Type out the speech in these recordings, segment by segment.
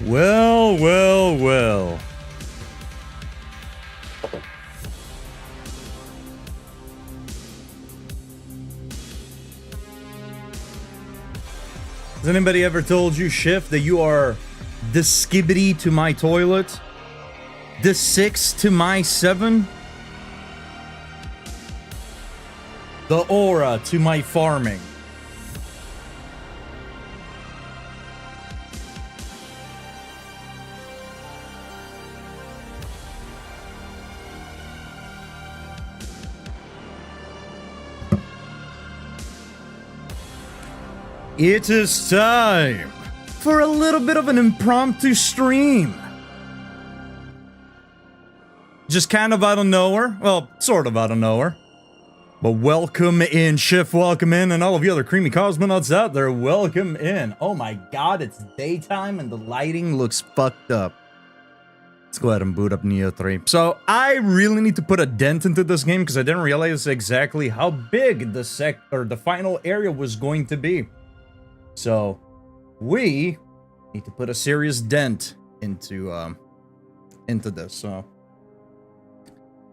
Well, well, well. Has anybody ever told you, Shift, that you are the skibbity to my toilet? The 6 to my 7? The aura to my farming. It is time for a little bit of an impromptu stream. Just kind of out of nowhere. Well, sort of out of nowhere. But welcome in, Shift, welcome in, and all of you other creamy cosmonauts out there, welcome in. Oh my god, it's daytime and the lighting looks fucked up. Let's go ahead and boot up Neo 3. So, I really need to put a dent into this game because I didn't realize exactly how big the final area was going to be. So, we need to put a serious dent into this, so...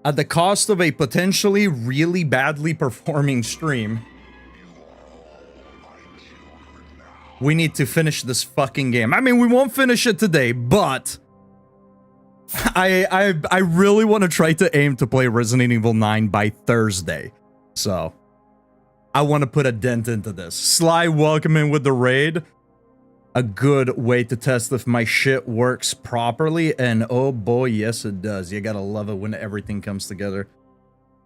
At the cost of a potentially really badly performing stream, we need to finish this fucking game. I mean, we won't finish it today, but I really want to try to aim to play Resident Evil 9 by Thursday. So, I want to put a dent into this. Sly, welcome in with the raid. A good way to test if my shit works properly, and oh boy, yes it does. You gotta love it when everything comes together.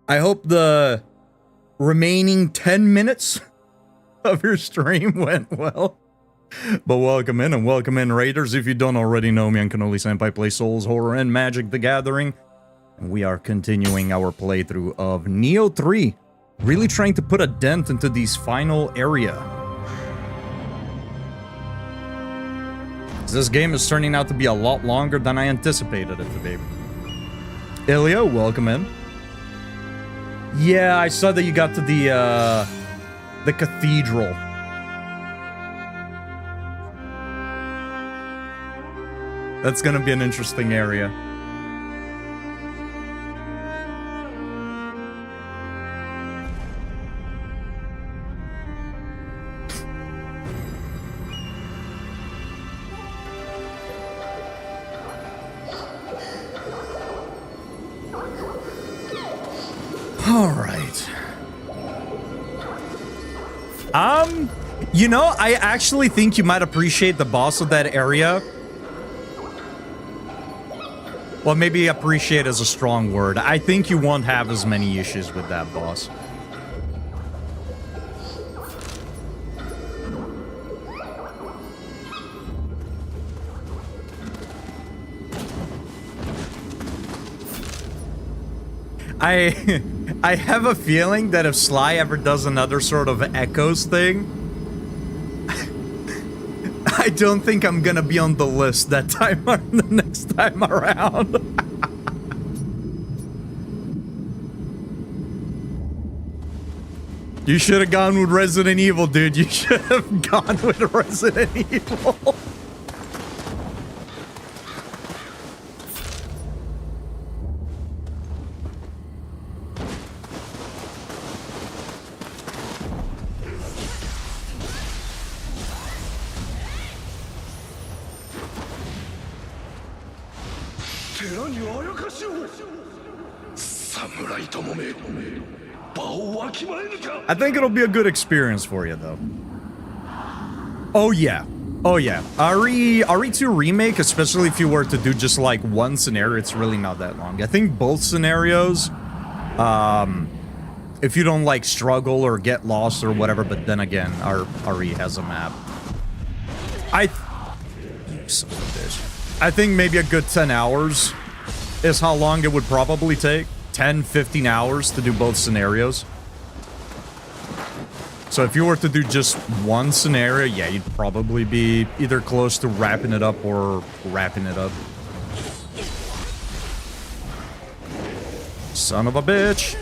I hope the remaining 10 minutes of your stream went well. But welcome in, and welcome in, Raiders. If you don't already know me, I'm Cannoli Senpai, play Souls, Horror, and Magic the Gathering. And we are continuing our playthrough of Neo 3. Really trying to put a dent into this final area. This game is turning out to be a lot longer than I anticipated it to be. Ilya, welcome in. Yeah, I saw that you got to the cathedral. That's gonna be an interesting area. Alright. You know, I actually think you might appreciate the boss of that area. Well, maybe appreciate is a strong word. I think you won't have as many issues with that boss. I have a feeling that if Sly ever does another sort of Echoes thing, I don't think I'm gonna be on the list that time or the next time around. You should have gone with Resident Evil, dude. You should have gone with Resident Evil. I think it'll be a good experience for you, though. Oh, yeah. Oh, yeah. RE2 Remake, especially if you were to do just, like, one scenario, it's really not that long. I think both scenarios, if you don't, like, struggle or get lost or whatever, but then again, RE has a map. You son of a bitch. I think maybe a good 10 hours is how long it would probably take. 10, 15 hours to do both scenarios. So if you were to do just one scenario, yeah, you'd probably be either close to wrapping it up or wrapping it up. Son of a bitch.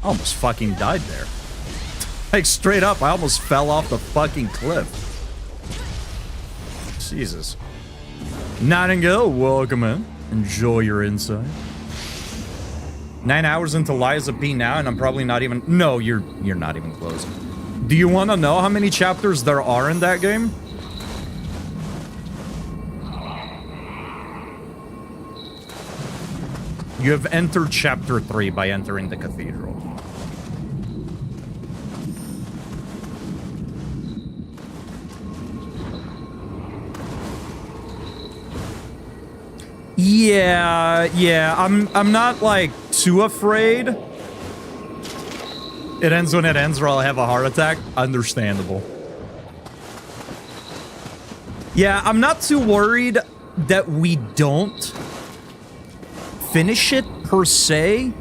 I almost fucking died there. Like, straight up, I almost fell off the fucking cliff. Jesus. Nightingale, welcome in. Enjoy your insight. 9 hours into Lies of P now, and I'm probably not even... No, you're not even close. Do you want to know how many chapters there are in that game? You have entered chapter 3 by entering the cathedral. Yeah, I'm not like too afraid. It ends when it ends, or I'll have a heart attack. Understandable. Yeah, I'm not too worried that we don't finish it per se.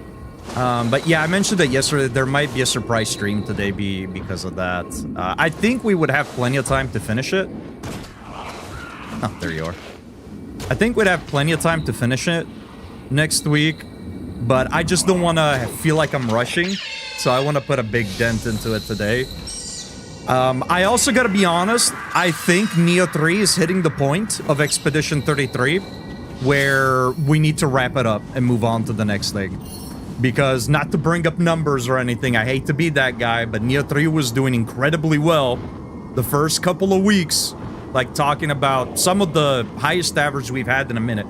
But yeah, I mentioned that yesterday. There might be a surprise stream today because of that. I think we would have plenty of time to finish it. Oh, there you are. I think we'd have plenty of time to finish it next week, but I just don't want to feel like I'm rushing, so I want to put a big dent into it today. I also got to be honest, I think Neo 3 is hitting the point of Expedition 33 where we need to wrap it up and move on to the next thing. Because, not to bring up numbers or anything, I hate to be that guy, but Neo 3 was doing incredibly well the first couple of weeks. Like, talking about some of the highest average we've had in a minute.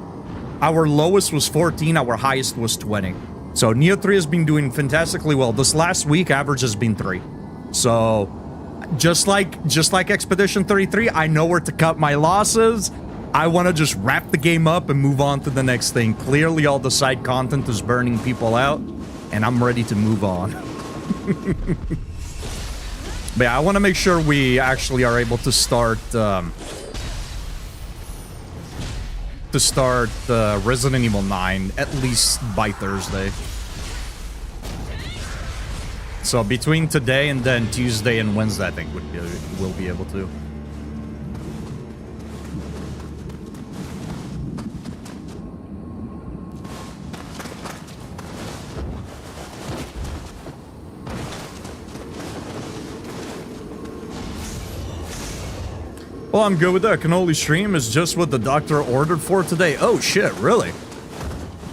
Our lowest was 14, our highest was 20. So, Neo 3 has been doing fantastically well. This last week, average has been 3. So, just like Expedition 33, I know where to cut my losses. I want to just wrap the game up and move on to the next thing. Clearly, all the side content is burning people out, and I'm ready to move on. But yeah, I want to make sure we actually are able to start Resident Evil 9 at least by Thursday. So between today and then Tuesday and Wednesday, I think we'll be able to. Well, I'm good with that. Cannoli stream is just what the doctor ordered for today. Oh, shit, really?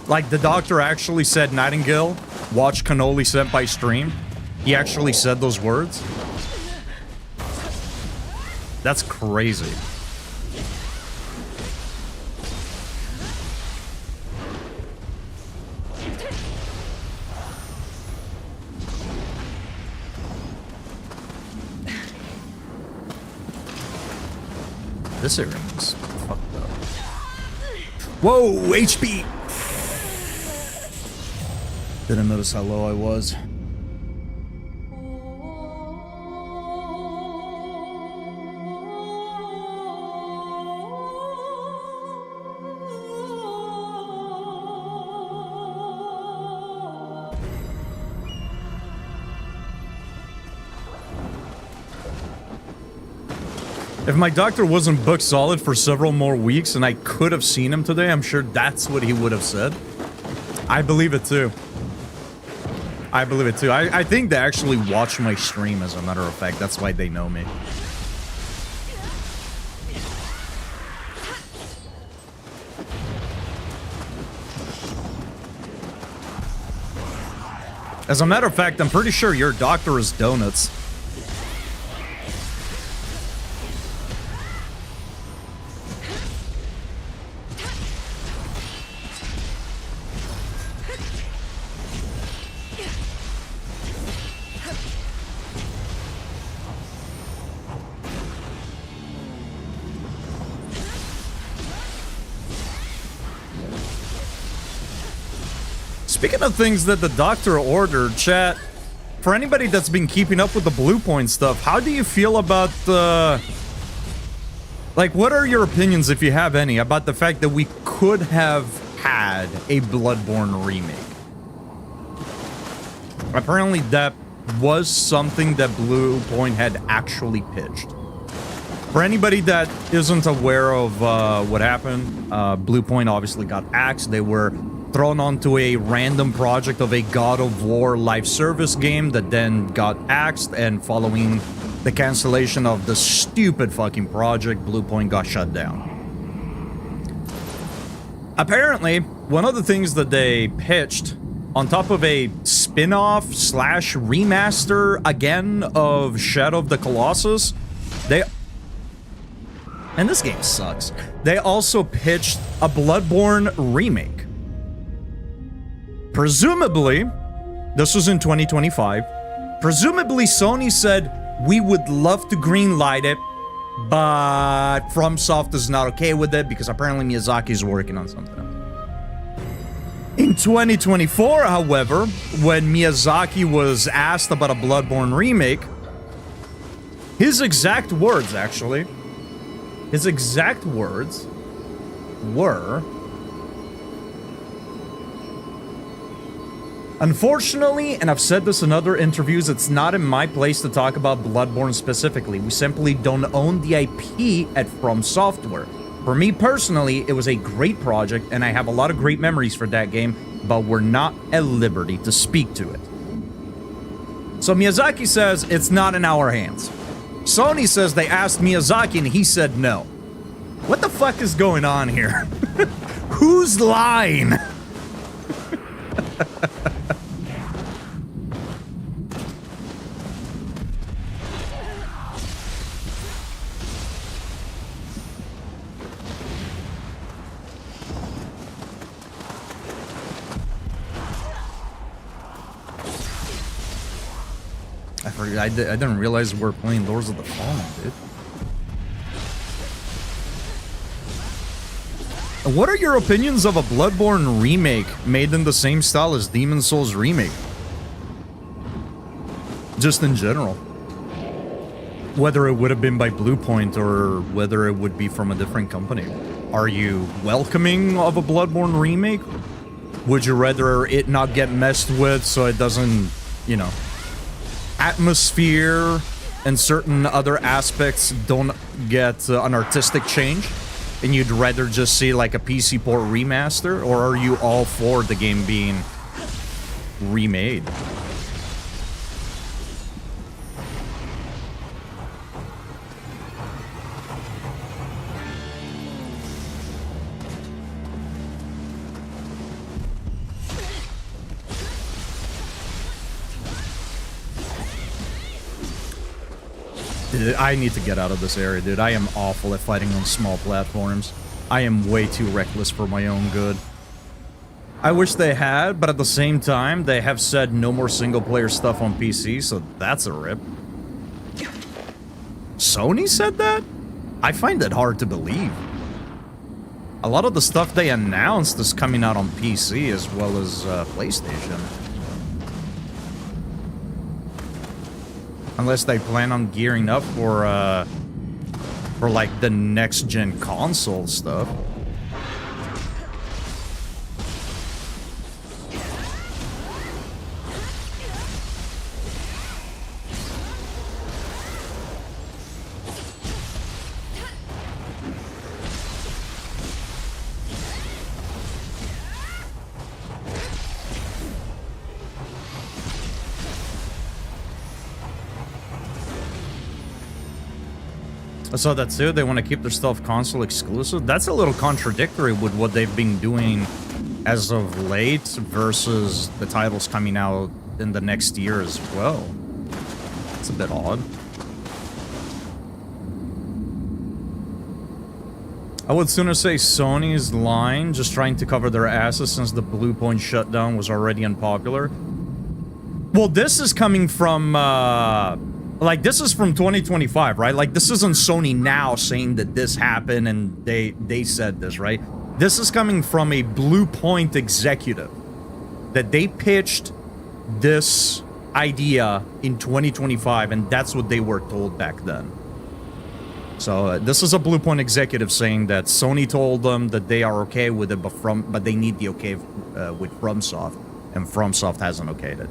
Like, the doctor actually said, Nightingale, watch Cannoli Senpai stream? He actually said those words? That's crazy. This area is fucked up. Whoa, HP! Didn't notice how low I was. If my doctor wasn't booked solid for several more weeks and I could have seen him today, I'm sure that's what he would have said. I believe it too. I believe it too. I think they actually watch my stream, as a matter of fact. That's why they know me. As a matter of fact, I'm pretty sure your doctor is donuts. Speaking of things that the doctor ordered, chat, for anybody that's been keeping up with the Blue Point stuff, how do you feel about like, what are your opinions, if you have any, about the fact that we could have had a Bloodborne remake? Apparently that was something that Blue Point had actually pitched. For anybody that isn't aware of what happened, Blue Point obviously got axed. They were thrown onto a random project of a God of War live service game that then got axed, and following the cancellation of the stupid fucking project, Bluepoint got shut down. Apparently, one of the things that they pitched on top of a spin-off slash remaster again of Shadow of the Colossus, and this game sucks. They also pitched a Bloodborne remake. Presumably, this was in 2025. Presumably, Sony said, we would love to greenlight it, but FromSoft is not okay with it because apparently Miyazaki is working on something else. In 2024, however, when Miyazaki was asked about a Bloodborne remake, his exact words, actually, were, unfortunately, and I've said this in other interviews, it's not in my place to talk about Bloodborne specifically. We simply don't own the IP at From Software. For me personally, it was a great project, and I have a lot of great memories for that game, but we're not at liberty to speak to it. So Miyazaki says it's not in our hands. Sony says they asked Miyazaki and he said no. What the fuck is going on here? Who's lying? I didn't realize we're playing Lords of the Fallen, dude. What are your opinions of a Bloodborne remake made in the same style as Demon's Souls remake? Just in general. Whether it would have been by Bluepoint or whether it would be from a different company. Are you welcoming of a Bloodborne remake? Would you rather it not get messed with so it doesn't, you know, atmosphere and certain other aspects don't get an artistic change, and you'd rather just see like a PC port remaster, or are you all for the game being remade? Dude, I need to get out of this area, dude. I am awful at fighting on small platforms. I am way too reckless for my own good. I wish they had, but at the same time, they have said no more single-player stuff on PC, so that's a rip. Sony said that? I find it hard to believe. A lot of the stuff they announced is coming out on PC as well as PlayStation. Unless they plan on gearing up for like the next-gen console stuff. So that's it, they want to keep their stuff console exclusive? That's a little contradictory with what they've been doing as of late versus the titles coming out in the next year as well. It's a bit odd. I would sooner say Sony's lying, just trying to cover their asses since the Bluepoint shutdown was already unpopular. Well, this is coming from, like, this is from 2025, right? Like, this isn't Sony now saying that this happened and they said this, right? This is coming from a Bluepoint executive that they pitched this idea in 2025, and that's what they were told back then. So this is a Bluepoint executive saying that Sony told them that they are okay with it, but they need the okay with FromSoft, and FromSoft hasn't okayed it.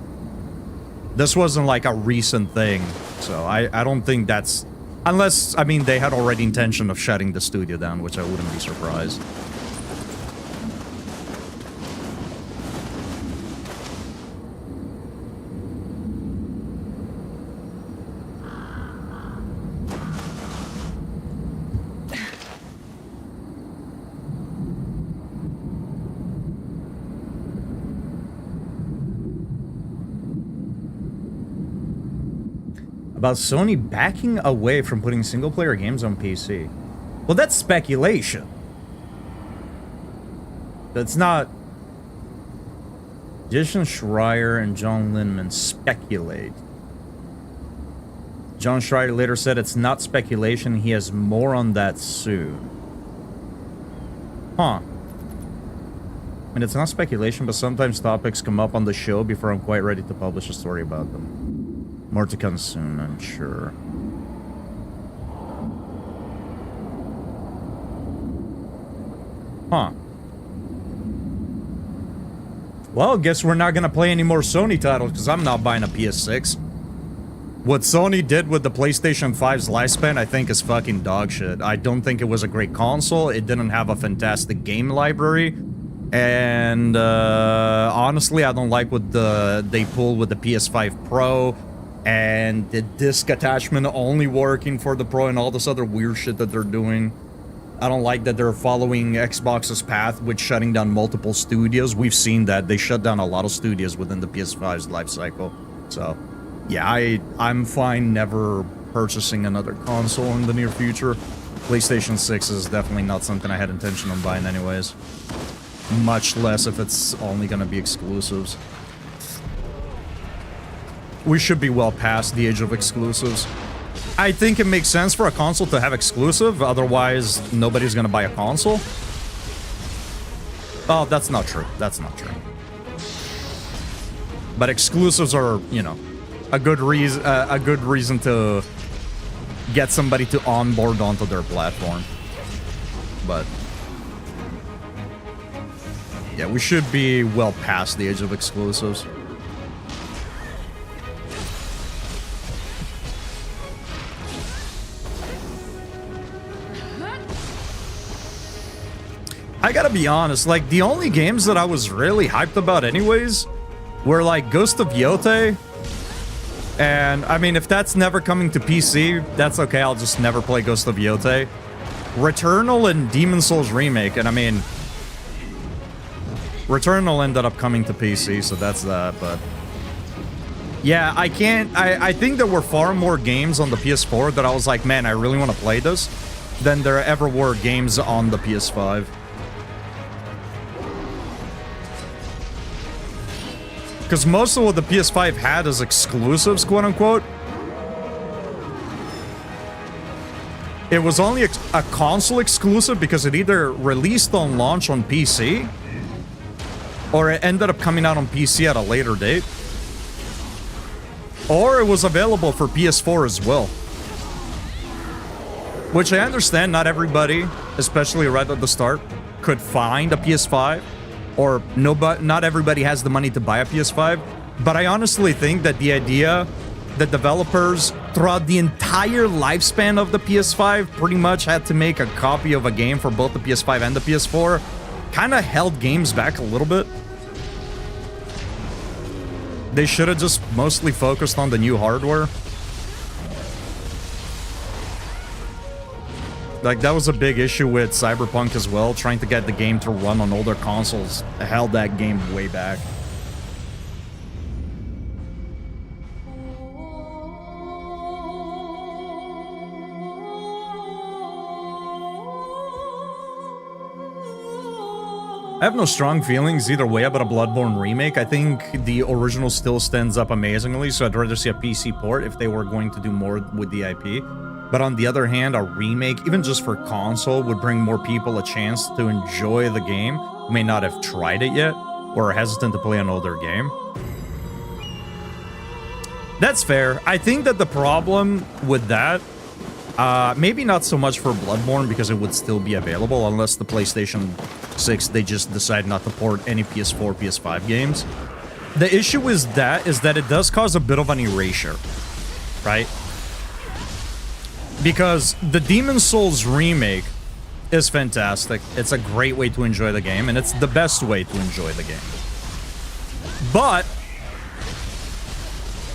This wasn't like a recent thing, so I don't think that's... Unless, I mean, they had already intention of shutting the studio down, which I wouldn't be surprised. about Sony backing away from putting single-player games on PC. Well, that's speculation. That's not... Jason Schreier and John Linneman speculate. John Schreier later said it's not speculation, he has more on that soon. Huh. I mean, it's not speculation, but sometimes topics come up on the show before I'm quite ready to publish a story about them. More to come soon, I'm sure. Huh. Well, guess we're not gonna play any more Sony titles, because I'm not buying a PS6. What Sony did with the PlayStation 5's lifespan, I think, is fucking dog shit. I don't think it was a great console. It didn't have a fantastic game library. And, honestly, I don't like what they pulled with the PS5 Pro. And the disc attachment only working for the Pro and all this other weird shit that they're doing. I don't like that they're following Xbox's path with shutting down multiple studios. We've seen that. They shut down a lot of studios within the PS5's life cycle. So... yeah, I'm fine never purchasing another console in the near future. PlayStation 6 is definitely not something I had intention on buying anyways. Much less if it's only gonna be exclusives. We should be well past the age of exclusives. I think it makes sense for a console to have exclusive, otherwise nobody's gonna buy a console. Oh, that's not true. That's not true. But exclusives are, you know, a good reason to get somebody to onboard onto their platform. But yeah, we should be well past the age of exclusives. I gotta be honest, like, the only games that I was really hyped about anyways were like Ghost of Yotei. And, I mean, if that's never coming to PC, that's okay, I'll just never play Ghost of Yotei. Returnal and Demon's Souls Remake, and I mean... Returnal ended up coming to PC, so that's that, but... yeah, I can't... I think there were far more games on the PS4 that I was like, man, I really want to play this, than there ever were games on the PS5. Because most of what the PS5 had as exclusives, quote-unquote, it was only a console exclusive because it either released on launch on PC, or it ended up coming out on PC at a later date, or it was available for PS4 as well. Which I understand not everybody, especially right at the start, could find a PS5. Or not everybody has the money to buy a PS5, but I honestly think that the idea that developers throughout the entire lifespan of the PS5 pretty much had to make a copy of a game for both the PS5 and the PS4 kind of held games back a little bit. They should have just mostly focused on the new hardware. Like, that was a big issue with Cyberpunk as well. Trying to get the game to run on older consoles held that game way back. I have no strong feelings either way about a Bloodborne remake. I think the original still stands up amazingly, so I'd rather see a PC port if they were going to do more with the IP. But on the other hand, a remake, even just for console, would bring more people a chance to enjoy the game who may not have tried it yet, or are hesitant to play an older game. That's fair. I think that the problem with that, maybe not so much for Bloodborne, because it would still be available, unless the PlayStation 6, they just decide not to port any PS4, PS5 games. The issue is that it does cause a bit of an erasure, right? Because the Demon's Souls remake is fantastic. It's a great way to enjoy the game, and it's the best way to enjoy the game. But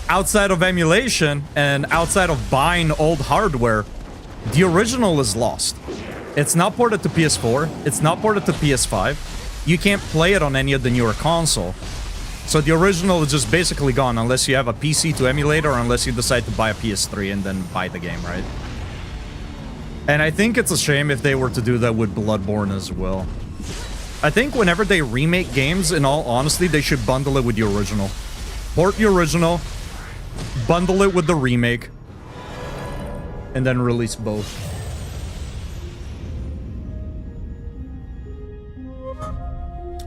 outside of emulation and outside of buying old hardware, the original is lost. It's not ported to PS4. It's not ported to PS5. You can't play it on any of the newer console. So the original is just basically gone unless you have a PC to emulate or unless you decide to buy a PS3 and then buy the game, right? And I think it's a shame if they were to do that with Bloodborne as well. I think whenever they remake games, in all honesty, they should bundle it with the original. Port the original, bundle it with the remake, and then release both.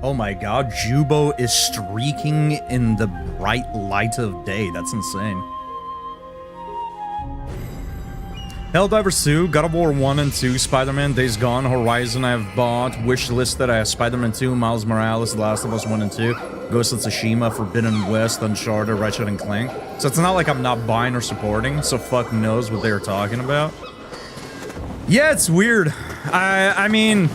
Oh my god, Jubo is streaking in the bright light of day. That's insane. Helldivers 2, God of War 1 and 2, Spider-Man, Days Gone, Horizon I have bought, wishlist I have Spider-Man 2, Miles Morales, The Last of Us 1 and 2, Ghost of Tsushima, Forbidden West, Uncharted, Ratchet and Clank. So it's not like I'm not buying or supporting, so fuck knows what they're talking about. Yeah, it's weird. I mean...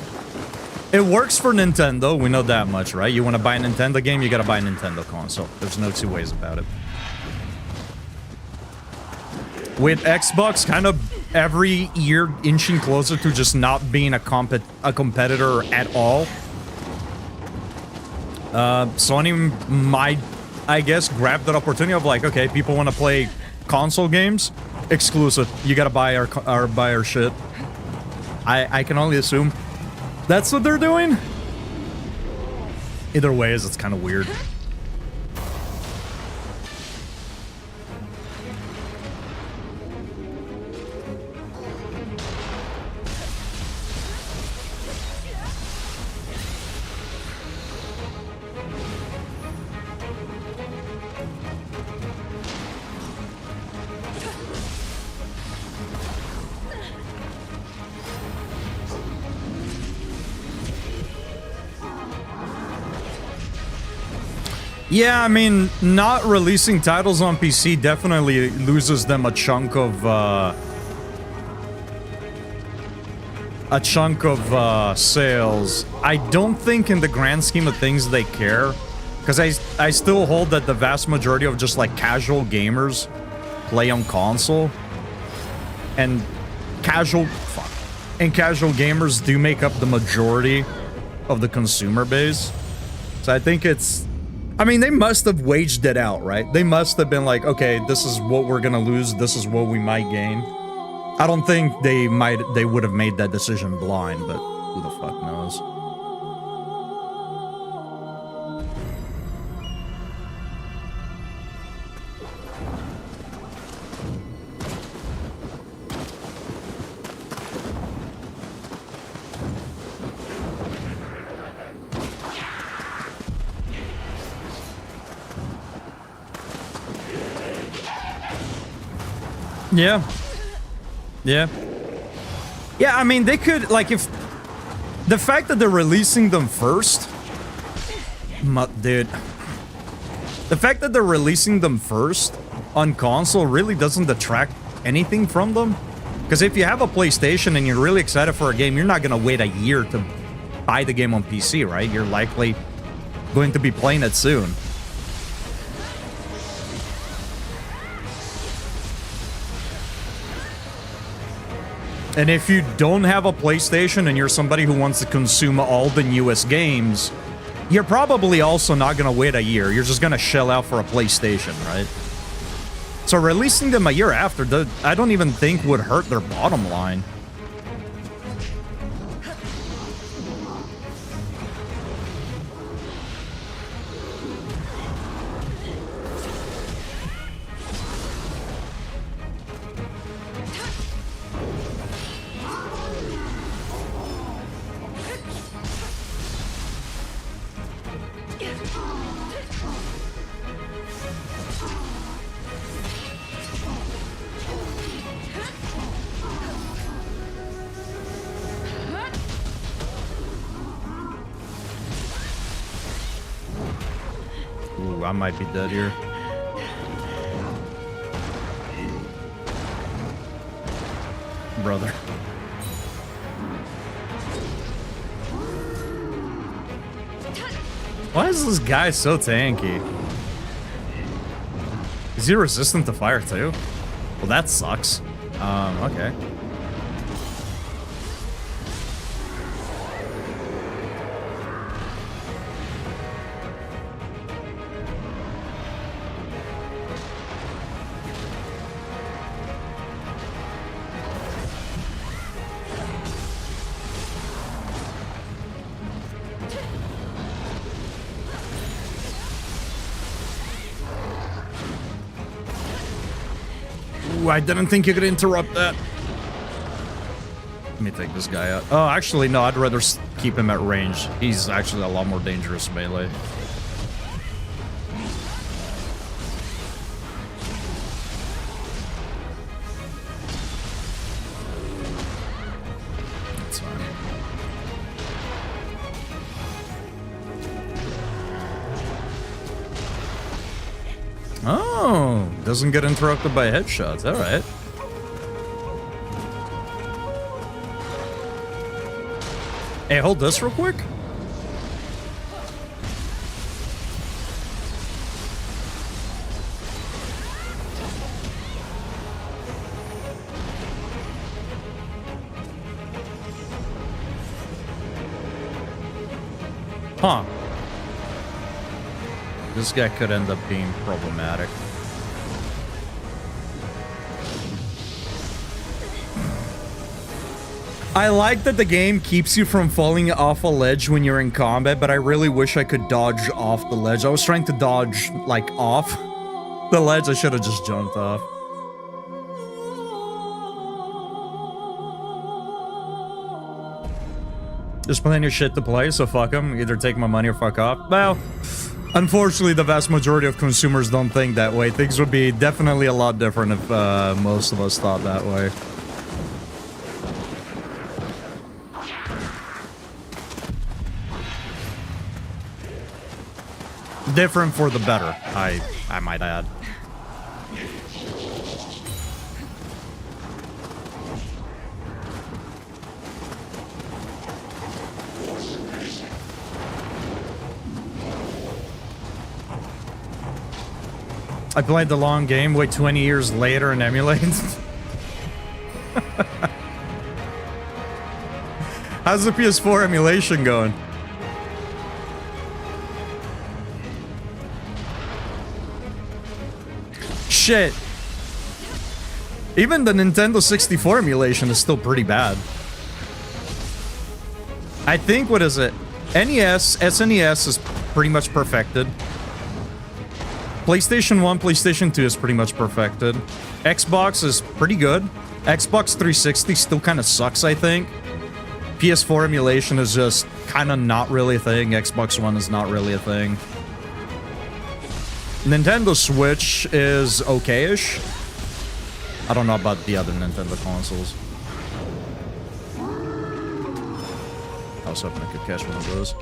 It works for Nintendo, we know that much, right? You want to buy a Nintendo game, you gotta buy a Nintendo console. There's no two ways about it. With Xbox kind of every year inching closer to just not being a competitor at all, Sony might, I guess, grab that opportunity of like, okay, people want to play console games, exclusive. You gotta buy our shit. I can only assume that's what they're doing? Either way, it's kind of weird. Yeah, I mean, not releasing titles on PC definitely loses them a chunk of sales. I don't think in the grand scheme of things they care, because I still hold that the vast majority of just like casual gamers play on console, and casual gamers do make up the majority of the consumer base. So I think it's, I mean, they must have waged it out, right? They must have been like, okay, this is what we're gonna lose, this is what we might gain. I don't think they would have made that decision blind, but who the fuck knows? Yeah. Yeah. Yeah, I mean, they could, like, if... The fact that they're releasing them first... Dude. The fact that they're releasing them first on console really doesn't detract anything from them. Because if you have a PlayStation and you're really excited for a game, you're not going to wait a year to buy the game on PC, right? You're likely going to be playing it soon. And if you don't have a PlayStation and you're somebody who wants to consume all the newest games, you're probably also not going to wait a year. You're just going to shell out for a PlayStation, right? So releasing them a year after, I don't even think would hurt their bottom line. Ooh, I might be dead here. Brother. Why is this guy so tanky? Is he resistant to fire too? Well, that sucks. Okay. Ooh, I didn't think you could interrupt that. Let me take this guy out. Oh, actually, no, I'd rather keep him at range. He's actually a lot more dangerous melee. That's fine. Oh, doesn't get interrupted by headshots. All right. Hey, hold this real quick. Huh. This guy could end up being problematic. I like that the game keeps you from falling off a ledge when you're in combat, but I really wish I could dodge off the ledge. I was trying to dodge, like, off the ledge. I should have just jumped off. There's plenty of shit to play, so fuck them. Either take my money or fuck off. Well, unfortunately, the vast majority of consumers don't think that way. Things would be definitely a lot different if most of us thought that way. Different for the better, I might add. I played the long game, wait 20 years later and emulate. How's the PS4 emulation going? Shit. Even the Nintendo 64 emulation is still pretty bad. I think, what is it? NES, SNES is pretty much perfected. PlayStation 1, PlayStation 2 is pretty much perfected. Xbox is pretty good. Xbox 360 still kind of sucks, I think. PS4 emulation is just kind of not really a thing. Xbox One is not really a thing. Nintendo Switch is okay-ish. I don't know about the other Nintendo consoles. I was hoping I could catch one of those.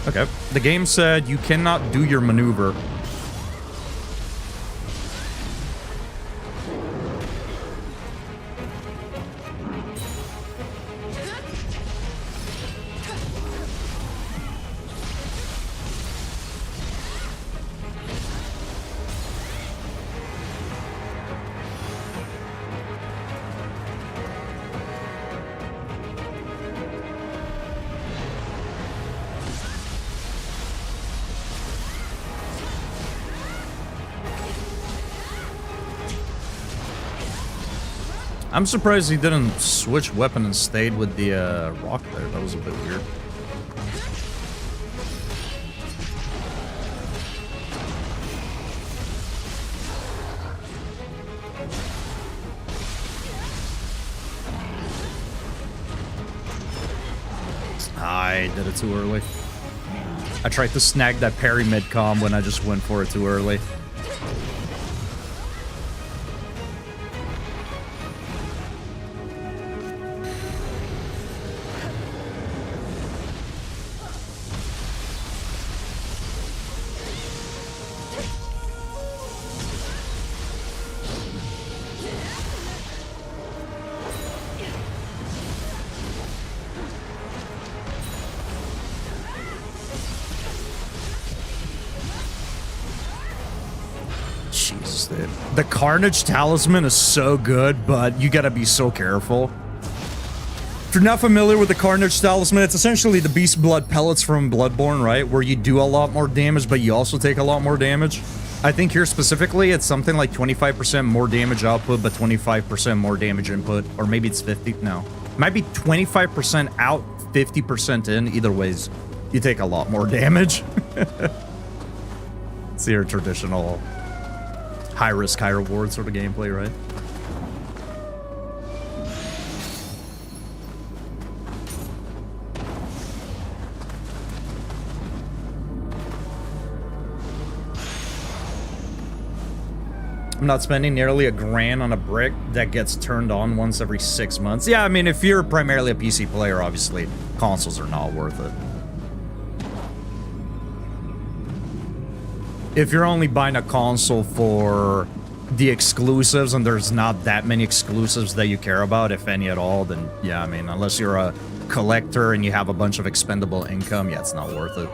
Okay. The game said you cannot do your maneuver. I'm surprised he didn't switch weapon and stayed with the rock there. That was a bit weird. I did it too early. I tried to snag that parry mid-com when I just went for it too early. Jesus, dude. The Carnage Talisman is so good, but you gotta be so careful. If you're not familiar with the Carnage Talisman, it's essentially the Beast Blood pellets from Bloodborne, right? Where you do a lot more damage, but you also take a lot more damage. I think here specifically, it's something like 25% more damage output, but 25% more damage input. Or maybe it's 50, no. It might be 25% out, 50% in. Either ways, you take a lot more damage. It's your traditional high risk, high reward sort of gameplay, right? I'm not spending nearly $1,000 on a brick that gets turned on once every 6 months. Yeah, I mean, if you're primarily a PC player, obviously, consoles are not worth it. If you're only buying a console for the exclusives and there's not that many exclusives that you care about, if any at all, then yeah, I mean, unless you're a collector and you have a bunch of expendable income, yeah, it's not worth it.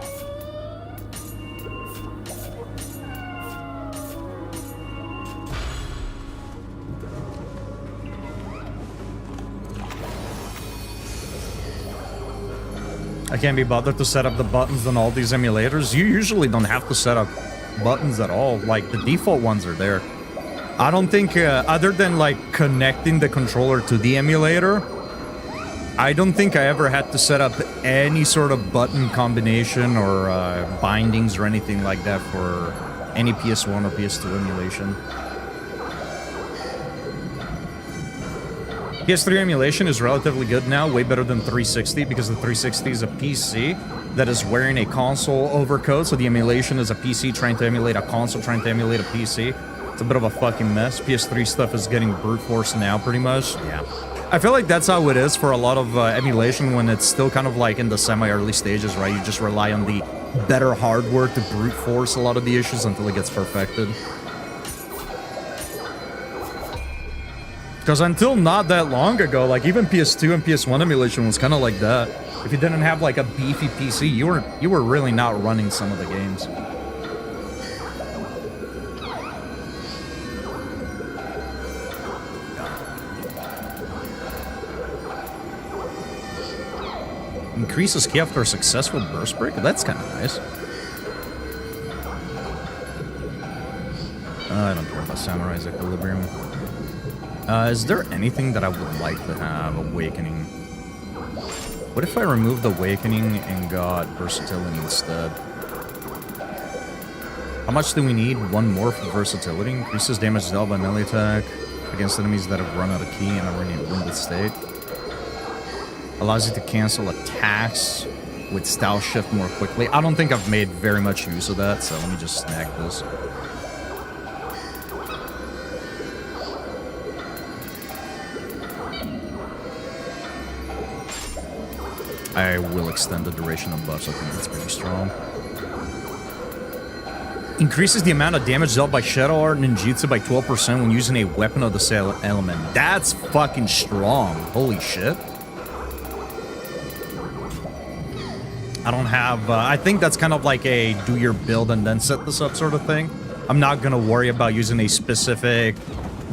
I can't be bothered to set up the buttons on all these emulators. You usually don't have to set up buttons at all. Like, the default ones are there. I don't think, other than, like, connecting the controller to the emulator, I don't think I ever had to set up any sort of button combination or bindings or anything like that for any PS1 or PS2 emulation. PS3 emulation is relatively good now, way better than 360, because the 360 is a PC that is wearing a console overcoat, so the emulation is a PC trying to emulate a console trying to emulate a PC. It's a bit of a fucking mess. PS3 stuff is getting brute force now, pretty much. Yeah. I feel like that's how it is for a lot of emulation when it's still kind of like in the semi-early stages, right? You just rely on the better hardware to brute force a lot of the issues until it gets perfected. Because until not that long ago, like even PS2 and PS1 emulation was kind of like that. If you didn't have like a beefy PC, you were really not running some of the games. Increases key after a successful burst break? That's kind of nice. I don't care about Samurai's Equilibrium. Is there anything that I would like to have? Awakening. What if I removed Awakening and got Versatility instead? How much do we need? One more for Versatility. Increases damage dealt by melee attack against enemies that have run out of key and are in a wounded state. Allows you to cancel attacks with style shift more quickly. I don't think I've made very much use of that, so let me just snag this. I will extend the duration of buffs. I think that's pretty strong. Increases the amount of damage dealt by Shadow Art Ninjutsu by 12% when using a weapon of the same element. That's fucking strong. Holy shit. I don't have... I think that's kind of like a do your build and then set this up sort of thing. I'm not going to worry about using a specific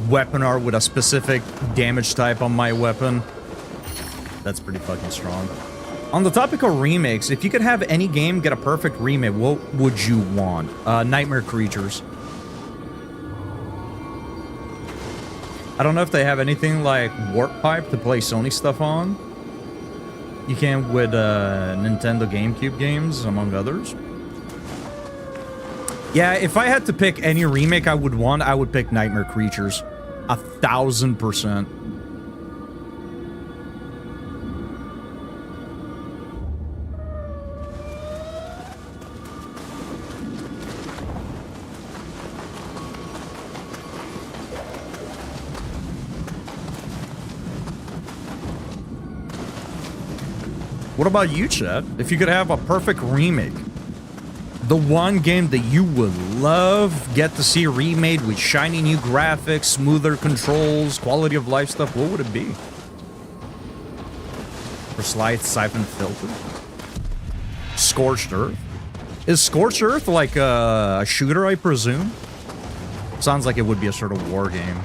weapon art with a specific damage type on my weapon. That's pretty fucking strong. On the topic of remakes, if you could have any game get a perfect remake, what would you want? Nightmare Creatures. I don't know if they have anything like Warp Pipe to play Sony stuff on. You can with Nintendo GameCube games, among others. Yeah, if I had to pick any remake I would want, I would pick Nightmare Creatures. 1000%. What about you, Chet? If you could have a perfect remake, the one game that you would love, get to see remade with shiny new graphics, smoother controls, quality of life stuff, what would it be? For Slide Siphon Filter? Scorched Earth? Is Scorched Earth like a shooter, I presume? Sounds like it would be a sort of war game.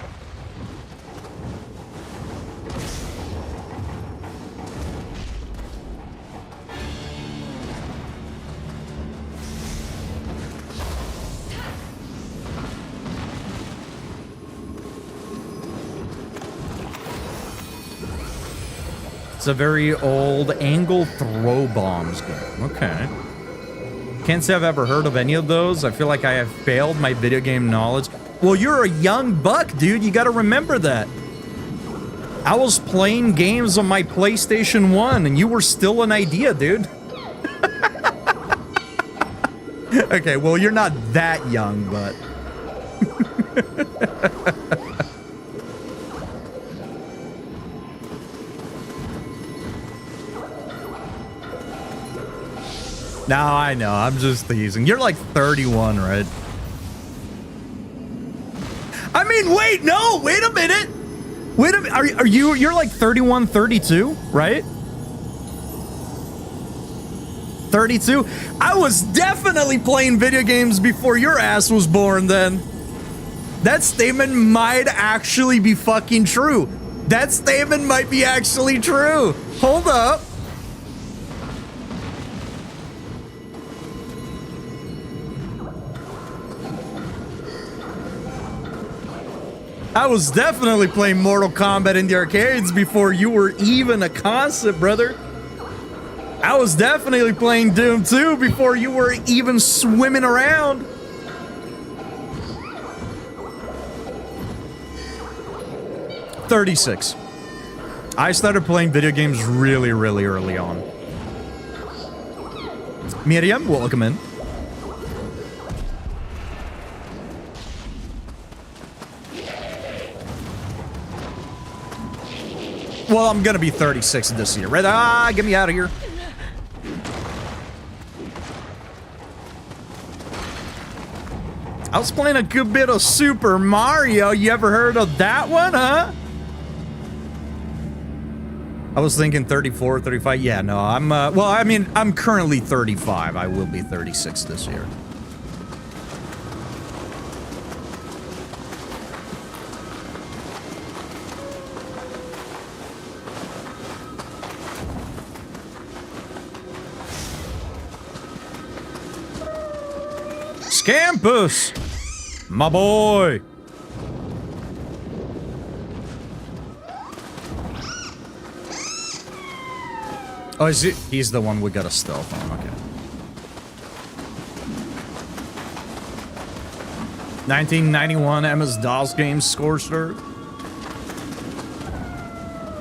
It's a very old angle throw bombs game. Okay. Can't say I've ever heard of any of those. I feel like I have failed my video game knowledge. Well, you're a young buck, dude. You got to remember that. I was playing games on my PlayStation 1, and you were still an idea, dude. Okay, well, you're not that young, but... No, I know. I'm just teasing. You're like 31, right? I mean, wait, no, wait a minute. Wait a minute. You're like 31, 32, right? 32? I was definitely playing video games before your ass was born then. That statement might actually be fucking true. That statement might be actually true. Hold up. I was definitely playing Mortal Kombat in the arcades before you were even a concept, brother. I was definitely playing Doom 2 before you were even swimming around. "36. I started playing video games really, really early on. Miriam, welcome in. Well, I'm gonna be 36 this year, right? Ah, get me out of here. I was playing a good bit of Super Mario. You ever heard of that one, huh? I was thinking 34, 35. Yeah, no, I'm, well, I mean, I'm currently 35. I will be 36 this year. Campus, my boy. Oh, is it? He's the one we got a stealth on. Okay. 1991 MS-DOS games scorched earth.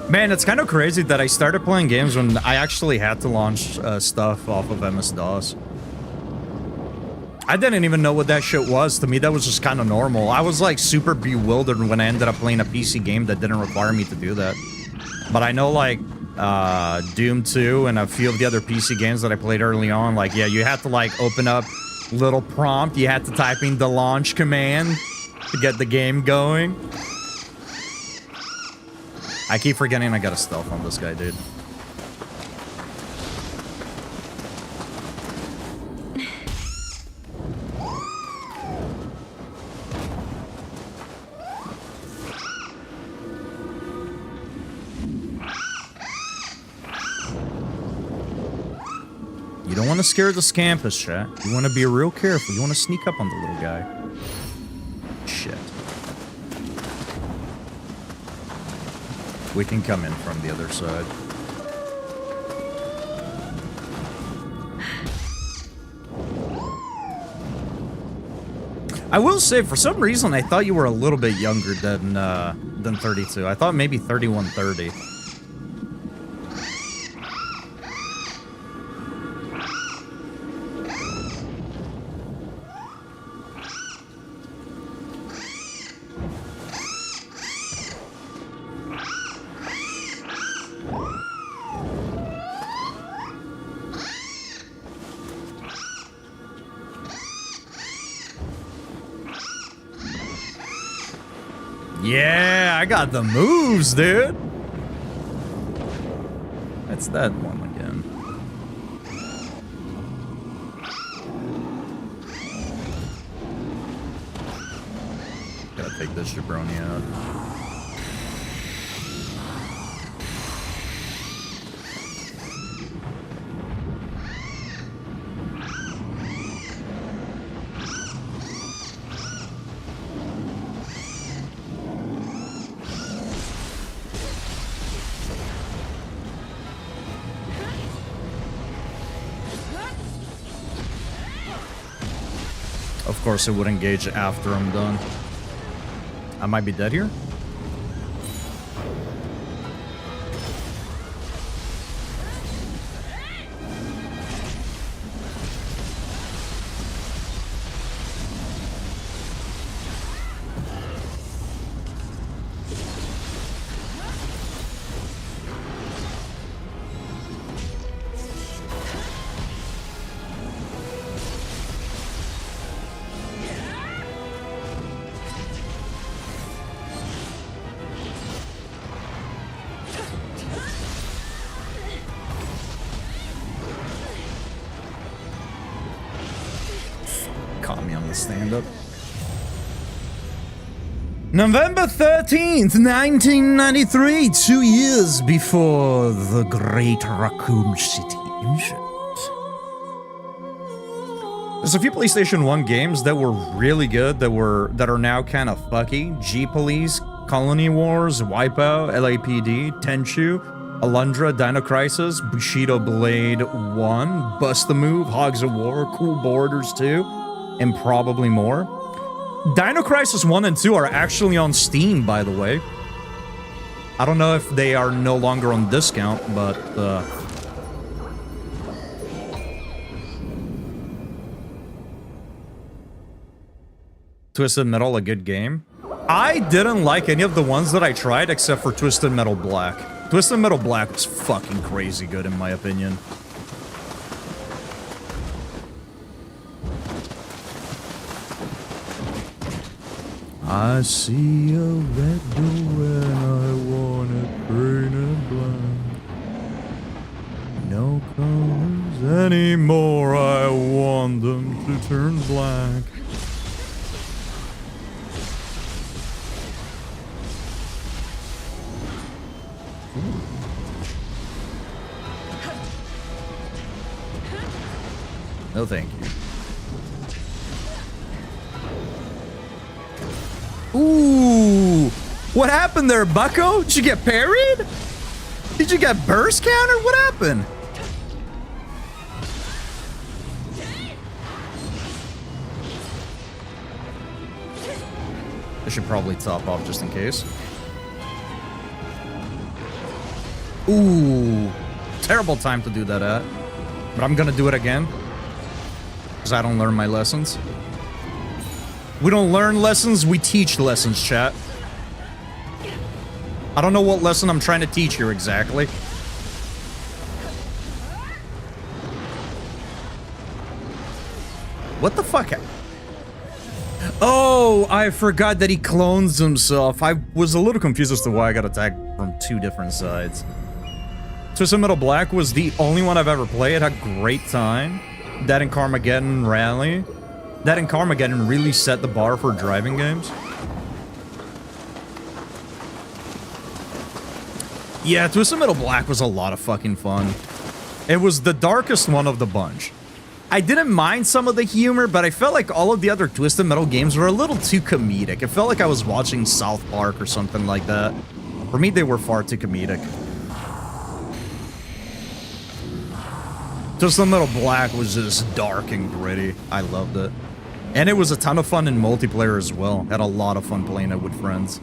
Man, it's kind of crazy that I started playing games when I actually had to launch stuff off of MS-DOS. I didn't even know what that shit was. To me, that was just kind of normal. I was like super bewildered when I ended up playing a PC game that didn't require me to do that. But I know like Doom 2 and a few of the other PC games that I played early on, like, yeah, you had to like open up little prompt. You had to type in the launch command to get the game going. I keep forgetting I got a stealth on this guy, dude. You don't want to scare this campus, chat. You want to be real careful. You want to sneak up on the little guy. Shit. We can come in from the other side. I will say, for some reason, I thought you were a little bit younger than 32. I thought maybe 31, 30. Yeah, I got the moves, dude. That's that one again. Gotta take this jabroni out. course, it would engage after I'm done. I might be dead here. Caught me on the stand-up. November 13th, 1993, 2 years before the Great Raccoon City incident. There's a few PlayStation 1 games that were really good that are now kind of fucky. G-Police, Colony Wars, Wipeout, LAPD, Tenchu, Alundra, Dino Crisis, Bushido Blade 1, Bust the Move, Hogs of War, Cool Borders 2, and probably more. Dino Crisis 1 and 2 are actually on Steam, by the way. I don't know if they are no longer on discount, but Twisted Metal, a good game. I didn't like any of the ones that I tried except for Twisted Metal Black. Twisted Metal Black was fucking crazy good in my opinion. I see a red door and I want it green and black. No colors anymore, I want them to turn black. No thank you. Ooh, what happened there, bucko? Did you get parried? Did you get burst counter? What happened? I should probably top off just in case. Ooh, terrible time to do that at. But I'm gonna do it again. Because I don't learn my lessons. We don't learn lessons, we teach lessons, chat. I don't know what lesson I'm trying to teach here exactly. What the fuck? Oh, I forgot that he clones himself. I was a little confused as to why I got attacked from two different sides. Twisted Metal Black was the only one I've ever played. Had a great time. That and Carmageddon Rally. That and Carmageddon really set the bar for driving games. Yeah, Twisted Metal Black was a lot of fucking fun. It was the darkest one of the bunch. I didn't mind some of the humor, but I felt like all of the other Twisted Metal games were a little too comedic. It felt like I was watching South Park or something like that. For me, they were far too comedic. Twisted Metal Black was just dark and gritty. I loved it. And it was a ton of fun in multiplayer as well. Had a lot of fun playing it with friends.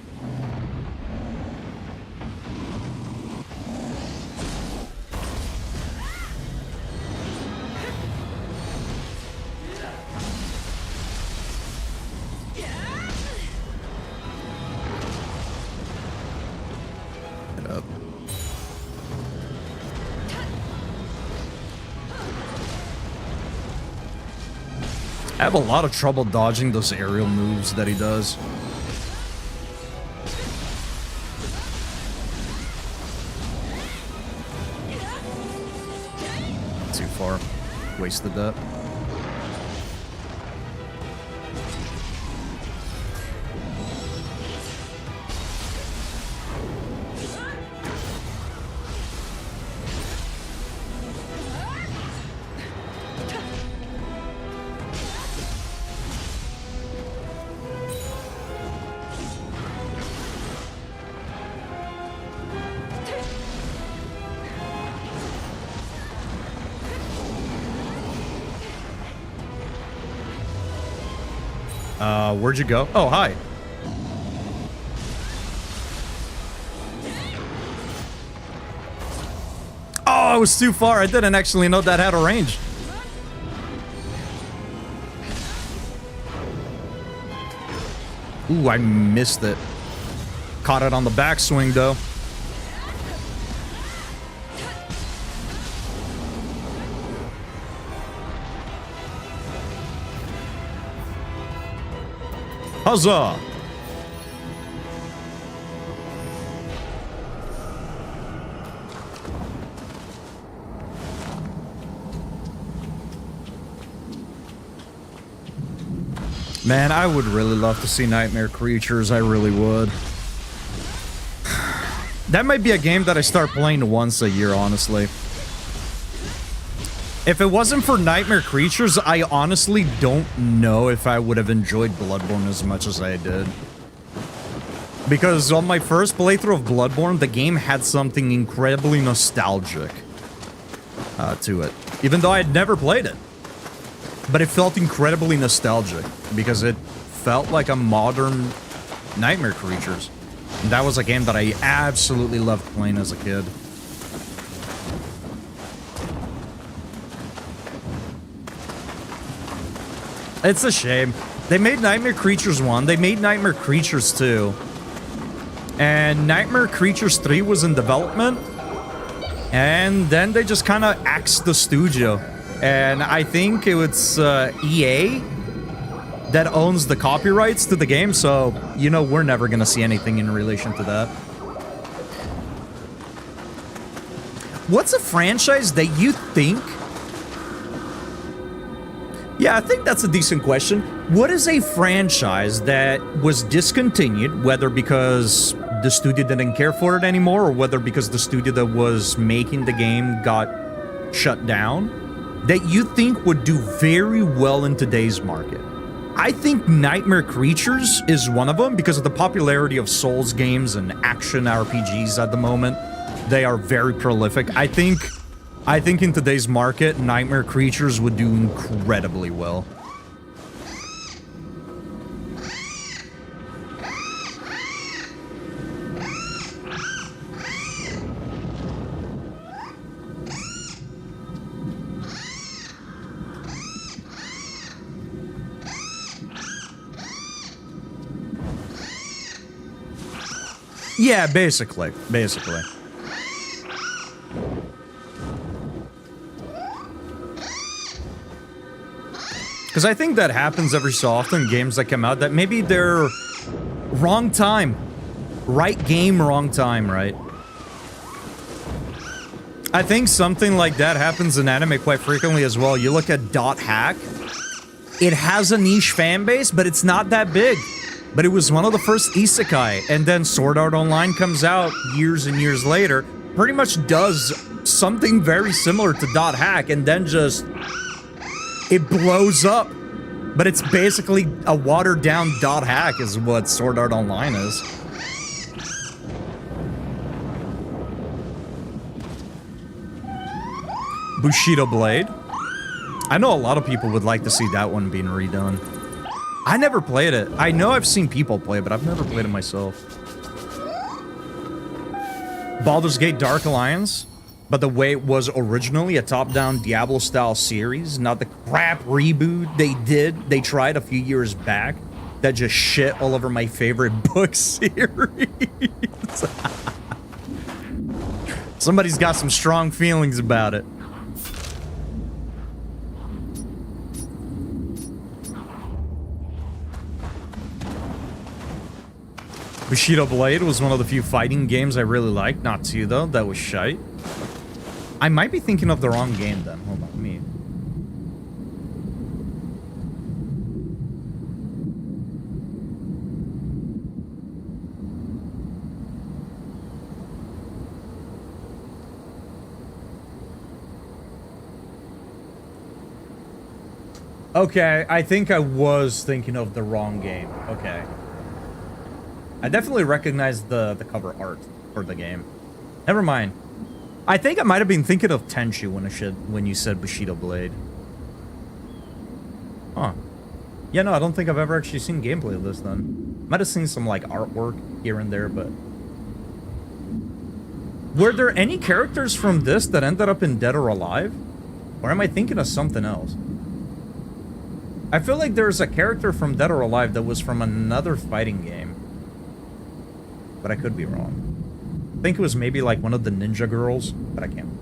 Get up. I have a lot of trouble dodging those aerial moves that he does. Too far. Wasted that. Where'd you go? Oh, hi. Oh, I was too far. I didn't actually know that had a range. Ooh, I missed it. Caught it on the backswing, though. Huzzah! Man, I would really love to see Nightmare Creatures. I really would. That might be a game that I start playing once a year, honestly. If it wasn't for Nightmare Creatures, I honestly don't know if I would have enjoyed Bloodborne as much as I did. Because on my first playthrough of Bloodborne, the game had something incredibly nostalgic to it. Even though I had never played it. But it felt incredibly nostalgic because it felt like a modern Nightmare Creatures. And that was a game that I absolutely loved playing as a kid. It's a shame. They made Nightmare Creatures 1, they made Nightmare Creatures 2. And Nightmare Creatures 3 was in development. And then they just kind of axed the studio. And I think it was EA that owns the copyrights to the game, so, you know, we're never gonna see anything in relation to that. What's a franchise that you think... Yeah, I think that's a decent question. What is a franchise that was discontinued, whether because the studio didn't care for it anymore, or whether because the studio that was making the game got shut down, that you think would do very well in today's market? I think Nightmare Creatures is one of them because of the popularity of Souls games and action RPGs at the moment. They are very prolific. I think in today's market, Nightmare Creatures would do incredibly well. Yeah, basically. Because I think that happens every so often in games that come out, that maybe they're wrong time. Right game, wrong time, right? I think something like that happens in anime quite frequently as well. You look at Dot Hack. It has a niche fan base, but it's not that big. But it was one of the first isekai, and then Sword Art Online comes out years and years later, pretty much does something very similar to Dot Hack, and then just... it blows up. But it's basically a watered-down Dot Hack is what Sword Art Online is. Bushido Blade. I know a lot of people would like to see that one being redone. I never played it. I know I've seen people play it, but I've never played it myself. Baldur's Gate Dark Alliance, but the way it was originally, a top-down Diablo-style series, not the crap reboot they tried a few years back that just shit all over my favorite book series. Somebody's got some strong feelings about it. Bushido Blade was one of the few fighting games I really liked. Not two, though. That was shite. I might be thinking of the wrong game, then. Hold on, let me... Okay, I think I was thinking of the wrong game. Okay. I definitely recognize the cover art for the game. Never mind. I think I might have been thinking of Tenchu when you said Bushido Blade. Huh. Yeah, no, I don't think I've ever actually seen gameplay of this then. Might have seen some, like, artwork here and there, but... Were there any characters from this that ended up in Dead or Alive? Or am I thinking of something else? I feel like there's a character from Dead or Alive that was from another fighting game. But I could be wrong. I think it was maybe, like, one of the ninja girls, but I can't remember.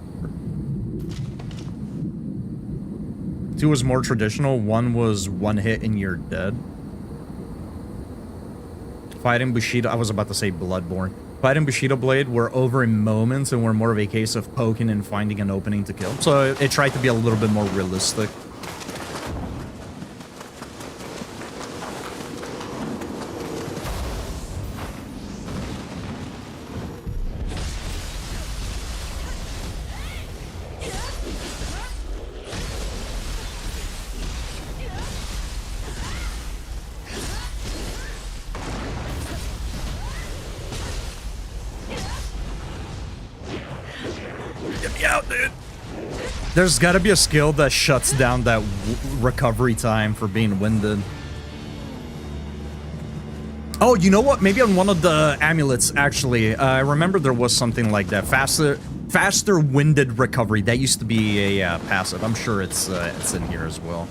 2 was more traditional. 1 was one hit and you're dead. Fighting Bushido... I was about to say Bloodborne. Fighting Bushido Blade were over in moments and were more of a case of poking and finding an opening to kill. So it tried to be a little bit more realistic. There's gotta be a skill that shuts down that recovery time for being winded. Oh, you know what? Maybe on one of the amulets, actually. I remember there was something like that. Faster winded recovery. That used to be a passive. I'm sure it's in here as well.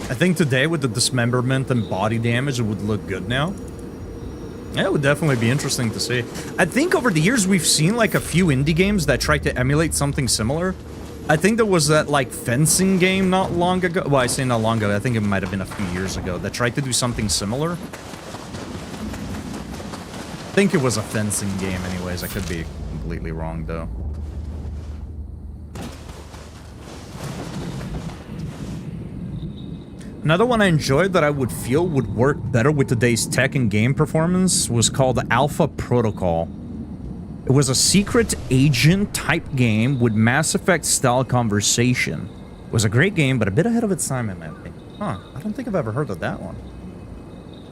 I think today with the dismemberment and body damage, it would look good now. Yeah, it would definitely be interesting to see. I think over the years, we've seen like a few indie games that tried to emulate something similar. I think there was that like fencing game not long ago. Well, I say not long ago. I think it might have been a few years ago that tried to do something similar. I think it was a fencing game anyways. I could be completely wrong though. Another one I enjoyed that I would feel would work better with today's tech and game performance was called Alpha Protocol. It was a secret agent type game with Mass Effect style conversation. It was a great game, but a bit ahead of its time in my opinion. Huh, I don't think I've ever heard of that one.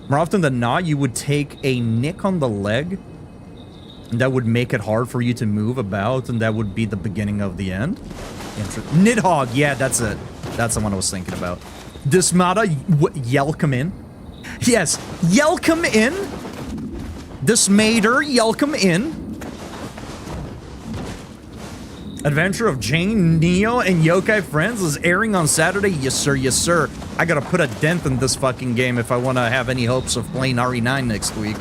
More often than not, you would take a nick on the leg, and that would make it hard for you to move about, and that would be the beginning of the end. Nidhogg, yeah, that's it. That's the one I was thinking about. Dismata, Yelcome in. Yes, Yelcome in. Dismater, Yelcome in. Adventure of Jane, Neo, and Yokai Friends is airing on Saturday. Yes, sir, yes, sir. I gotta put a dent in this fucking game if I want to have any hopes of playing RE9 next week.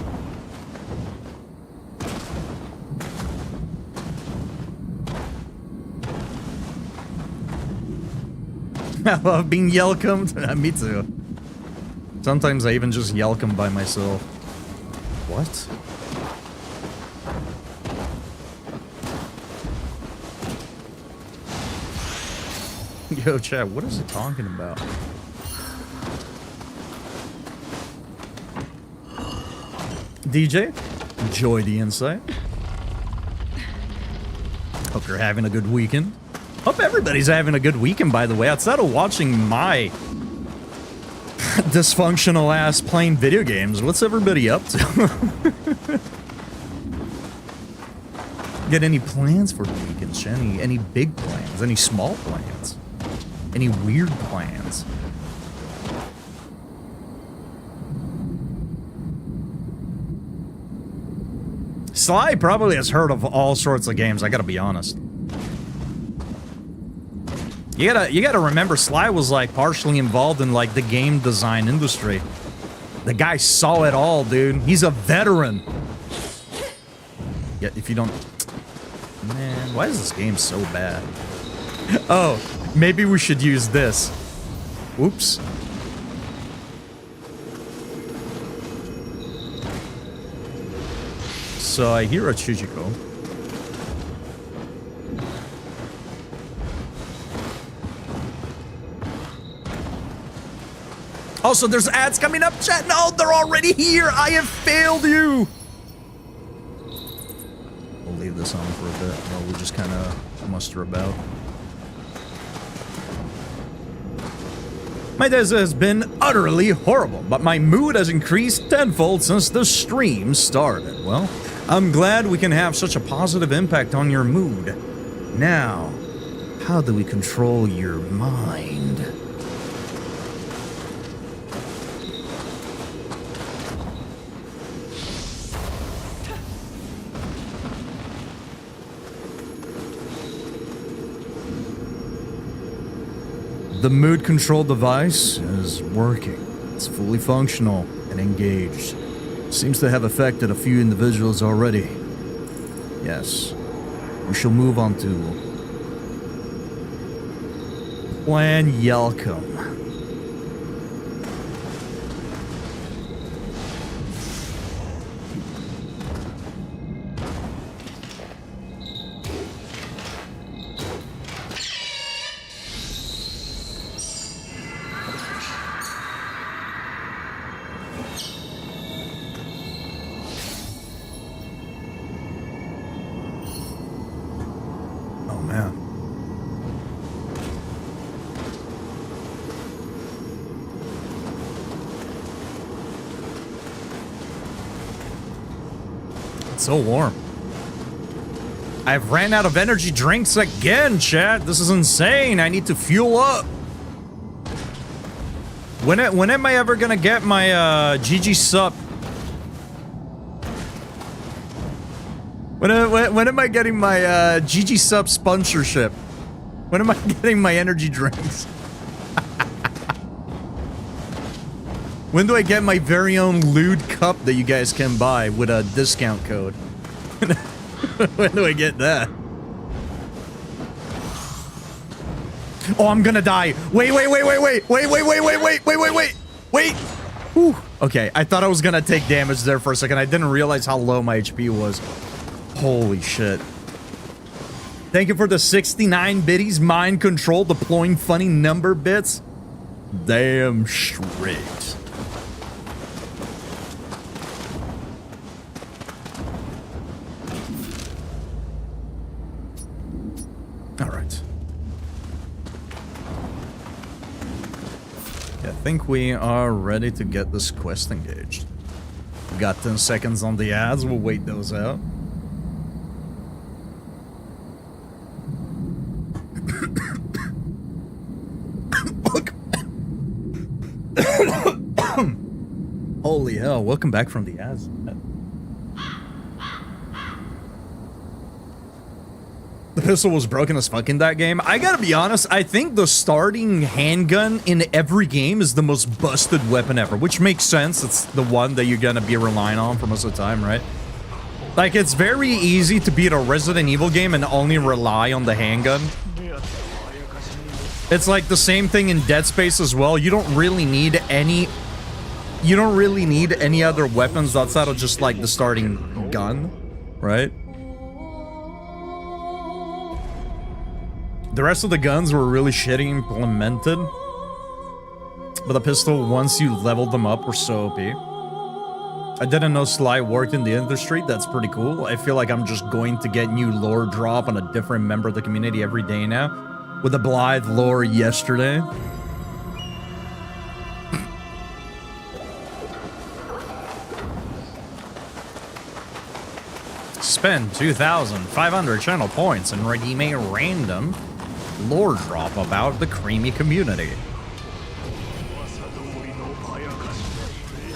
I love being yelcomed. Me too. Sometimes I even just yelcome by myself. What? Yo, chat, what is it talking about? DJ, enjoy the insight. Hope you're having a good weekend. Hope everybody's having a good weekend, by the way. Outside of watching my dysfunctional ass playing video games, what's everybody up to? Get any plans for the weekend? Any big plans? Any small plans? Any weird plans? Sly probably has heard of all sorts of games, I gotta be honest. You gotta remember, Sly was like partially involved in like the game design industry. The guy saw it all, dude. He's a veteran. Yeah, if you don't... Man, why is this game so bad? Oh, maybe we should use this. Oops. So I hear a Chujiko. Also, there's ads coming up, chat. No, they're already here. I have failed you. We'll leave this on for a bit while we just kind of muster about. My day has been utterly horrible, but my mood has increased tenfold since the stream started. Well, I'm glad we can have such a positive impact on your mood. Now, how do we control your mind? The mood control device is working. It's fully functional and engaged. Seems to have affected a few individuals already. Yes. We shall move on to Plan Yelcom. So warm. I've ran out of energy drinks again, chat. This is insane. I need to fuel up. When am I ever gonna get my GG sup? When am I getting my GG sup sponsorship? When am I getting my energy drinks? When do I get my very own lewd cup that you guys can buy with a discount code? When do I get that? Oh, I'm gonna die. Wait. Whew. Okay, I thought I was gonna take damage there for a second. I didn't realize how low my HP was. Holy shit. Thank you for the 69 biddies. Mind control, deploying funny number bits. Damn straight. I think we are ready to get this quest engaged. We got 10 seconds on the ads, we'll wait those out. Holy hell, welcome back from the ads. The pistol was broken as fuck in that game. I gotta be honest, I think the starting handgun in every game is the most busted weapon ever, which makes sense. It's the one that you're gonna be relying on for most of the time, right? Like, it's very easy to beat a Resident Evil game and only rely on the handgun. It's like the same thing in Dead Space as well. You don't really need any other weapons outside of just like the starting gun, right? The rest of the guns were really shitty implemented, but the pistol, once you leveled them up, were so OP. I didn't know Sly worked in the industry. That's pretty cool. I feel like I'm just going to get new lore drop on a different member of the community every day now, with the Blythe lore yesterday. Spend 2,500 channel points and redeem a random lore drop about the creamy community.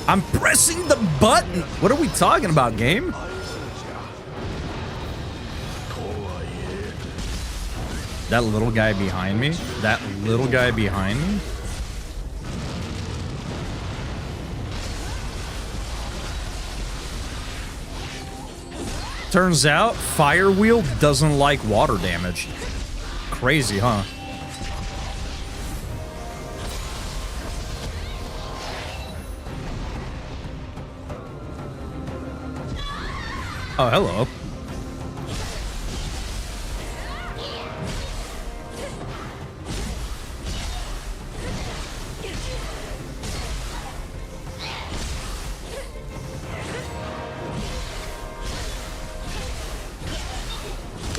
I'm pressing the button! What are we talking about, game? That little guy behind me? That little guy behind me? Turns out, Firewheel doesn't like water damage. Crazy, huh? Oh, hello.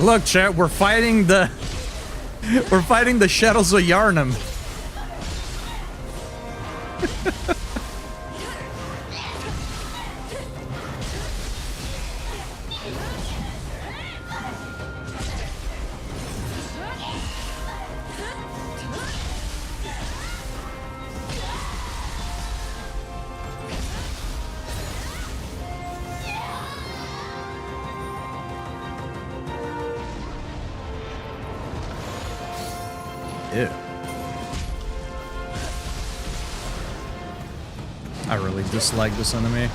Look, chat, we're fighting the Shadows of Yharnam. Ew. I really dislike this enemy.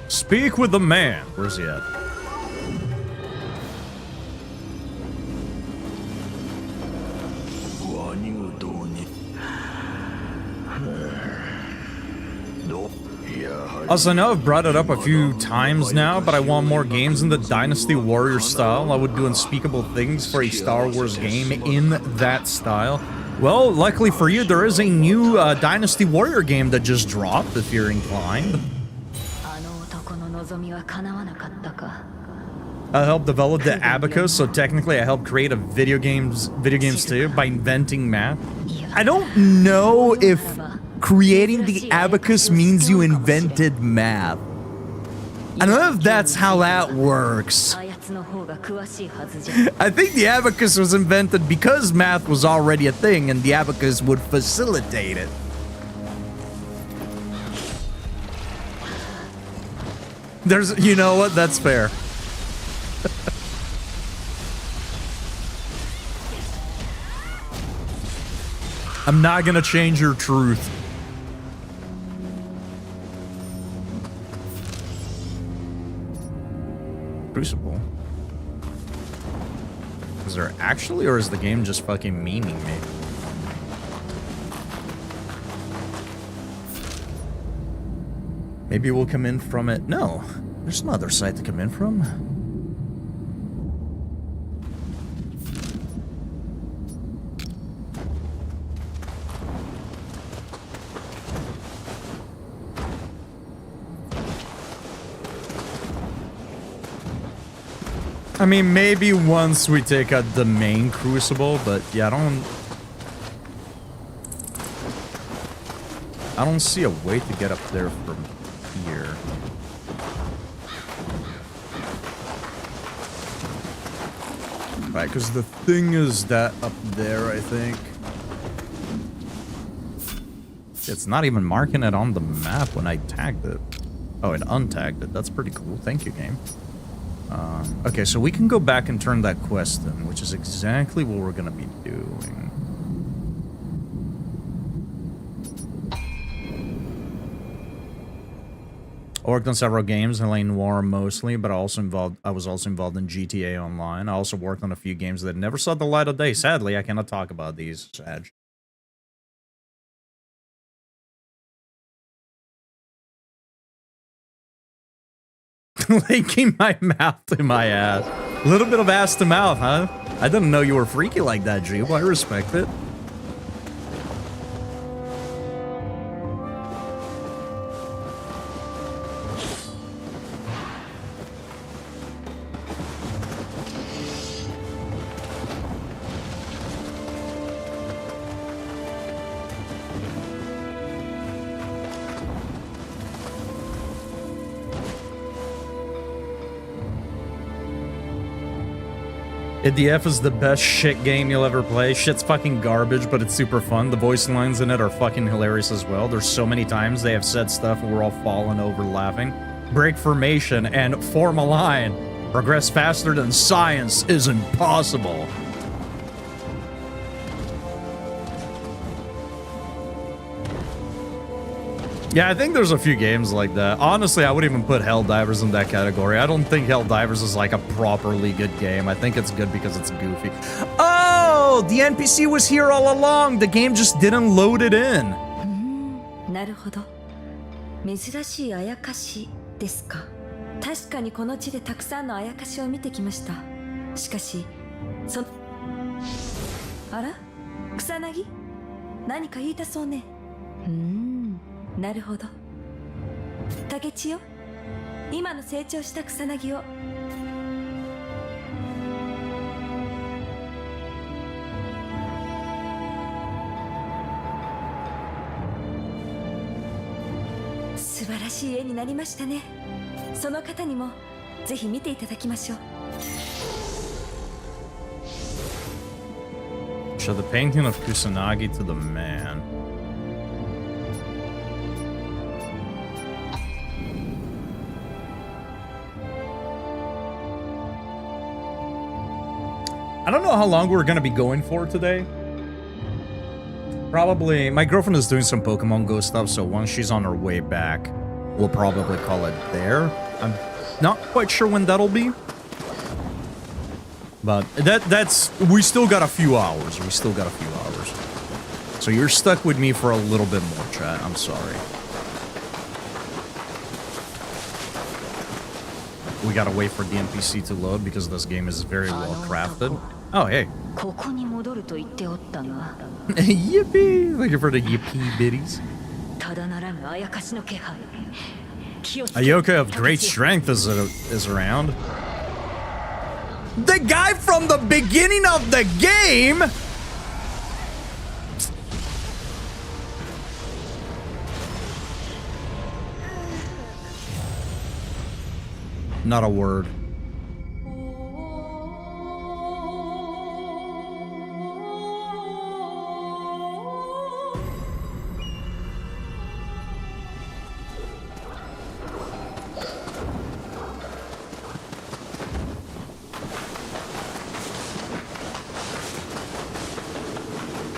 Speak with the man. Where's he at? Also, I know I've brought it up a few times now, but I want more games in the Dynasty Warrior style. I would do unspeakable things for a Star Wars game in that style. Well, luckily for you, there is a new Dynasty Warrior game that just dropped, if you're inclined. I helped develop the Abacus, so technically I helped create a video games too by inventing math. I don't know if creating the Abacus means you invented math. I don't know if that's how that works. I think the Abacus was invented because math was already a thing and the Abacus would facilitate it. You know what? That's fair. I'm not gonna change your truth. Crucible. Is there actually, or is the game just fucking memeing me? Maybe we'll come in from it. No, there's no other side to come in from. I mean, maybe once we take out the main crucible, but yeah, I don't see a way to get up there from here. Right, because the thing is that up there, I think. It's not even marking it on the map when I tagged it. Oh, it untagged it. That's pretty cool. Thank you, game. Okay, so we can go back and turn that quest in, which is exactly what we're gonna be doing. I worked on several games, Helene Noir mostly, but I was also involved in GTA Online. I also worked on a few games that never saw the light of day. Sadly, I cannot talk about these. Sad. Linking my mouth to my ass. A little bit of ass to mouth, huh? I didn't know you were freaky like that, Jeep. I respect it. IDF is the best shit game you'll ever play. Shit's fucking garbage, but it's super fun. The voice lines in it are fucking hilarious as well. There's so many times they have said stuff and we're all falling over laughing. Break formation and form a line. Progress faster than science is impossible. Yeah, I think there's a few games like that. Honestly, I would even put Helldivers in that category. I don't think Helldivers is like a properly good game. I think it's good because it's goofy. Oh, the NPC was here all along. The game just didn't load it in. なるほど。珍しいあやかしですか。確かにこの地でたくさんのあやかしを見てきました。しかし、あら？草薙？何か言いたそうね。なるほど。竹千代、今の成長した草薙を。素晴らしい絵になりましたね。その方にもぜひ見ていただきましょう。Show the painting of Kusanagi to the man. I don't know how long we're gonna be going for today. Probably, my girlfriend is doing some Pokemon Go stuff, so once she's on her way back, we'll probably call it there. I'm not quite sure when that'll be. But we still got a few hours. We still got a few hours. So you're stuck with me for a little bit more, chat. I'm sorry. We gotta wait for the NPC to load because this game is very well crafted. Oh, hey. Yippee! Looking for the yippee biddies. A yokai of great strength is around. The guy from the beginning of the game? Not a word.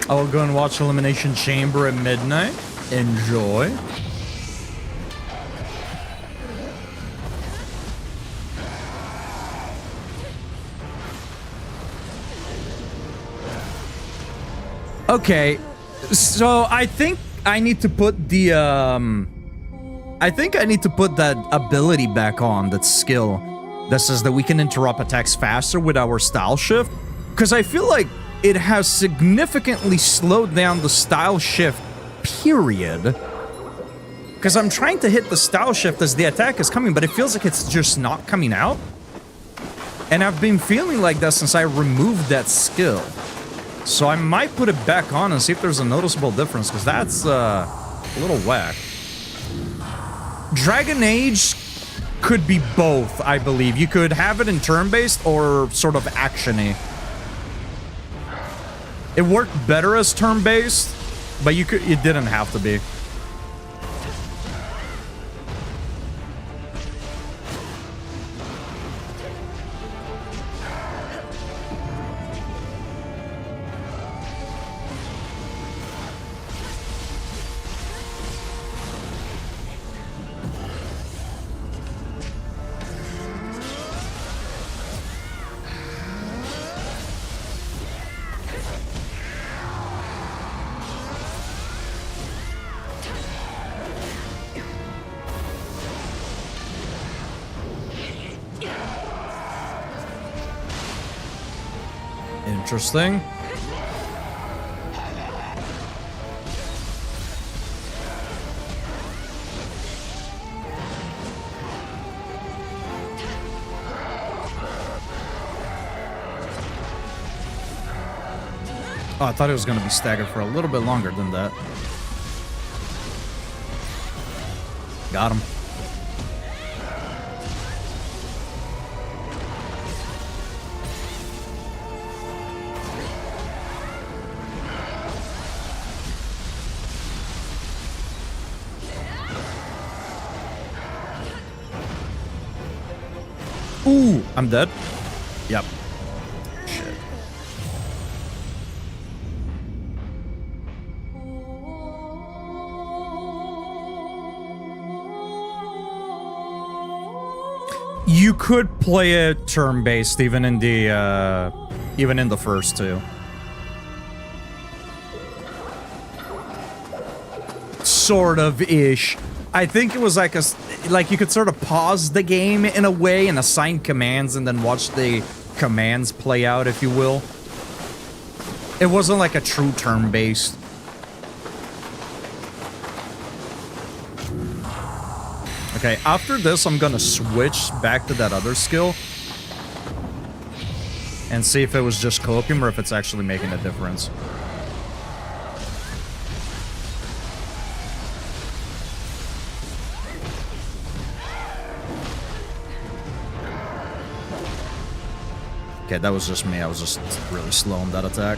I will go and watch Elimination Chamber at midnight. Enjoy. Okay, so I think I need to put the I think I need to put that ability back on, that skill that says that we can interrupt attacks faster with our style shift, because I feel like it has significantly slowed down the style shift, period. Because I'm trying to hit the style shift as the attack is coming, but it feels like it's just not coming out. And I've been feeling like that since I removed that skill. So I might put it back on and see if there's a noticeable difference, because that's a little whack. Dragon Age could be both, I believe. You could have it in turn-based or sort of action-y. It worked better as turn-based, but it didn't have to be. Interesting. Oh, I thought it was going to be staggered for a little bit longer than that. Got him. Ooh, I'm dead. Yep. Shit. You could play it turn-based even in the first two. Sort of ish. I think it was like you could sort of pause the game in a way and assign commands and then watch the commands play out, if you will. It wasn't like a true turn-based. Okay, after this, I'm gonna switch back to that other skill and see if it was just copium or if it's actually making a difference. Okay, that was just me. I was just really slow on that attack.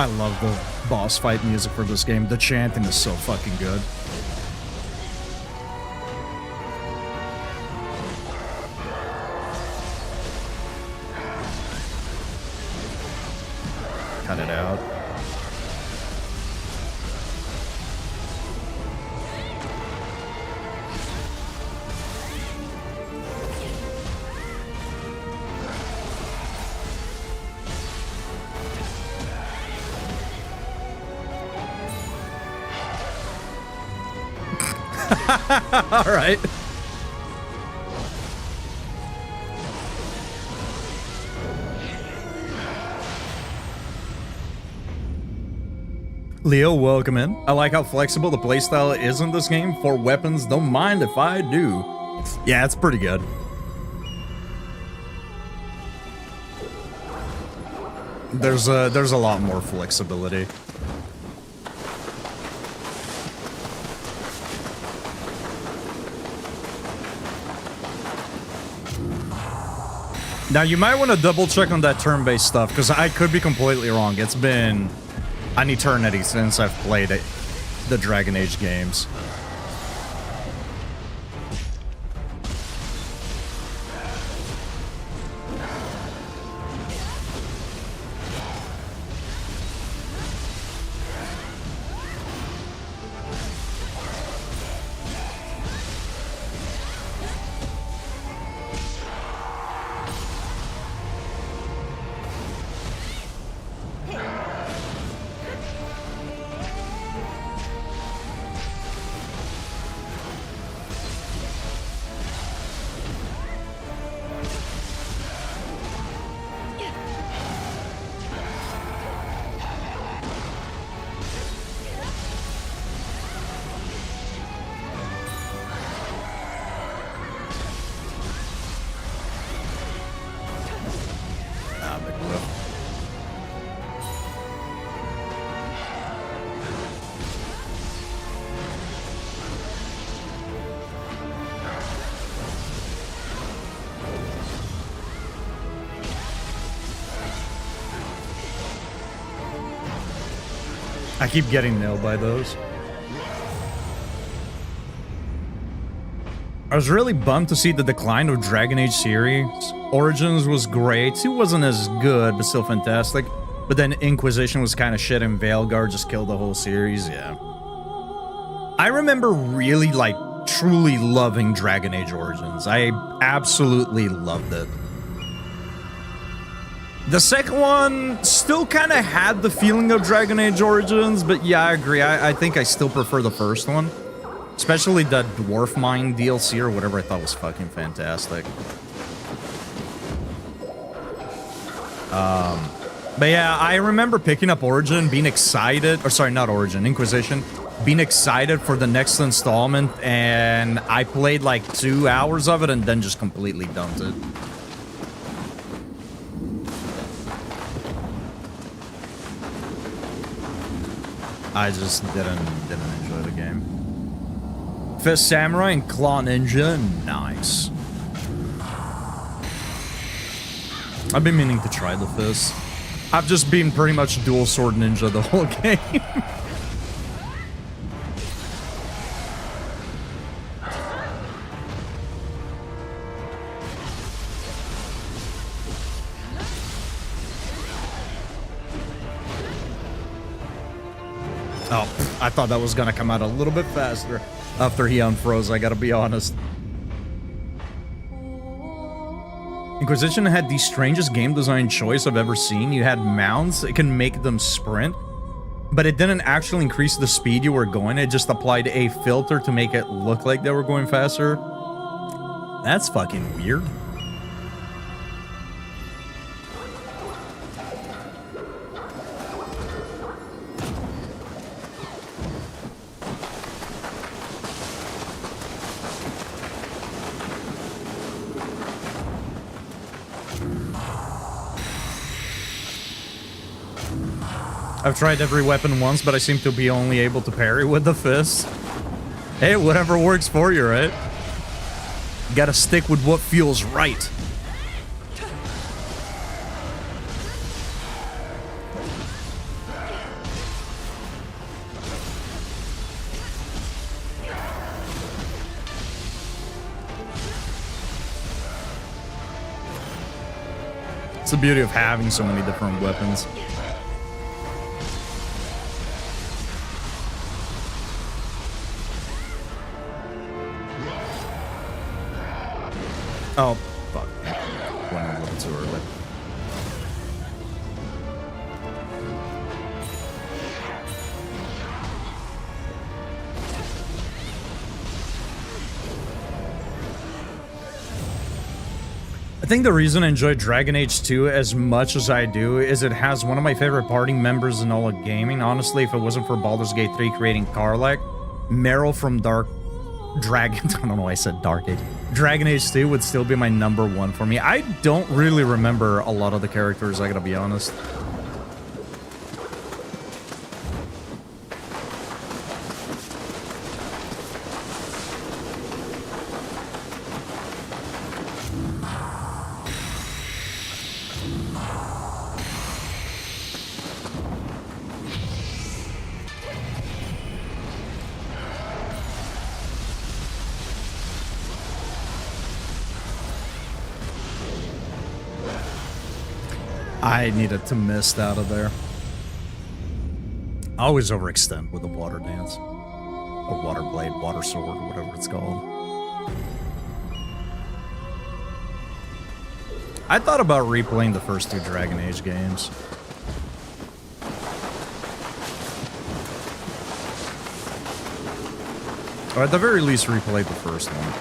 I love the boss fight music for this game. The chanting is so fucking good. Cut it out. All right. Leo, welcome in. I like how flexible the playstyle is in this game. For weapons, don't mind if I do. Yeah, it's pretty good. There's a lot more flexibility. Now, you might want to double check on that turn-based stuff, because I could be completely wrong. It's been an eternity since I've played the Dragon Age games. I keep getting nailed by those. I was really bummed to see the decline of Dragon Age series. Origins was great. It wasn't as good, but still fantastic. But then Inquisition was kind of shit and Veilguard just killed the whole series, yeah. I remember really, like, truly loving Dragon Age Origins. I absolutely loved it. The second one still kind of had the feeling of Dragon Age Origins, but yeah, I agree. I think I still prefer the first one. Especially that Dwarf Mine DLC or whatever I thought was fucking fantastic. But yeah, I remember picking up Origin, being excited, or sorry, not Origin, Inquisition, being excited for the next installment, and I played like 2 hours of it and then just completely dumped it. I just didn't enjoy the game. Fist Samurai and Claw Ninja, nice. I've been meaning to try the Fist. I've just been pretty much dual sword ninja the whole game. Oh, I thought that was gonna come out a little bit faster after he unfroze, I gotta be honest. Inquisition had the strangest game design choice I've ever seen. You had mounts, it can make them sprint, but it didn't actually increase the speed you were going, it just applied a filter to make it look like they were going faster. That's fucking weird. I've tried every weapon once, but I seem to be only able to parry with the fist. Hey, whatever works for you, right? You gotta stick with what feels right. It's the beauty of having so many different weapons. Oh, fuck. Went a little too early. I think the reason I enjoy Dragon Age 2 as much as I do is it has one of my favorite party members in all of gaming. Honestly, if it wasn't for Baldur's Gate 3 creating Karlach, Meryl from Dragon, I don't know why I said Dark Age. Dragon Age 2 would still be my #1 for me. I don't really remember a lot of the characters, I gotta be honest. I needed to mist out of there. I always overextend with the water dance. Or water blade, water sword, whatever it's called. I thought about replaying the first 2 Dragon Age games. Or at the very least replay the first one.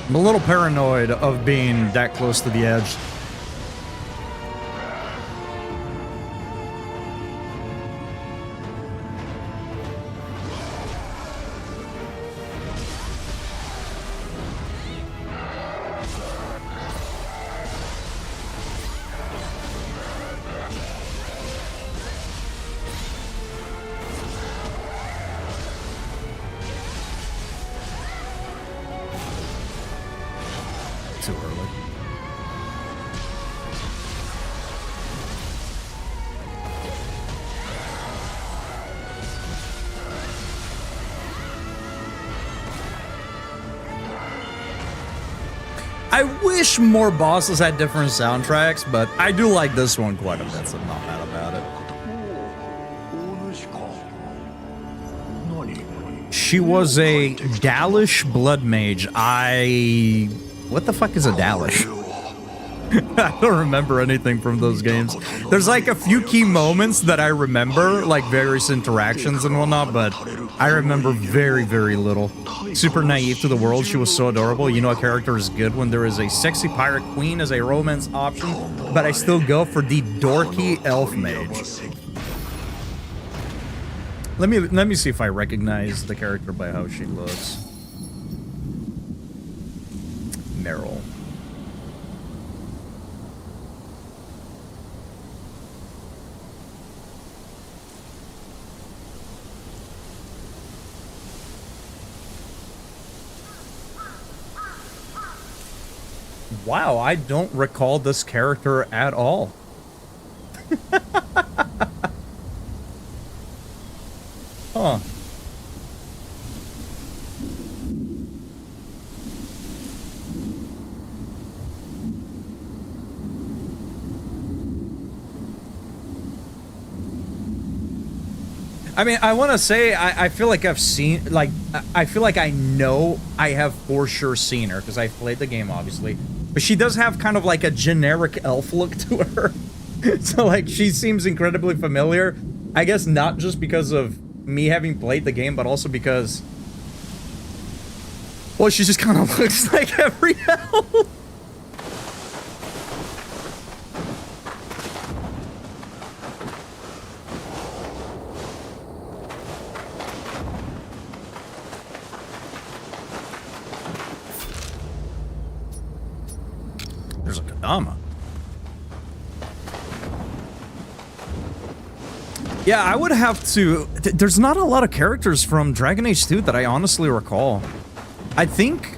I'm a little paranoid of being that close to the edge. Too early. I wish more bosses had different soundtracks, but I do like this one quite a bit, so I'm not mad about it. She was a Dalish blood mage. What the fuck is a Dalish? I don't remember anything from those games. There's like a few key moments that I remember, like various interactions and whatnot, but I remember very, very little. Super naive to the world, she was so adorable. You know a character is good when there is a sexy pirate queen as a romance option, but I still go for the dorky elf mage. Let me see if I recognize the character by how she looks. Meryl. Wow, I don't recall this character at all. Huh. I mean, I want to say I feel like I've seen, like, I feel like I know I have for sure seen her because I've played the game, obviously. But she does have kind of like a generic elf look to her. So like she seems incredibly familiar. I guess not just because of me having played the game, but also because, well, she just kind of looks like every elf. There's a Kadama. Yeah, I would have to... There's not a lot of characters from Dragon Age 2 that I honestly recall. I think...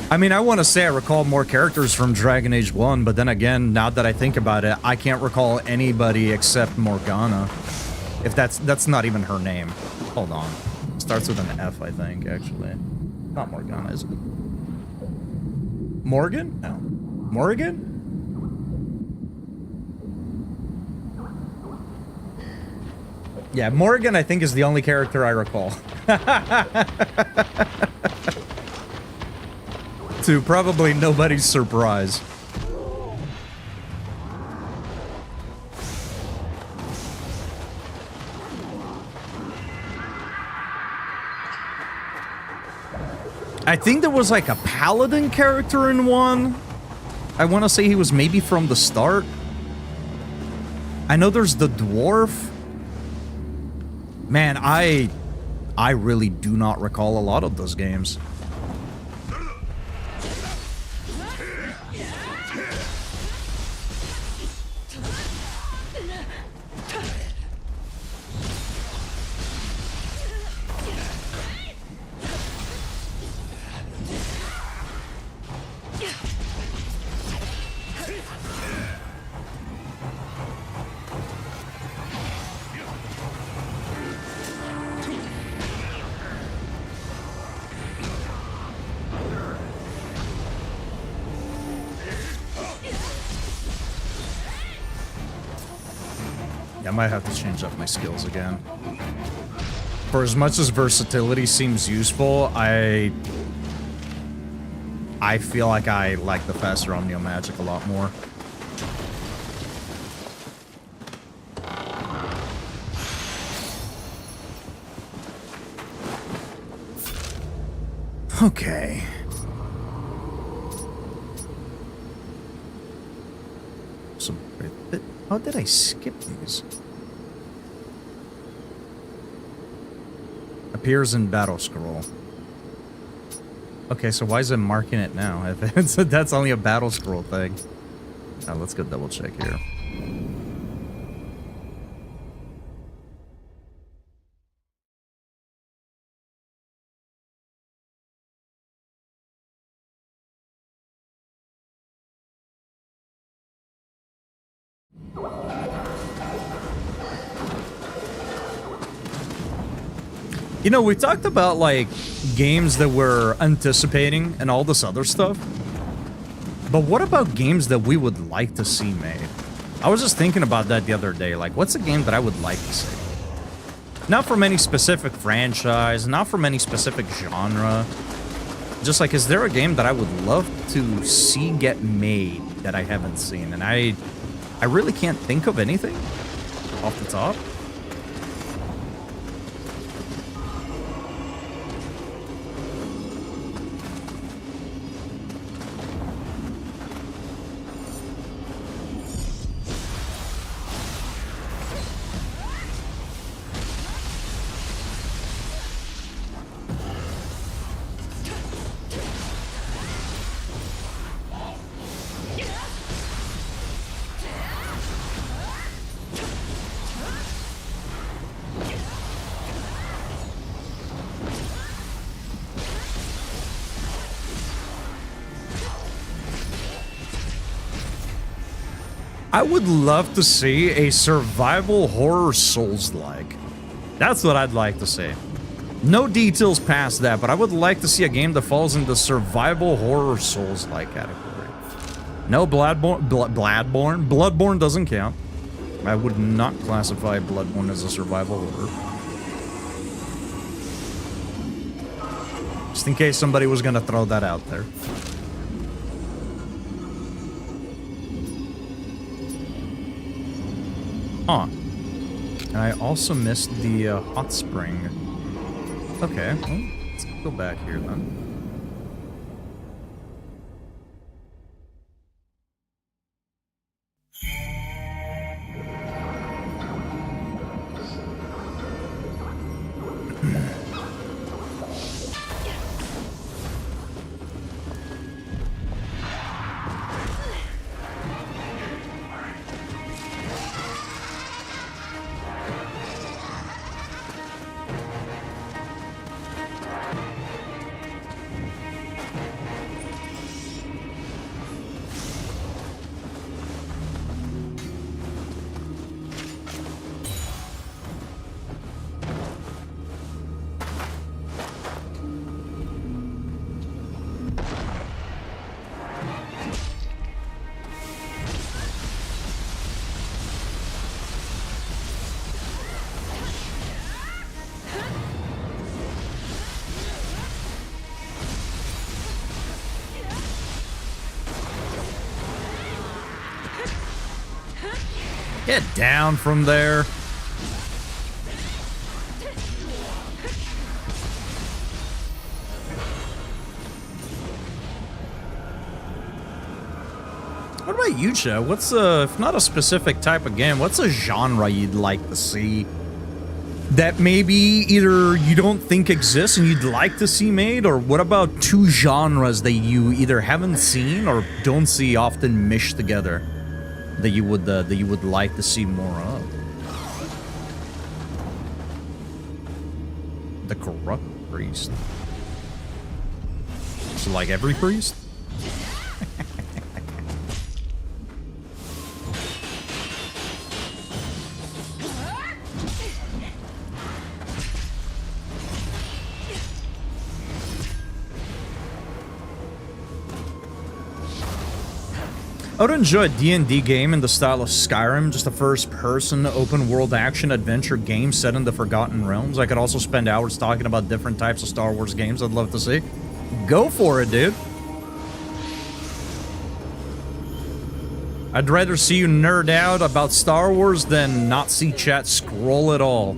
I mean, I want to say I recall more characters from Dragon Age 1, but then again, now that I think about it, I can't recall anybody except Morgana. If that's not even her name. Hold on. Starts with an F, I think, actually. Not Morgana, is it? Morgan? No. Morgan? Yeah, Morgan, I think, is the only character I recall. To probably nobody's surprise. I think there was like a paladin character in one. I want to say he was maybe from the start. I know there's the dwarf. Man, I really do not recall a lot of those games. I might have to change up my skills again. For as much as versatility seems useful, I feel like I like the faster Omnio Magic a lot more. Okay. How did I skip these? Appears in battle scroll. Okay, so why is it marking it now? If it's, that's only a battle scroll thing. Now let's go double check here. You know, we talked about, like, games that we're anticipating and all this other stuff. But what about games that we would like to see made? I was just thinking about that the other day. Like, what's a game that I would like to see? Not from any specific franchise, not from any specific genre. Just like, is there a game that I would love to see get made that I haven't seen? And I really can't think of anything off the top. I would love to see a survival horror Souls-like. That's what I'd like to see. No details past that, but I would like to see a game that falls in the survival horror Souls-like category. No Bloodborne doesn't count. I would not classify Bloodborne as a survival horror. Just in case somebody was gonna throw that out there. Huh. And I also missed the hot spring. Okay, well, let's go back here then. Get down from there. What about you, Chet? What's if not a specific type of game, what's a genre you'd like to see that maybe either you don't think exists and you'd like to see made, or what about two genres that you either haven't seen or don't see often meshed together that you would like to see more of? The corrupt priest. So like every priest? I would enjoy a D&D game in the style of Skyrim, just a first-person, open-world action-adventure game set in the Forgotten Realms. I could also spend hours talking about different types of Star Wars games I'd love to see. Go for it, dude. I'd rather see you nerd out about Star Wars than not see chat scroll at all.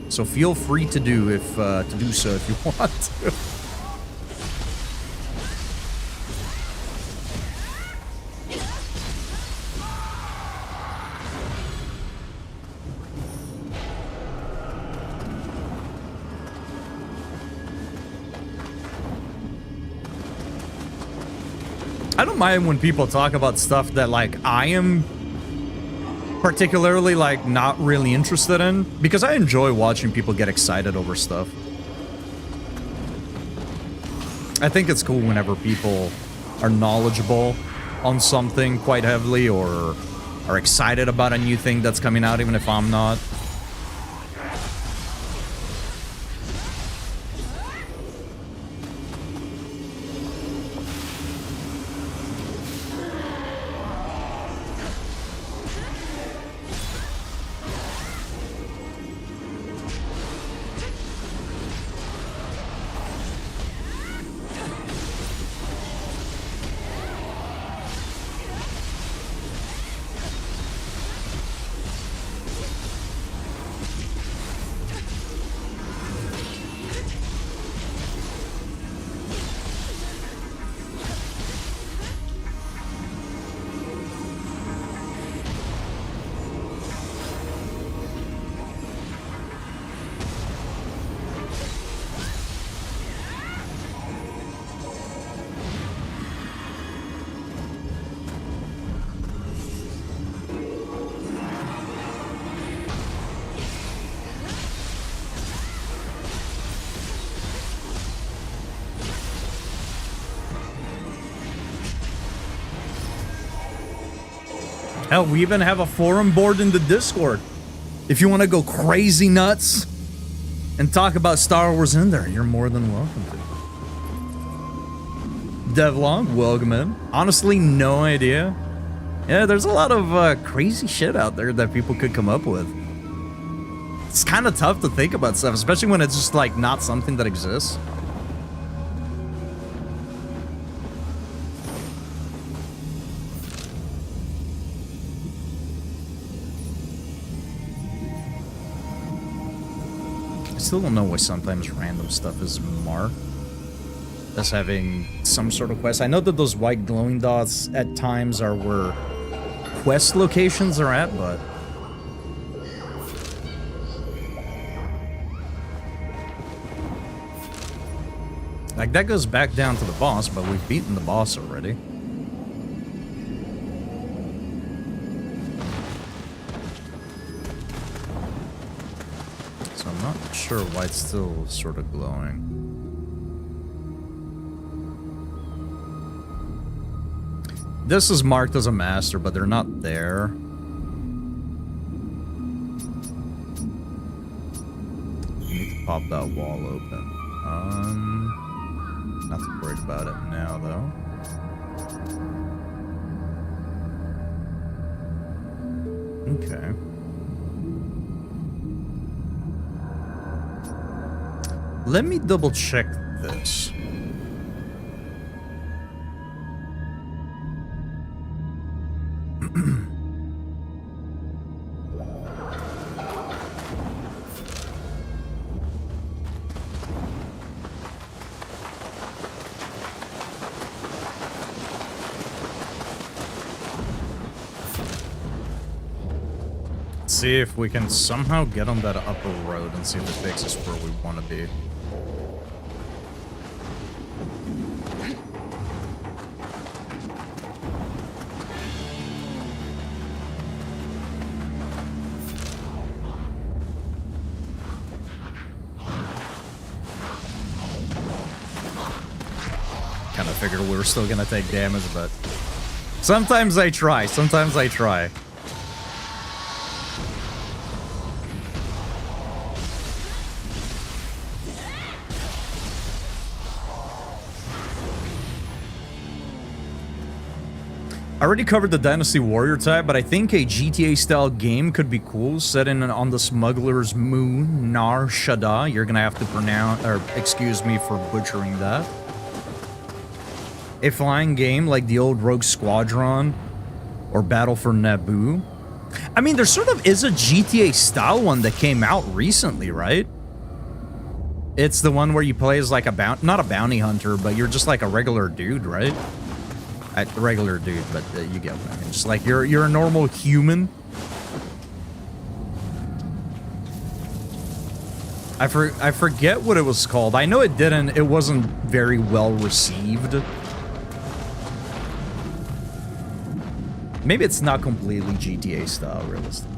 So feel free to do so if you want to. I don't mind when people talk about stuff that, like, I am particularly, like, not really interested in, because I enjoy watching people get excited over stuff. I think it's cool whenever people are knowledgeable on something quite heavily or are excited about a new thing that's coming out, even if I'm not. Hell, we even have a forum board in the Discord. If you want to go crazy nuts and talk about Star Wars in there, you're more than welcome to. Devlong, welcome in. Honestly, no idea. Yeah, there's a lot of crazy shit out there that people could come up with. It's kind of tough to think about stuff, especially when it's just, like, not something that exists. still don't know why sometimes random stuff is marked as having some sort of quest. I know that those white glowing dots at times are where quest locations are at, but... like, that goes back down to the boss, but we've beaten the boss already. So I'm not sure why it's still sort of glowing. This is marked as a master, but they're not there. You need to pop that wall open. Not too worried about it now, though. Okay. Let me double check this. See if we can somehow get on that upper road and see if it takes us where we want to be. Kind of figured we were still gonna take damage, but sometimes I try, sometimes I try. I already covered the Dynasty Warrior type, but I think a GTA-style game could be cool, set in on the smuggler's moon, Nar Shaddaa. You're gonna have to pronounce, or excuse me for butchering that. A flying game like the old Rogue Squadron or Battle for Naboo. I mean, there sort of is a GTA-style one that came out recently, right? It's the one where you play as like a not a bounty hunter, but you're just like a regular dude, right? A regular dude, but you get what I mean. Just like you're a normal human. I forget what it was called. I know it wasn't very well received. Maybe it's not completely GTA style, realistically.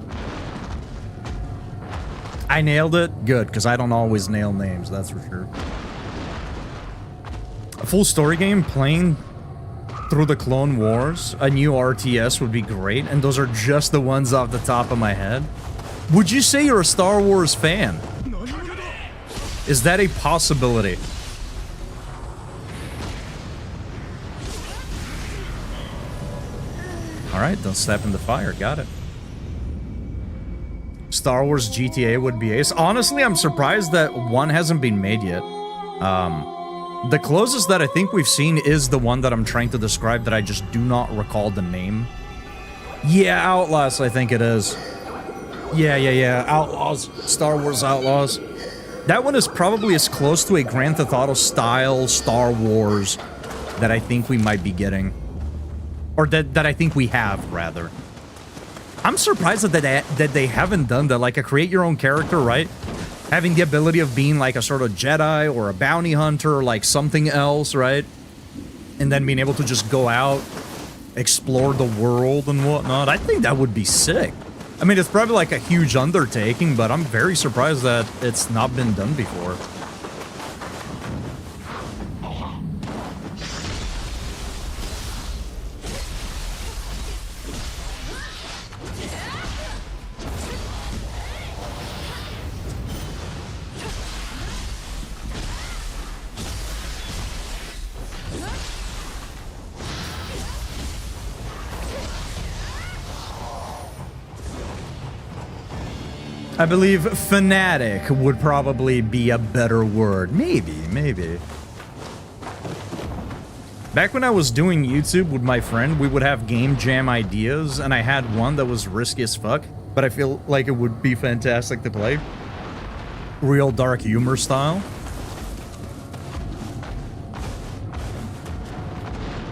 I nailed it. Good, because I don't always nail names, that's for sure. A full story game playing through the Clone Wars, a new RTS would be great, and those are just the ones off the top of my head. Would you say you're a Star Wars fan? Is that a possibility? Alright, don't step in the fire, got it. Star Wars GTA would be ace. Honestly, I'm surprised that one hasn't been made yet. The closest that I think we've seen is the one that I'm trying to describe that I just do not recall the name. Yeah, Outlaws, I think it is. Yeah. Outlaws. Star Wars Outlaws. That one is probably as close to a Grand Theft Auto style Star Wars that I think we might be getting. Or that I think we have, rather. I'm surprised that they haven't done that. Like a create your own character, right? Having the ability of being like a sort of Jedi or a bounty hunter or like something else, right? And then being able to just go out, explore the world and whatnot. I think that would be sick. I mean, it's probably like a huge undertaking, but I'm very surprised that it's not been done before. I believe fanatic would probably be a better word. Maybe. Back when I was doing YouTube with my friend, we would have game jam ideas, and I had one that was risky as fuck, but I feel like it would be fantastic to play. Real dark humor style.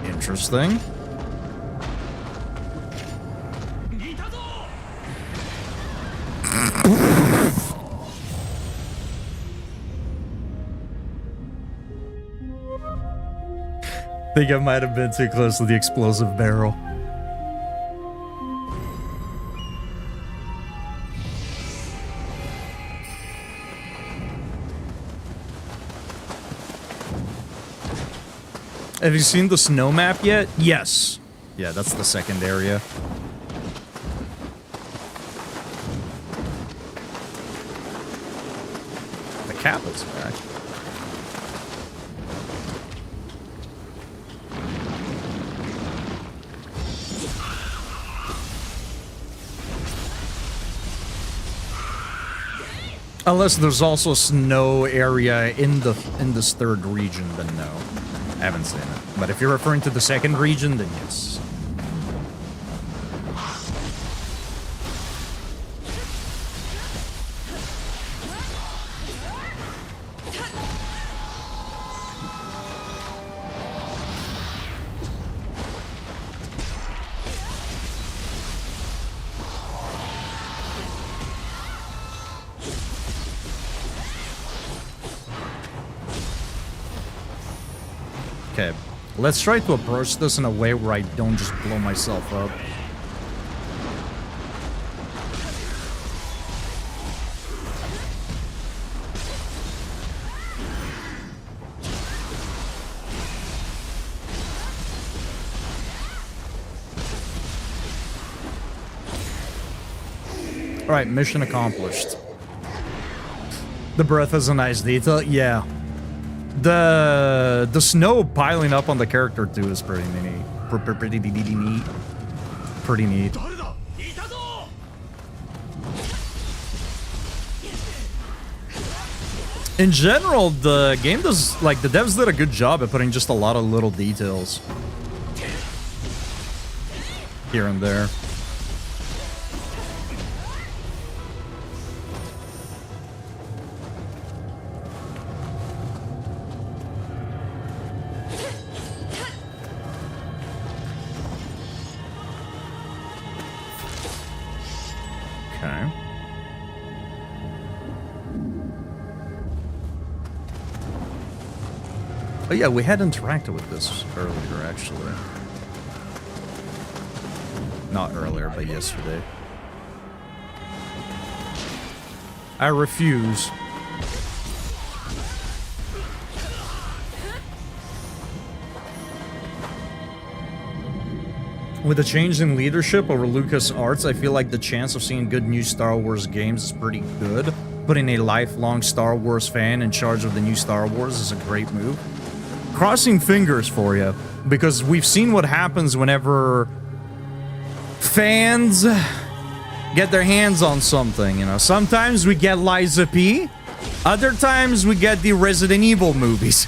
Interesting. Think I might have been too close to the explosive barrel. Have you seen the snow map yet? Yes. Yeah, that's the second area. The Kappa's back. Unless there's also a snow area in this third region, then no. I haven't seen it. But if you're referring to the second region, then yes. Okay, let's try to approach this in a way where I don't just blow myself up. Alright, mission accomplished. The breath is a nice detail, yeah. The snow piling up on the character too is pretty neat. Pretty neat. In general, the game does, like, the devs did a good job at putting just a lot of little details here and there. Oh yeah, we had interacted with this earlier, actually. Not earlier, but yesterday. I refuse. With the change in leadership over LucasArts, I feel like the chance of seeing good new Star Wars games is pretty good. Putting a lifelong Star Wars fan in charge of the new Star Wars is a great move. Crossing fingers for you, because we've seen what happens whenever fans get their hands on something, you know. Sometimes we get Liza P, other times we get the Resident Evil movies.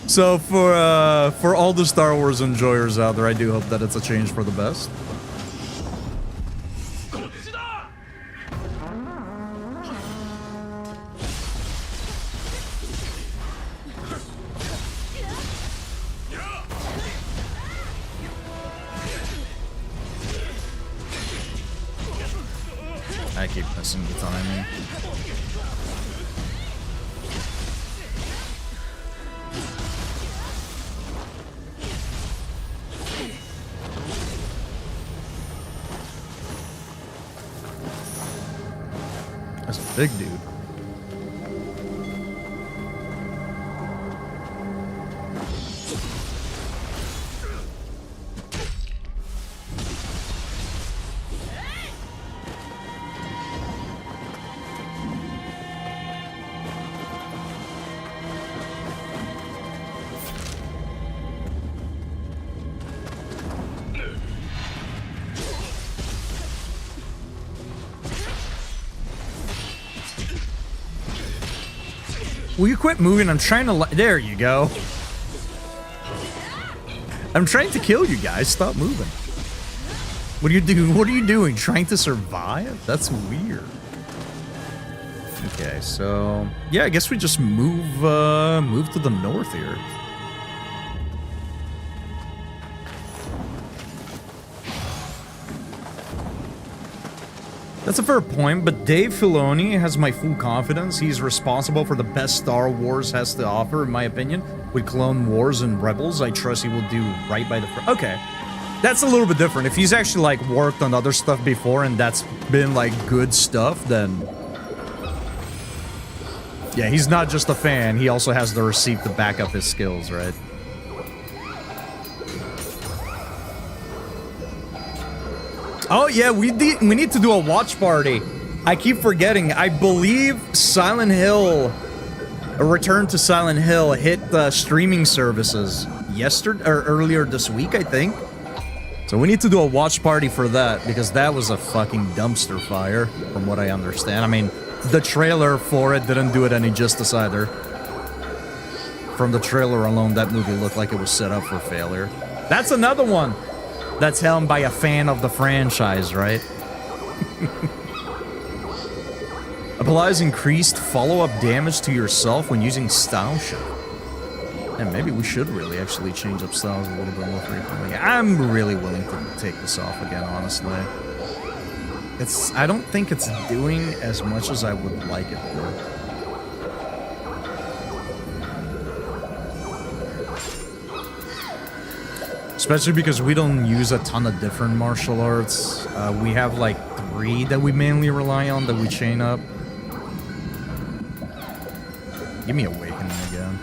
So for all the Star Wars enjoyers out there, I do hope that it's a change for the best. I keep missing the timing. That's a big dude. Will you quit moving? I'm trying to... There you go. I'm trying to kill you guys. Stop moving. What are you doing? What are you doing? Trying to survive? That's weird. Okay, so yeah, I guess we just move to the north here. That's a fair point, but Dave Filoni has my full confidence. He's responsible for the best Star Wars has to offer, in my opinion. With Clone Wars and Rebels, I trust he will do right by the... Okay. That's a little bit different. If he's actually, like, worked on other stuff before and that's been, like, good stuff, then... Yeah, he's not just a fan. He also has the receipt to back up his skills, right? Oh, yeah, we need to do a watch party. I keep forgetting. I believe Silent Hill, a Return to Silent Hill, hit the streaming services yesterday or earlier this week, I think. So we need to do a watch party for that because that was a fucking dumpster fire, from what I understand. I mean, the trailer for it didn't do it any justice either. From the trailer alone, that movie looked like it was set up for failure. That's another one that's helmed by a fan of the franchise, right? Applies increased follow-up damage to yourself when using Style Shift. And maybe we should really actually change up styles a little bit more frequently. I'm really willing to take this off again, honestly. I don't think it's doing as much as I would like it to. Especially because we don't use a ton of different martial arts. We have like 3 that we mainly rely on that we chain up. Give me Awakening again.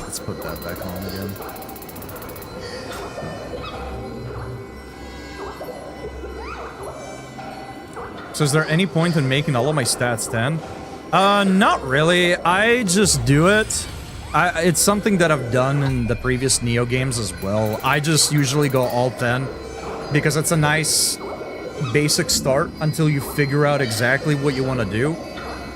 Let's put that back on again. So is there any point in making all of my stats 10? Not really. I just do it. It's something that I've done in the previous Neo games as well. I just usually go all 10 because it's a nice basic start until you figure out exactly what you want to do.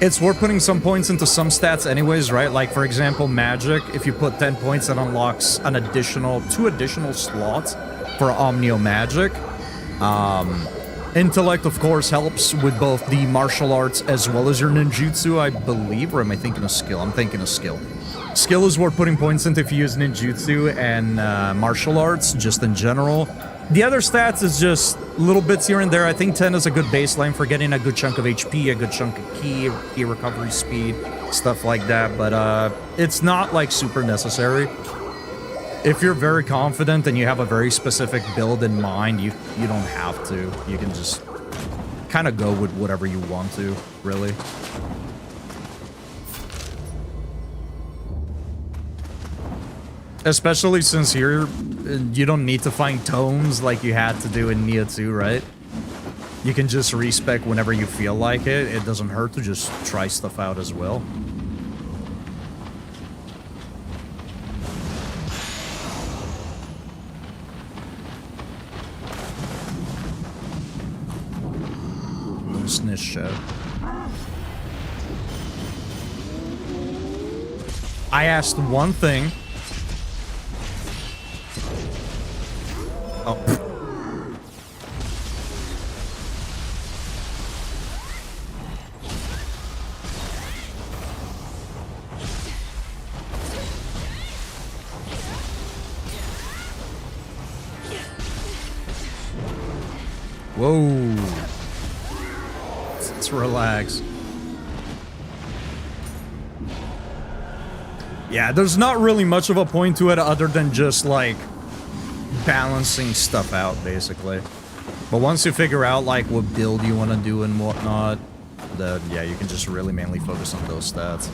It's worth putting some points into some stats anyways, right? Like, for example, Magic. If you put 10 points, that unlocks an additional 2 additional slots for Omnio Magic. Intellect, of course, helps with both the martial arts as well as your ninjutsu, I believe. Or am I thinking of skill? I'm thinking of skill. Skill is worth putting points into if you use ninjutsu and martial arts, just in general. The other stats is just little bits here and there. I think 10 is a good baseline for getting a good chunk of HP, a good chunk of key recovery speed, stuff like that. But it's not, like, super necessary. If you're very confident and you have a very specific build in mind, you don't have to. You can just kind of go with whatever you want to, really. Especially since here, you don't need to find tomes like you had to do in Neo 2, right? You can just respec whenever you feel like it. It doesn't hurt to just try stuff out as well. Snitch show. I asked one thing. Oh. Whoa. Let's relax. Yeah, there's not really much of a point to it other than just, like, balancing stuff out, basically. But once you figure out, like, what build you want to do and whatnot, then, yeah, you can just really mainly focus on those stats.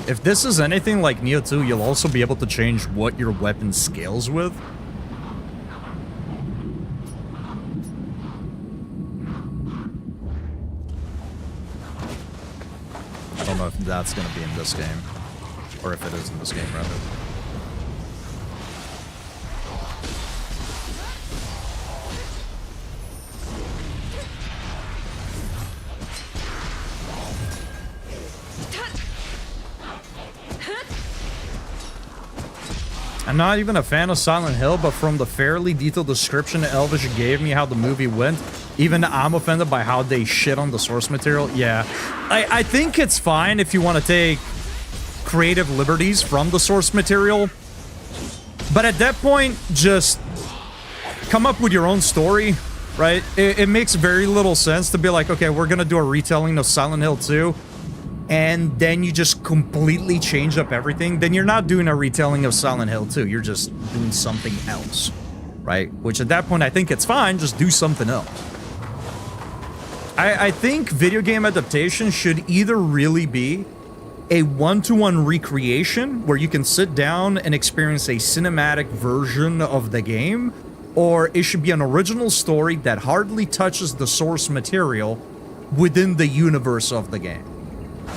If this is anything like Neo 2, you'll also be able to change what your weapon scales with. I don't know if that's going to be in this game. Or if it is in this game, rather. I'm not even a fan of Silent Hill, but from the fairly detailed description Elvish gave me how the movie went, even I'm offended by how they shit on the source material. Yeah, I think it's fine if you want to take creative liberties from the source material, but at that point, just come up with your own story, right? It makes very little sense to be like, okay, we're gonna do a retelling of Silent Hill 2, and then you just completely change up everything. Then you're not doing a retelling of Silent Hill 2, you're just doing something else, right? Which at that point, I think it's fine, just do something else. I think video game adaptation should either really be a one-to-one recreation where you can sit down and experience a cinematic version of the game, or it should be an original story that hardly touches the source material within the universe of the game.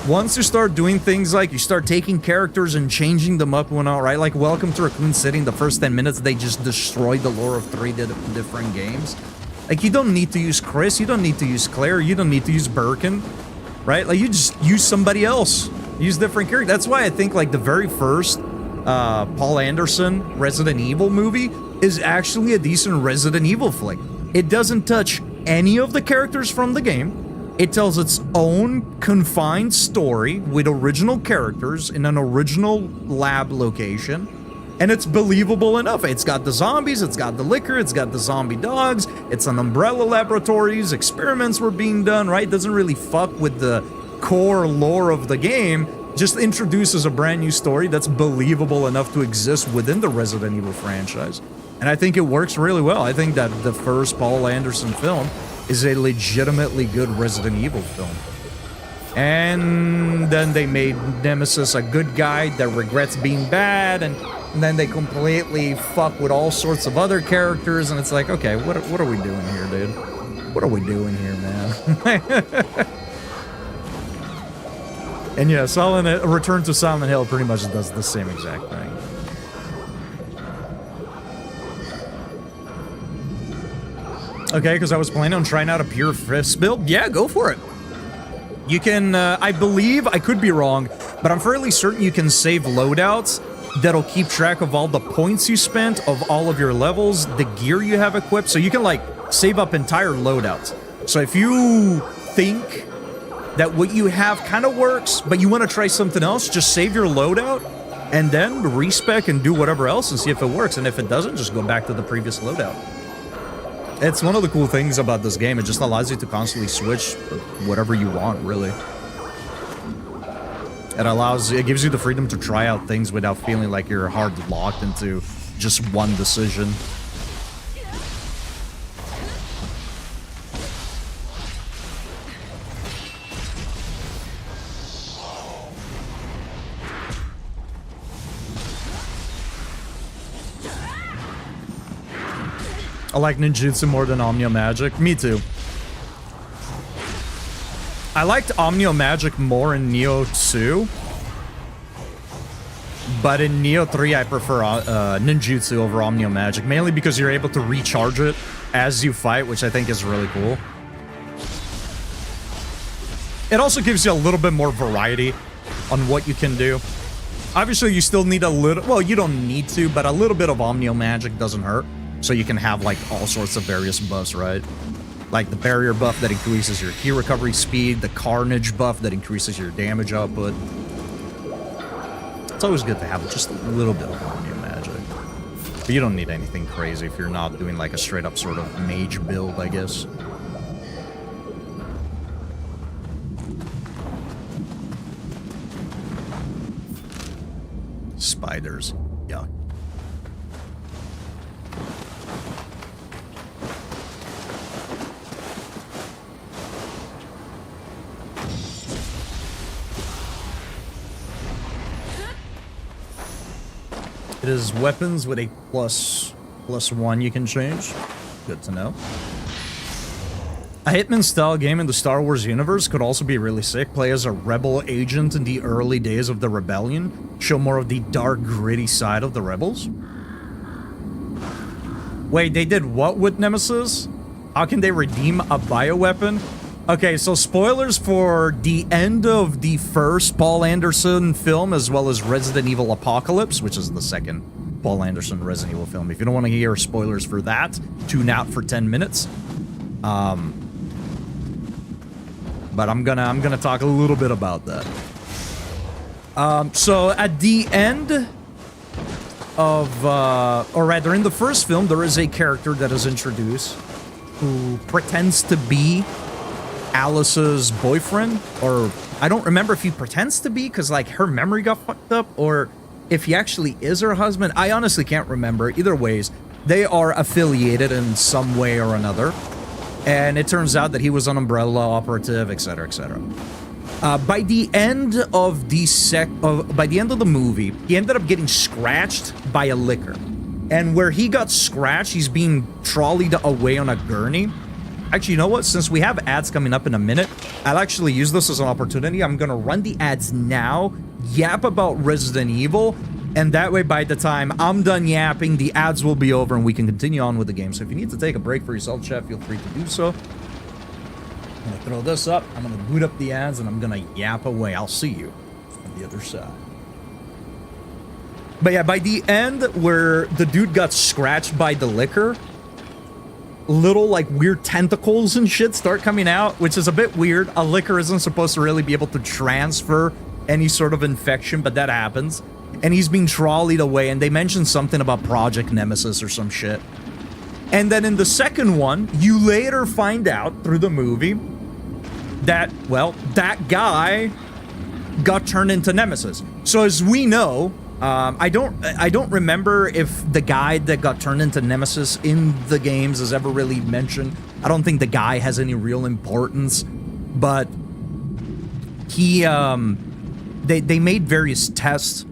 Once you start doing things like you start taking characters and changing them up and all, right? Like Welcome to Raccoon City, in the first 10 minutes, they just destroyed the lore of 3 different games. Like, you don't need to use Chris, you don't need to use Claire, you don't need to use Birkin, right? Like, you just use somebody else. Use different characters. That's why I think, like, the very first Paul Anderson Resident Evil movie is actually a decent Resident Evil flick. It doesn't touch any of the characters from the game. It tells its own confined story with original characters in an original lab location, and it's believable enough. It's got the zombies, it's got the liquor, it's got the zombie dogs, it's an Umbrella Laboratories, experiments were being done, right? It doesn't really fuck with the core lore of the game, just introduces a brand new story that's believable enough to exist within the Resident Evil franchise. And I think it works really well. I think that the first Paul Anderson film is a legitimately good Resident Evil film. And then they made Nemesis a good guy that regrets being bad, and then they completely fuck with all sorts of other characters, and it's like, okay, what are we doing here, dude? What are we doing here, man? And yeah, Return to Silent Hill pretty much does the same exact thing. Okay, because I was planning on trying out a pure fist build. Yeah, go for it. You can, I believe, I could be wrong, but I'm fairly certain you can save loadouts that'll keep track of all the points you spent, of all of your levels, the gear you have equipped, so you can, like, save up entire loadouts. So if you think that what you have kind of works, but you want to try something else, just save your loadout, and then respec and do whatever else and see if it works, and if it doesn't, just go back to the previous loadout. It's one of the cool things about this game. It just allows you to constantly switch whatever you want, really. It gives you the freedom to try out things without feeling like you're hard locked into just one decision. I like ninjutsu more than Omnio Magic. Me too. I liked Omnio Magic more in Neo 2. But in Neo 3, I prefer ninjutsu over Omnio Magic. Mainly because you're able to recharge it as you fight, which I think is really cool. It also gives you a little bit more variety on what you can do. Obviously, you still need a little... Well, you don't need to, but a little bit of Omnio Magic doesn't hurt. So you can have, like, all sorts of various buffs, right? Like the barrier buff that increases your key recovery speed, the carnage buff that increases your damage output. It's always good to have just a little bit of Omnio Magic. But you don't need anything crazy if you're not doing, like, a straight-up sort of mage build, I guess. Spiders. Yuck. It is weapons with a +1 you can change. Good to know. A Hitman-style game in the Star Wars universe could also be really sick. Play as a rebel agent in the early days of the rebellion. Show more of the dark, gritty side of the rebels. Wait, they did what with Nemesis? How can they redeem a bioweapon? Okay, so spoilers for the end of the first Paul Anderson film, as well as Resident Evil Apocalypse, which is the second Paul Anderson Resident Evil film. If you don't want to hear spoilers for that, tune out for 10 minutes. But I'm gonna talk a little bit about that. So at the end of, or rather in the first film, there is a character that is introduced who pretends to be Alice's boyfriend, or I don't remember if he pretends to be because like her memory got fucked up, or if he actually is her husband. I honestly can't remember. Either ways, they are affiliated in some way or another. And it turns out that he was an Umbrella operative, etc., etc. By the end of the movie, he ended up getting scratched by a licker. And where he got scratched, he's being trolleyed away on a gurney. Actually, you know what? Since we have ads coming up in a minute, I'll actually use this as an opportunity. I'm gonna run the ads now, yap about Resident Evil, and that way by the time I'm done yapping, the ads will be over and we can continue on with the game. So if you need to take a break for yourself, chat, feel free to do so. I'm gonna throw this up, I'm gonna boot up the ads, and I'm gonna yap away. I'll see you on the other side. But yeah, by the end where the dude got scratched by the licker, little like weird tentacles and shit start coming out, which is a bit weird. A licker isn't supposed to really be able to transfer any sort of infection, but that happens. And he's being trolleyed away, and they mentioned something about Project Nemesis or some shit. And then in the second one, you later find out through the movie that, well, that guy got turned into Nemesis. So as we know, I don't remember if the guy that got turned into Nemesis in the games is ever really mentioned. I don't think the guy has any real importance, but he, they made various tests,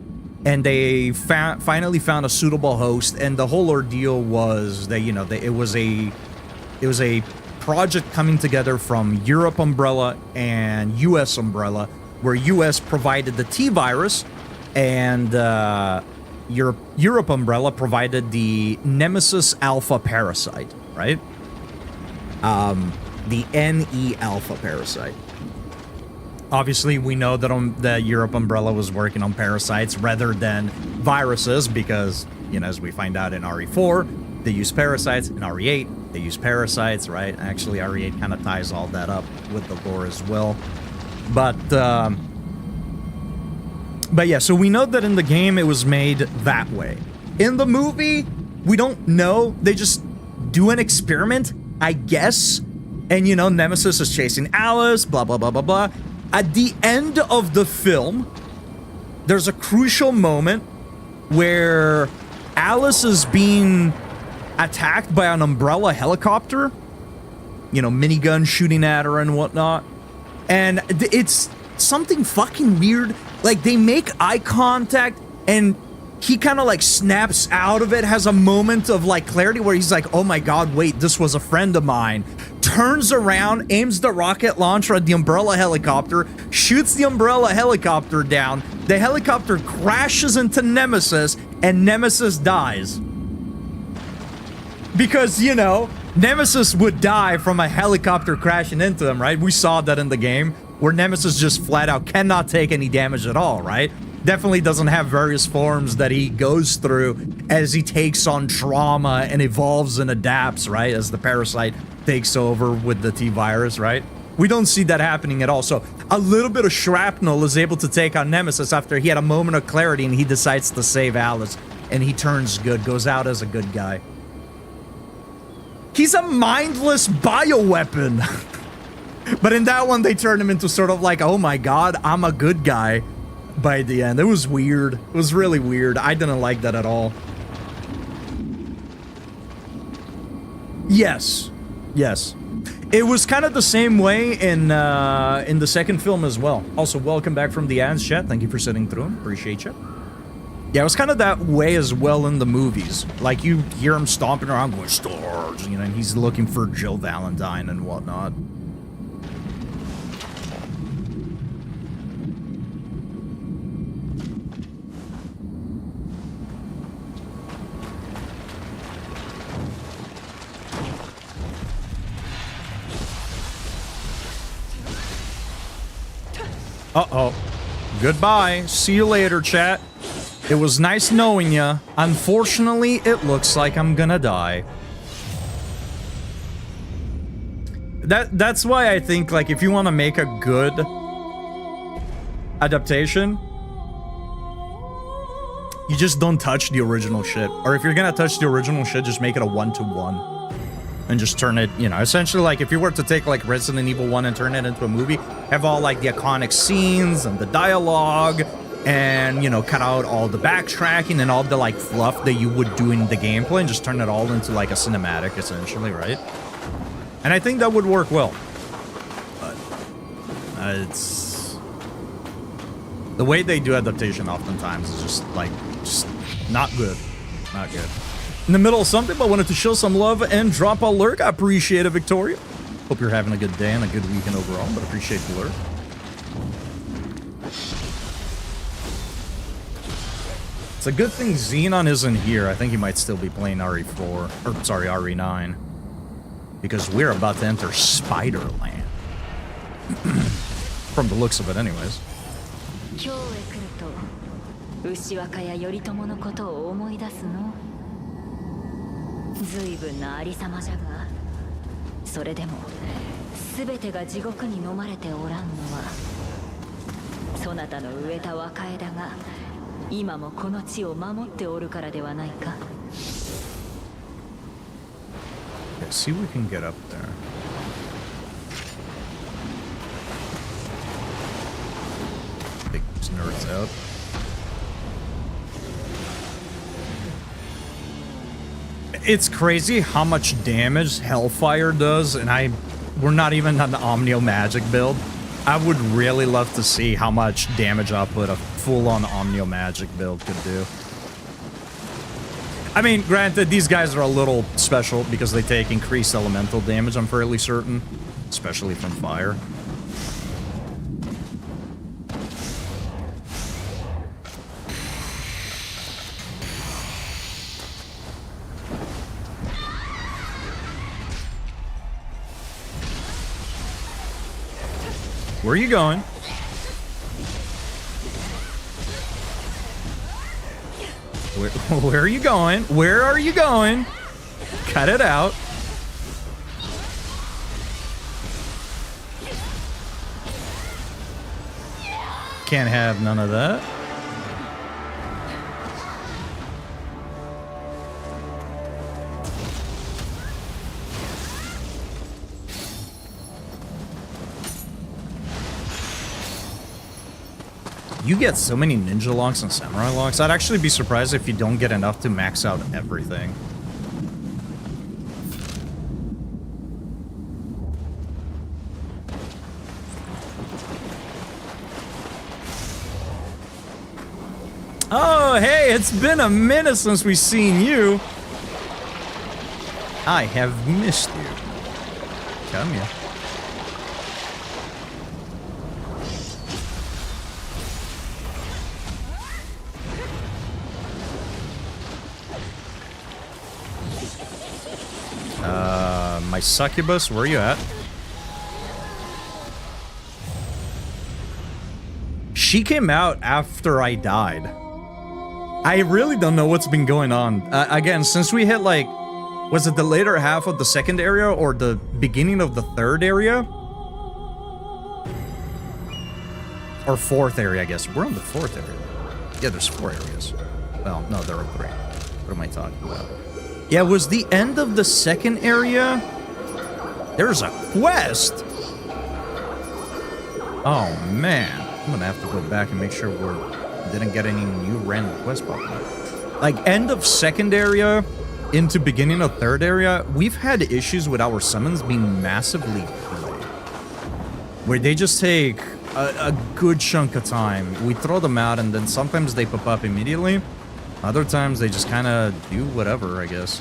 and they finally found a suitable host, and the whole ordeal was that, you know, it was a project coming together from Europe Umbrella and US Umbrella, where US provided the T-virus, and Europe Umbrella provided the Nemesis Alpha parasite, right? The NE Alpha parasite. Obviously, we know that Europe Umbrella was working on parasites rather than viruses because, you know, as we find out in RE4, they use parasites. In RE8, they use parasites, right? Actually, RE8 kind of ties all that up with the lore as well. But yeah, so we know that in the game it was made that way. In the movie, we don't know. They just do an experiment, I guess. And, you know, Nemesis is chasing Alice, blah, blah, blah, blah, blah. At the end of the film, there's a crucial moment where Alice is being attacked by an Umbrella helicopter, you know, minigun shooting at her and whatnot. And it's something fucking weird. Like, they make eye contact, and he kind of like snaps out of it, has a moment of like clarity where he's like, oh my god, wait, this was a friend of mine. Turns around, aims the rocket launcher at the Umbrella helicopter, shoots the Umbrella helicopter down. The helicopter crashes into Nemesis, and Nemesis dies. Because, you know, Nemesis would die from a helicopter crashing into him, right? We saw that in the game, where Nemesis just flat out cannot take any damage at all, right? Definitely doesn't have various forms that he goes through as he takes on trauma and evolves and adapts, right? As the parasite takes over with the T-virus, right? We don't see that happening at all. So a little bit of shrapnel is able to take on Nemesis after he had a moment of clarity and he decides to save Alice, and he turns good, goes out as a good guy. He's a mindless bioweapon. But in that one, they turned him into sort of like, oh my god, I'm a good guy by the end. It was weird. It was really weird. I didn't like that at all. Yes. Yes. It was kind of the same way in the second film as well. Also, welcome back from the ads, chat. Thank you for sitting through them. Appreciate you. Yeah, it was kind of that way as well in the movies. Like, you hear him stomping around going, stars, you know, and he's looking for Jill Valentine and whatnot. Uh-oh. Goodbye. See you later, chat. It was nice knowing ya. Unfortunately, it looks like I'm gonna die. That's why I think, like, if you want to make a good adaptation, you just don't touch the original shit. Or if you're gonna touch the original shit, just make it a 1-to-1. And just turn it, you know, essentially, like, if you were to take, like, Resident Evil 1 and turn it into a movie, have all, like, the iconic scenes and the dialogue, and, you know, cut out all the backtracking and all the, like, fluff that you would do in the gameplay, and just turn it all into, like, a cinematic, essentially, right? And I think that would work well. But it's... the way they do adaptation oftentimes is just, like, just not good. Not good. In the middle of something, but wanted to show some love and drop a lurk. I appreciate it, Victoria. Hope you're having a good day and a good weekend overall, but appreciate the lurk. It's a good thing Xenon isn't here. I think he might still be playing RE4. Or, sorry, RE9. Because we're about to enter Spider-Land. From the looks of it, anyways. Let's see if we can get up there. Take these nerds out. It's crazy how much damage Hellfire does, and we're not even on the Omnio Magic build. I would really love to see how much damage output a full-on Omnio Magic build could do. I mean, granted, these guys are a little special because they take increased elemental damage, I'm fairly certain. Especially from fire. Where are you going? Where are you going? Where are you going? Cut it out. Can't have none of that. You get so many ninja locks and samurai locks. I'd actually be surprised if you don't get enough to max out everything. Oh, hey, it's been a minute since we've seen you. I have missed you. Come here. My succubus, where are you at? She came out after I died. I really don't know what's been going on. Again, since we hit, like, was it the later half of the second area or the beginning of the third area? Or fourth area, I guess. We're on the fourth area. Yeah, there's 4 areas. Well, no, there are 3. What am I talking about? Yeah, it was the end of the second area. There's a quest. Oh, man. I'm gonna have to go back and make sure we didn't get any new random quest pop up. Like, end of second area into beginning of third area, we've had issues with our summons being massively delayed. Where they just take a good chunk of time. We throw them out and then sometimes they pop up immediately. Other times they just kind of do whatever, I guess.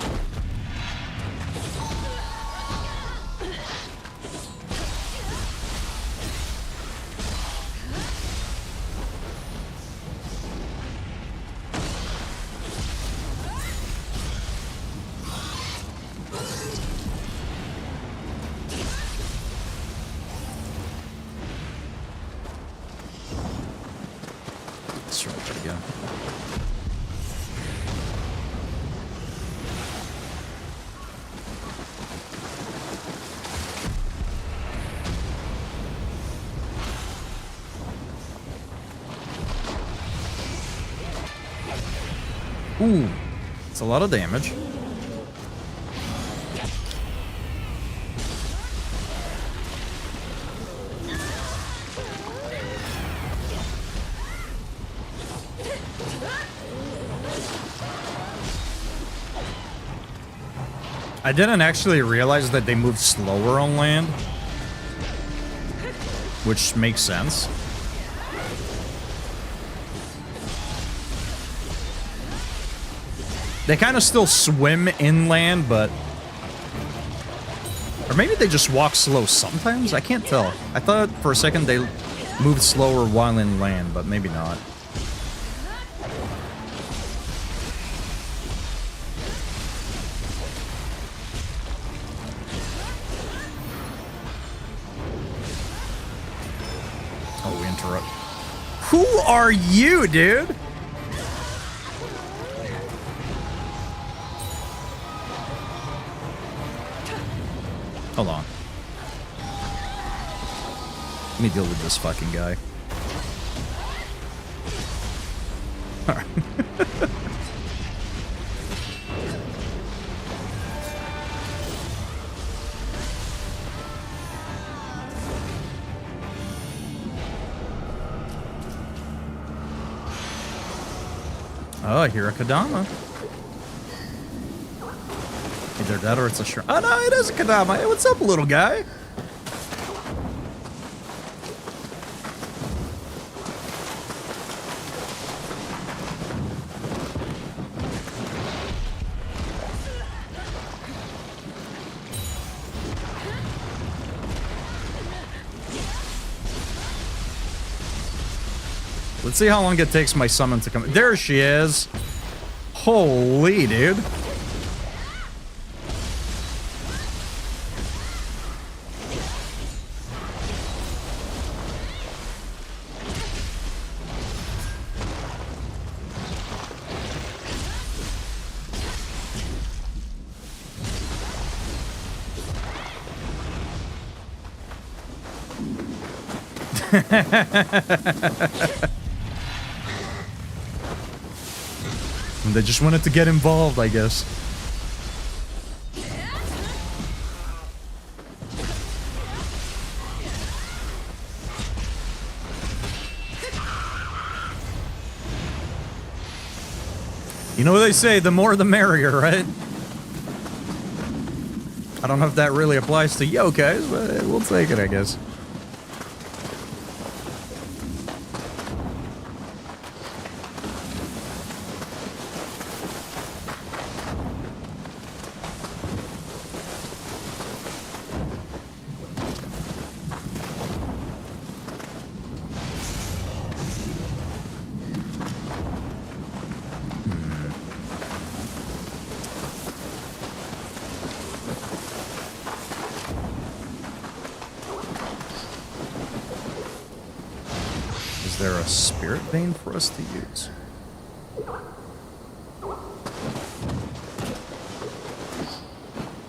Let's try that again. Ooh, it's a lot of damage. I didn't actually realize that they moved slower on land, which makes sense. They kind of still swim inland, but... Or maybe they just walk slow sometimes? I can't tell. I thought for a second they moved slower while inland, but maybe not. Oh, we interrupt. Who are you, dude? Hold on. Let me deal with this fucking guy. Alright. Oh, I hear a Kadama. Either that or it's a shrine. Oh no, it is a Kadama. Hey, what's up, little guy? Let's see how long it takes my summon to come. There she is. Holy, dude. And they just wanted to get involved, I guess. You know what they say, the more the merrier, right? I don't know if that really applies to yokais, but we'll take it, I guess. Is there a spirit vein for us to use?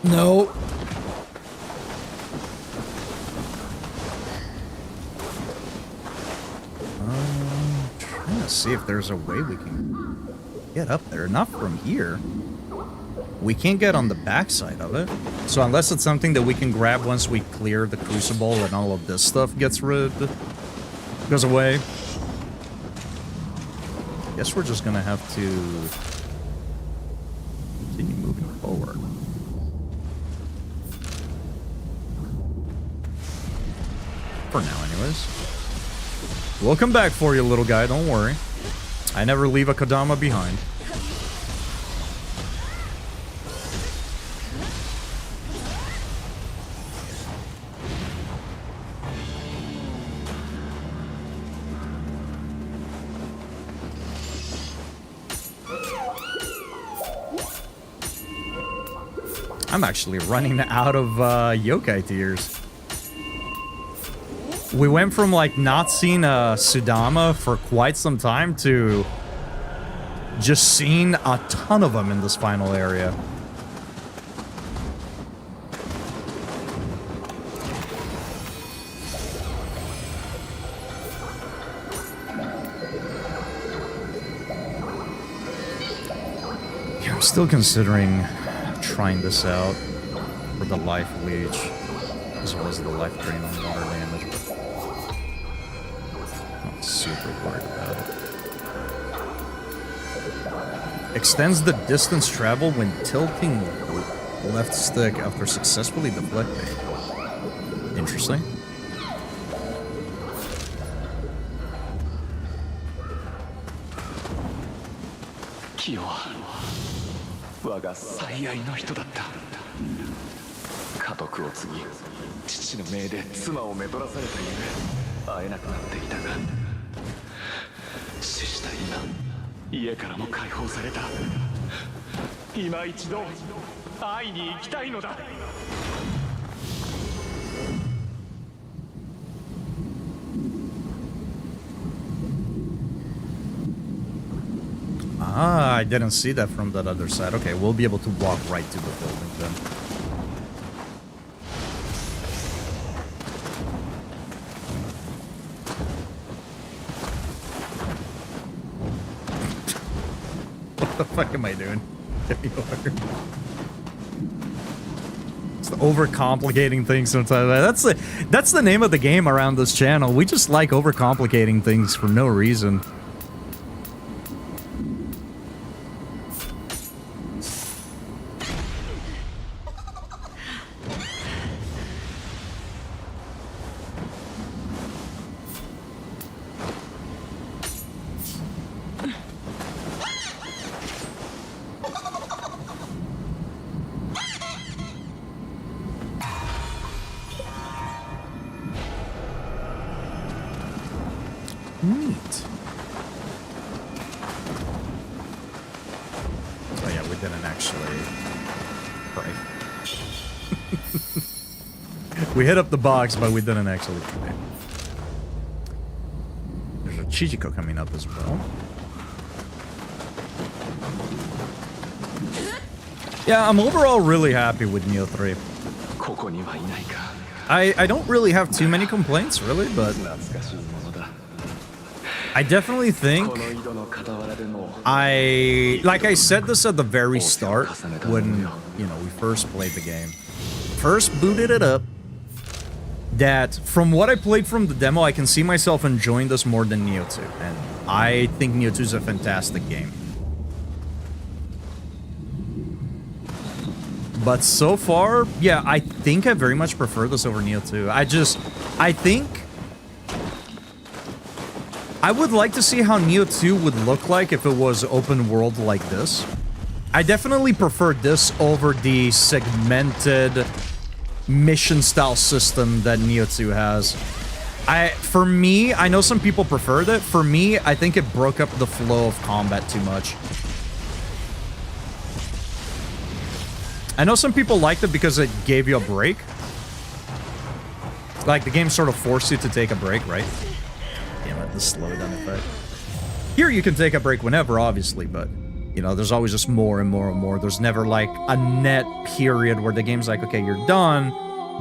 No. Trying to see if there's a way we can get up there. Not from here. We can't get on the backside of it. So unless it's something that we can grab once we clear the crucible and all of this stuff goes away. Guess we're just gonna have to continue moving forward. For now, anyways. We'll come back for you, little guy, don't worry. I never leave a Kodama behind. I'm actually running out of yokai tears. We went from like not seeing a Sudama for quite some time to just seeing a ton of them in this final area. I'm still considering trying this out for the life leech, as well as the life drain on water damage. I'm not super worried about it. Extends the distance travel when tilting left stick after successfully deflecting. Interesting. Kyo wa waga saiai no hito datta. Katoku o tsugi, chichi no mei de tsuma o medora sareta yume ae naku natte ita ga, shishita ima ie kara mo kaihou sareta. Ima ichido ai ni ikitai no da. Ah, I didn't see that from that other side. Okay, we'll be able to walk right to the building then. What the fuck am I doing? Get me over. It's the overcomplicating things sometimes. That's the name of the game around this channel. We just like overcomplicating things for no reason. Neat. Oh yeah, we didn't actually pray. We hit up the box, but we didn't actually pray. There's a Chijiko coming up as well. Yeah, I'm overall really happy with Neo 3. I don't really have too many complaints, really, but I definitely think like I said this at the very start when, you know, we first played the game. First booted it up, that from what I played from the demo, I can see myself enjoying this more than Neo 2. And I think Neo 2 is a fantastic game. But so far, yeah, I think I very much prefer this over Neo 2. I think I would like to see how Neo 2 would look like if it was open world like this. I definitely prefer this over the segmented mission style system that Neo 2 has. For me, I know some people preferred it. For me, I think it broke up the flow of combat too much. I know some people liked it because it gave you a break. Like, the game sort of forced you to take a break, right? Damn it, the slowdown effect. Here you can take a break whenever, obviously, but, you know, there's always just more and more and more. There's never, like, a net period where the game's like, okay, you're done,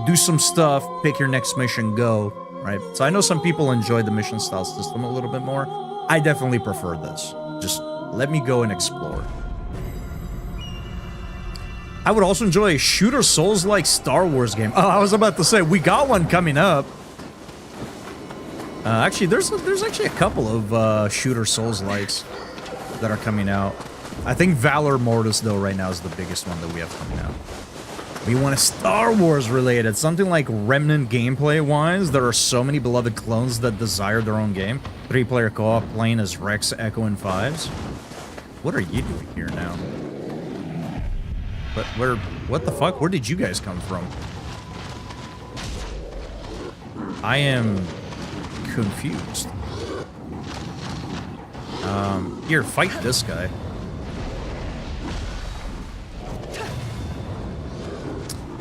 do some stuff, pick your next mission, go, right? So I know some people enjoy the mission style system a little bit more. I definitely prefer this. Just let me go and explore. I would also enjoy a shooter Souls-like Star Wars game. Oh, I was about to say, we got one coming up. Actually, there's actually a couple of shooter Souls-likes that are coming out. I think Valor Mortis, though, right now is the biggest one that we have coming out. We want a Star Wars related, something like Remnant gameplay-wise. There are so many beloved clones that desire their own game. 3-player co-op playing as Rex, Echo, and Fives. What are you doing here now? But what the fuck? Where did you guys come from? I am confused. Here, fight this guy.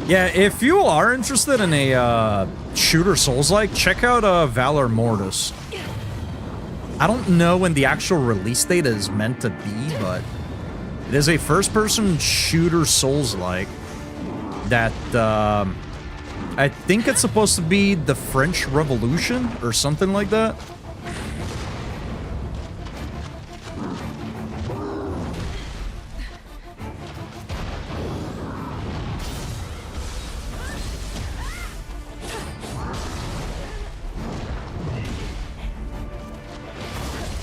Yeah, if you are interested in a shooter Souls-like, check out Valor Mortis. I don't know when the actual release date is meant to be, but it is a first-person shooter Souls-like that, I think it's supposed to be the French Revolution or something like that.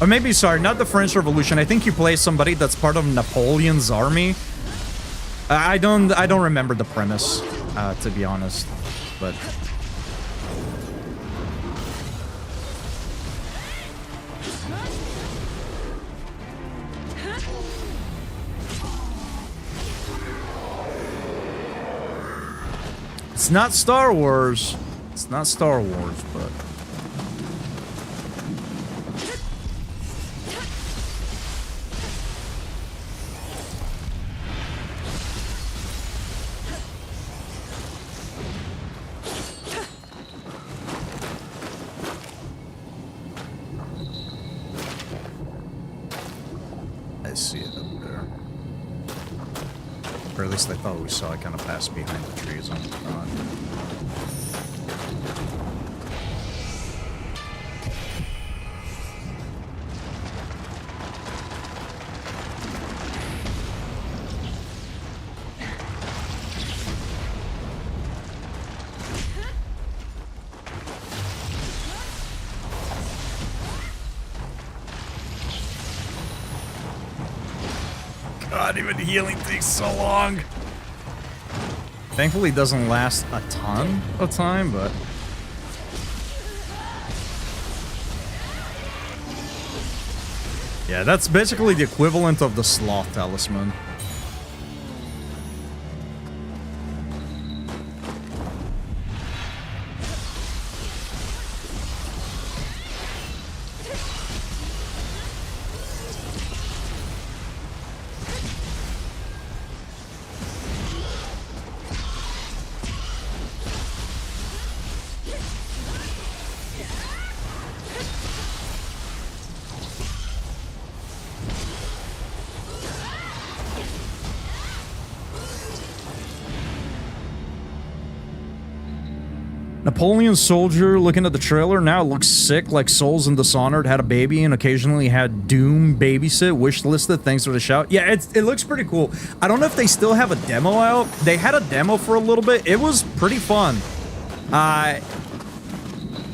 Or maybe, sorry, not the French Revolution. I think you play somebody that's part of Napoleon's army. I don't remember the premise, to be honest, but... It's not Star Wars. It's not Star Wars, but... I see it up there. Or at least I thought we saw it kind of pass behind the trees on the front. God, even healing takes so long. Thankfully, it doesn't last a ton of time, but... Yeah, that's basically the equivalent of the Sloth Talisman. Napoleon soldier, looking at the trailer now, it looks sick, like Souls and Dishonored had a baby and occasionally had Doom babysit, wishlisted, thanks for the shout. Yeah, it looks pretty cool. I don't know if they still have a demo out. They had a demo for a little bit. It was pretty fun. I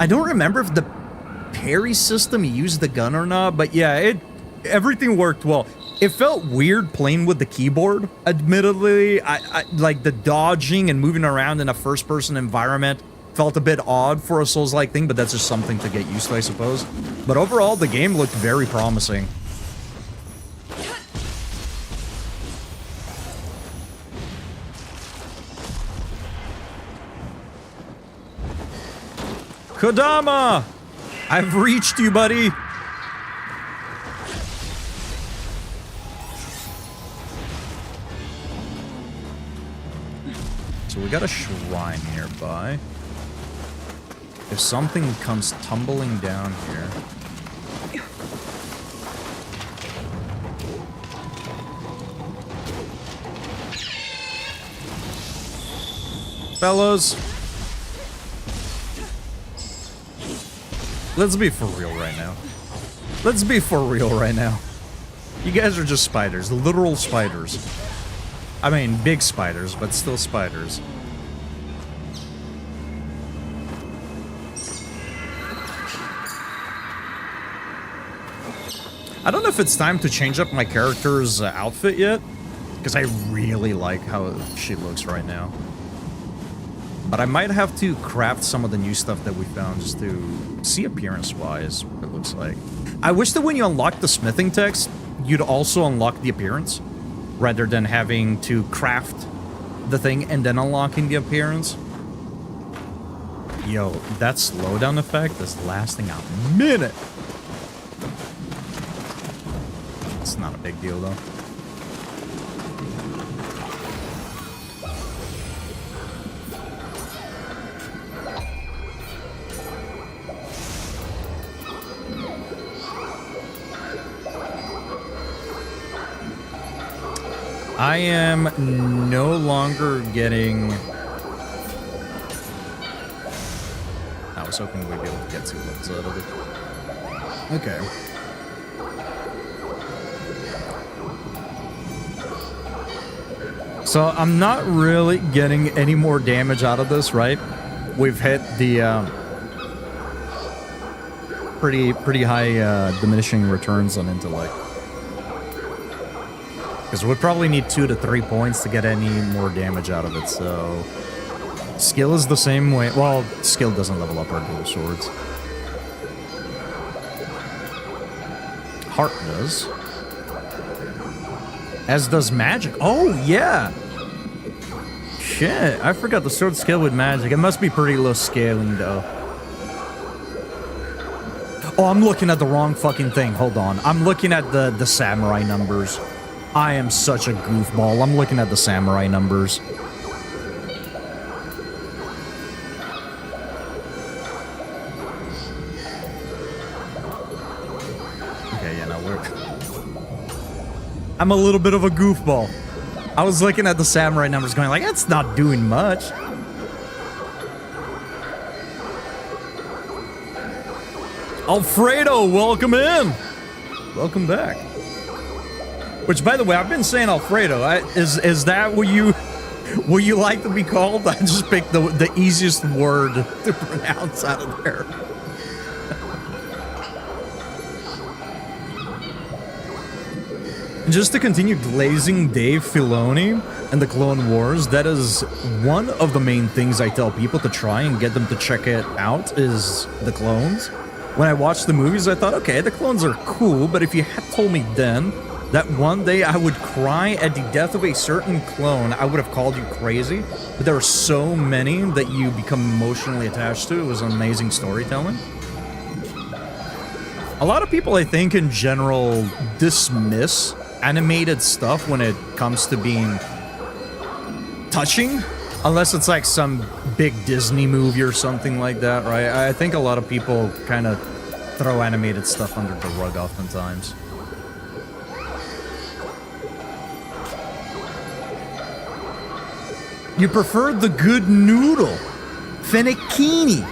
don't remember if the parry system used the gun or not, but yeah, everything worked well. It felt weird playing with the keyboard, admittedly. I like the dodging and moving around in a first-person environment felt a bit odd for a Souls-like thing, but that's just something to get used to, I suppose. But overall, the game looked very promising. Kodama! I've reached you, buddy! So we got a shrine nearby. If something comes tumbling down here... Fellas! Let's be for real right now. Let's be for real right now. You guys are just spiders. Literal spiders. I mean, big spiders, but still spiders. I don't know if it's time to change up my character's outfit yet, because I really like how she looks right now. But I might have to craft some of the new stuff that we found just to see appearance-wise what it looks like. I wish that when you unlock the smithing text, you'd also unlock the appearance, rather than having to craft the thing and then unlocking the appearance. Yo, that slowdown effect is lasting a minute. It's not a big deal, though. I am no longer getting... I was hoping we'd be able to get 2 levels out of it. Okay. So I'm not really getting any more damage out of this, right? We've hit the pretty high diminishing returns on intellect. Because we'd probably need 2 to 3 points to get any more damage out of it, so... Skill is the same way. Well, skill doesn't level up our dual swords. Heart does. As does magic. Oh, yeah! Shit, I forgot the sword skill with magic. It must be pretty low scaling, though. Oh, I'm looking at the wrong fucking thing. Hold on. I'm looking at the samurai numbers. I am such a goofball. I'm looking at the samurai numbers. Okay, yeah, no, I'm a little bit of a goofball. I was looking at the samurai numbers going like, that's not doing much. Alfredo, welcome in. Welcome back. Which, by the way, I've been saying Alfredo. Is that what you like to be called? I just picked the easiest word to pronounce out of there. Just to continue glazing Dave Filoni and the Clone Wars, that is one of the main things I tell people to try and get them to check it out is the clones. When I watched the movies, I thought, okay, the clones are cool, but if you had told me then that one day I would cry at the death of a certain clone, I would have called you crazy. But there are so many that you become emotionally attached to. It was amazing storytelling. A lot of people, I think, in general, dismiss animated stuff when it comes to being touching, unless it's like some big Disney movie or something like that, right? I think a lot of people kind of throw animated stuff under the rug oftentimes. You prefer the good noodle. Fennicini.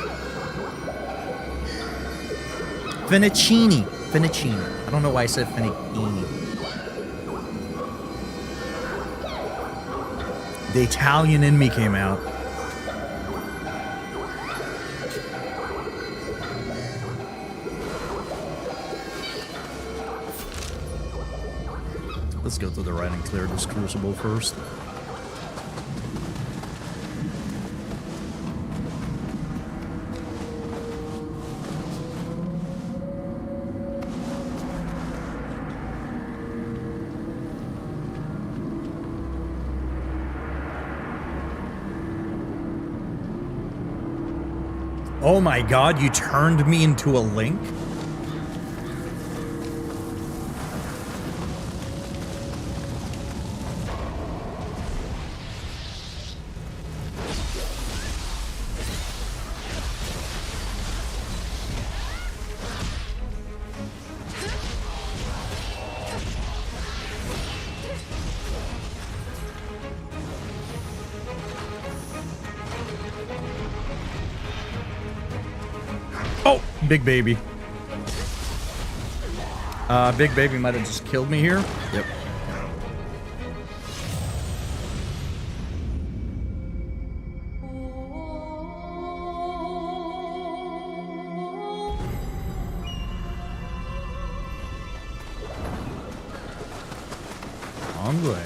Fennicini. Fennicini. I don't know why I said Fennicini. The Italian in me came out. Let's go to the right and clear this crucible first. Oh my god, you turned me into a Link? Big Baby. Big Baby might have just killed me here. Yep. On the way.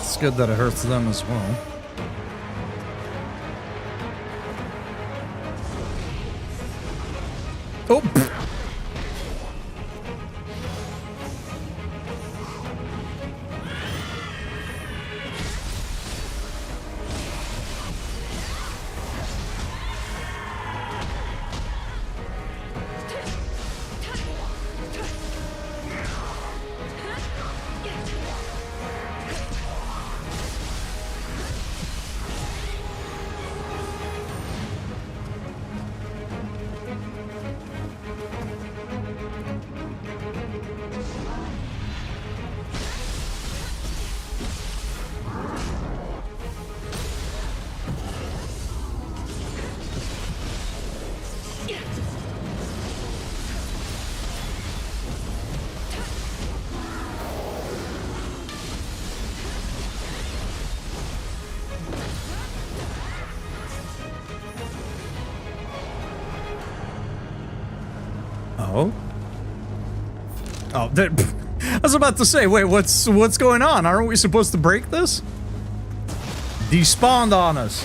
It's good that it hurts them as well. Oh! Oh, I was about to say, wait, what's going on? Aren't we supposed to break this? Despawned on us.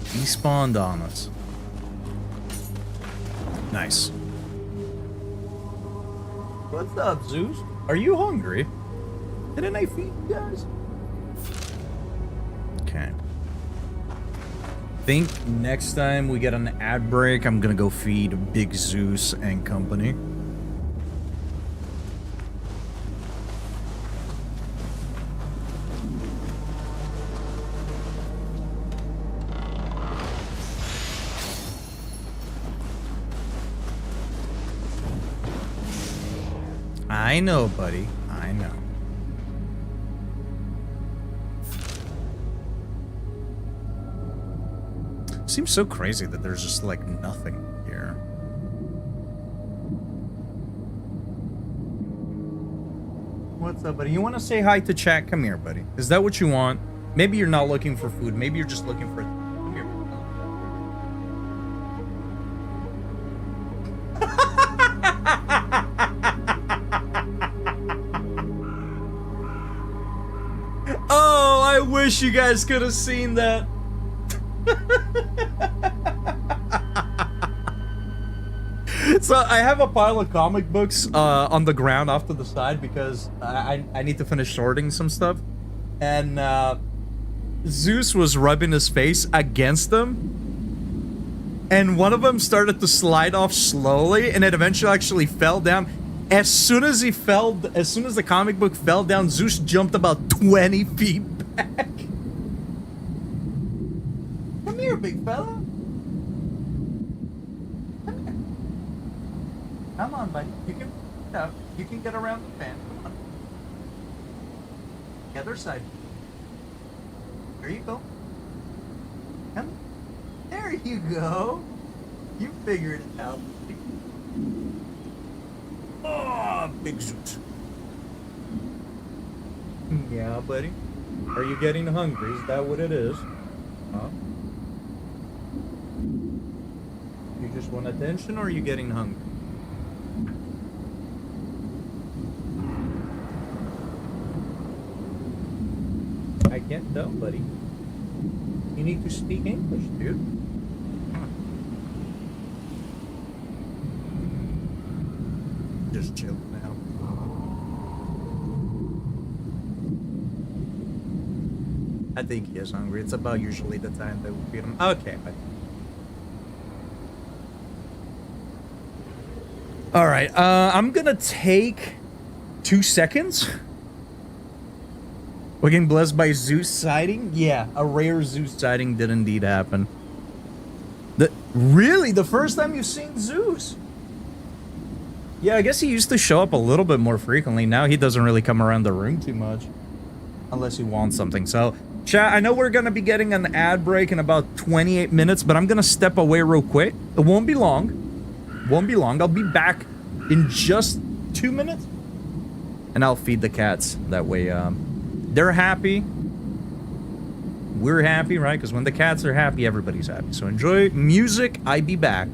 Despawned on us. Nice. What's up, Zeus? Are you hungry? Didn't I feed you guys? Okay. Think next time we get an ad break, I'm gonna go feed Big Zeus and company. I know, buddy. I know. Seems so crazy that there's just like nothing here. What's up, buddy? You want to say hi to chat? Come here, buddy. Is that what you want? Maybe you're not looking for food. Maybe you're just looking for... Come here. Oh, I wish you guys could have seen that. So I have a pile of comic books on the ground off to the side because I need to finish sorting some stuff. And Zeus was rubbing his face against them. And one of them started to slide off slowly, and it eventually actually fell down. As soon as the comic book fell down, Zeus jumped about 20 feet back. Come here, big fella. Come on, buddy. You can get around the fan. Come on. The other side. There you go. Come. There you go. You figured it out. Oh, big Zeus. Yeah, buddy. Are you getting hungry? Is that what it is? Huh? You just want attention, or are you getting hungry? I can't tell, buddy. You need to speak English, dude. Just chill now. I think he is hungry. It's about usually the time that we feed him. Okay, buddy. All right, I'm gonna take 2 seconds. We're getting blessed by Zeus sighting? Yeah, a rare Zeus sighting did indeed happen. Really? The first time you've seen Zeus? Yeah, I guess he used to show up a little bit more frequently. Now he doesn't really come around the room too much. Unless he wants something. So, chat, I know we're going to be getting an ad break in about 28 minutes, but I'm going to step away real quick. It won't be long. Won't be long. I'll be back in just 2 minutes. And I'll feed the cats. That way, they're happy. We're happy, right? Because when the cats are happy, everybody's happy. So enjoy music. I'll be back.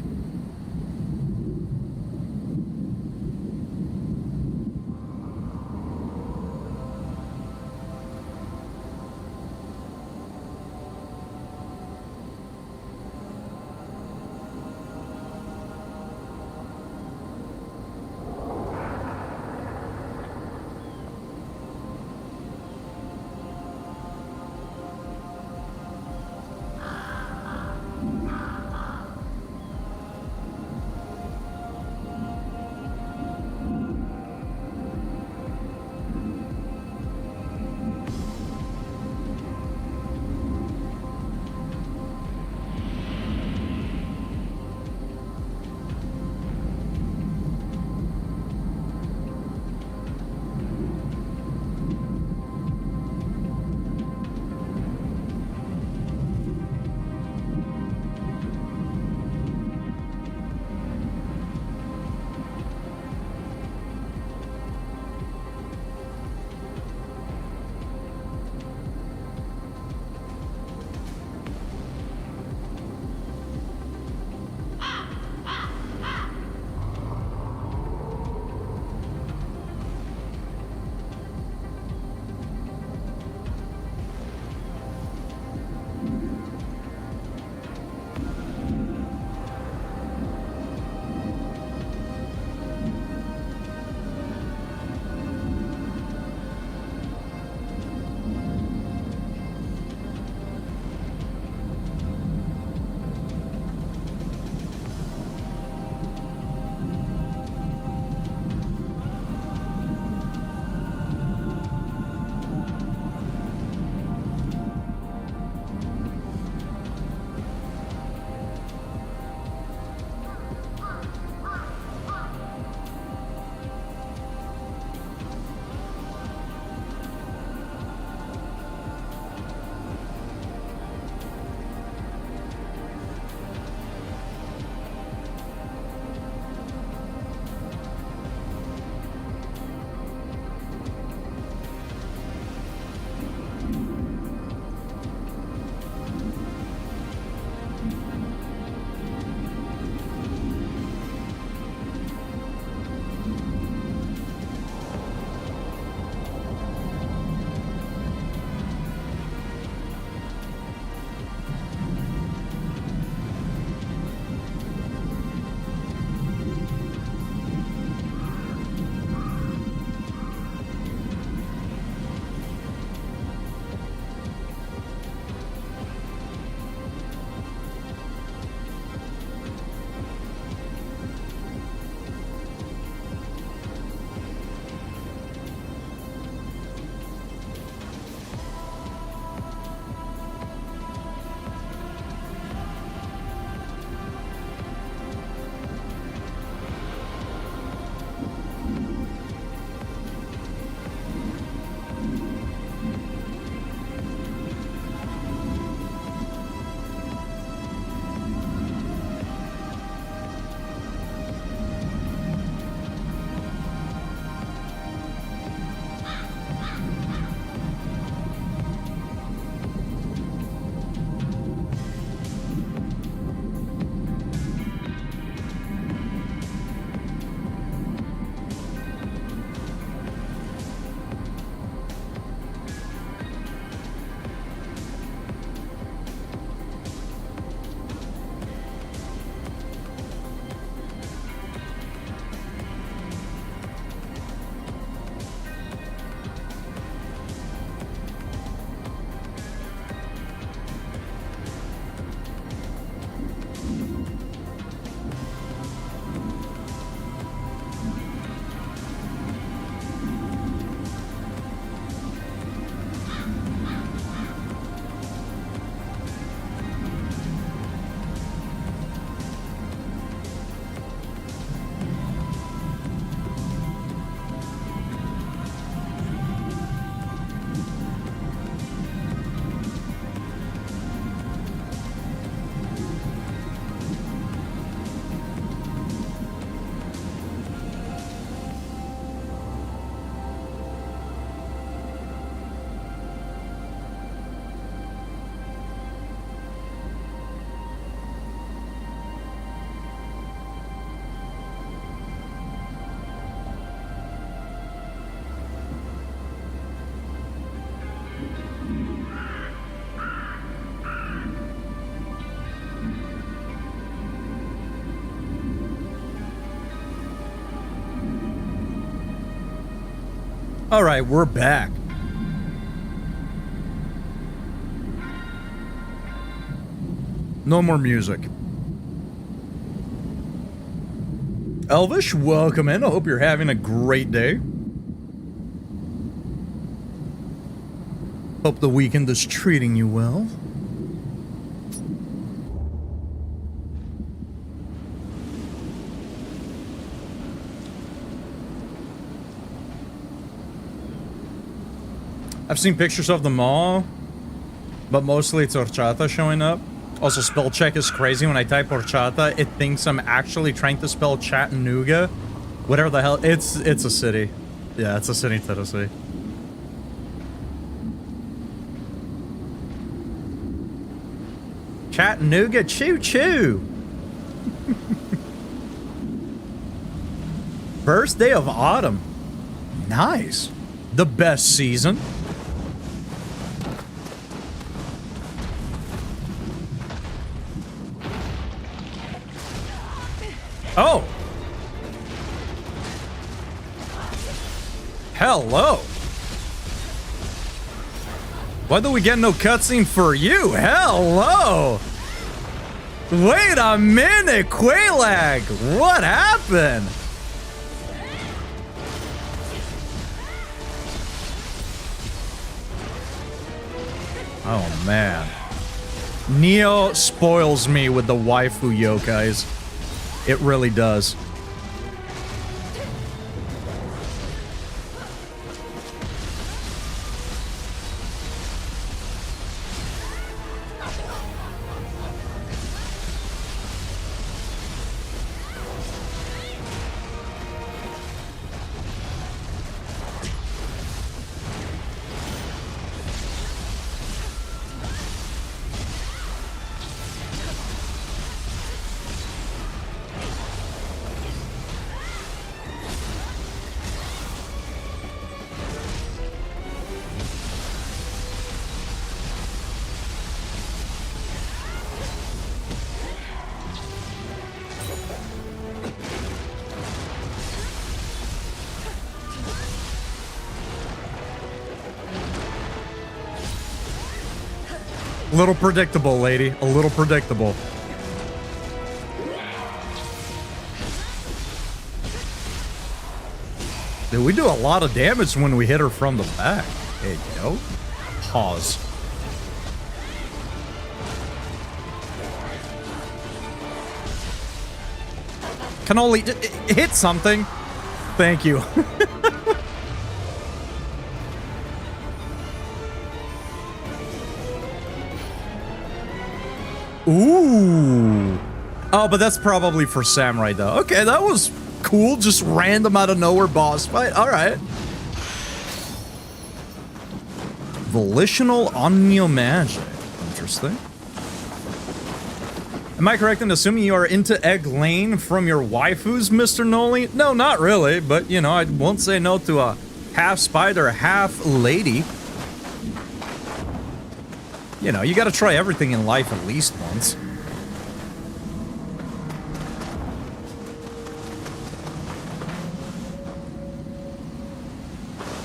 All right, we're back. No more music. Elvish, welcome in. I hope you're having a great day. Hope the weekend is treating you well. I've seen pictures of them all, but mostly it's horchata showing up. Also, spell check is crazy. When I type horchata, it thinks I'm actually trying to spell Chattanooga. Whatever the hell. It's a city. Yeah, it's a city in Tennessee. Chattanooga, choo-choo. First day of autumn. Nice. The best season. Oh. Hello. Why do we get no cutscene for you? Hello. Wait a minute, Quaylag. What happened? Oh, man. Neo spoils me with the waifu yokais. It really does. A little predictable, lady. A little predictable. Dude, we do a lot of damage when we hit her from the back. There you go. Pause. Can only hit something. Thank you. Ooh. Oh, but that's probably for Samurai, though. Okay, that was cool. Just random out of nowhere boss fight. All right. Volitional Onmyo Magic. Interesting. Am I correct in assuming you are into Egg Lane from your waifus, Mr. Noli? No, not really. But, you know, I won't say no to a half spider, half lady. You know, you gotta try everything in life at least once.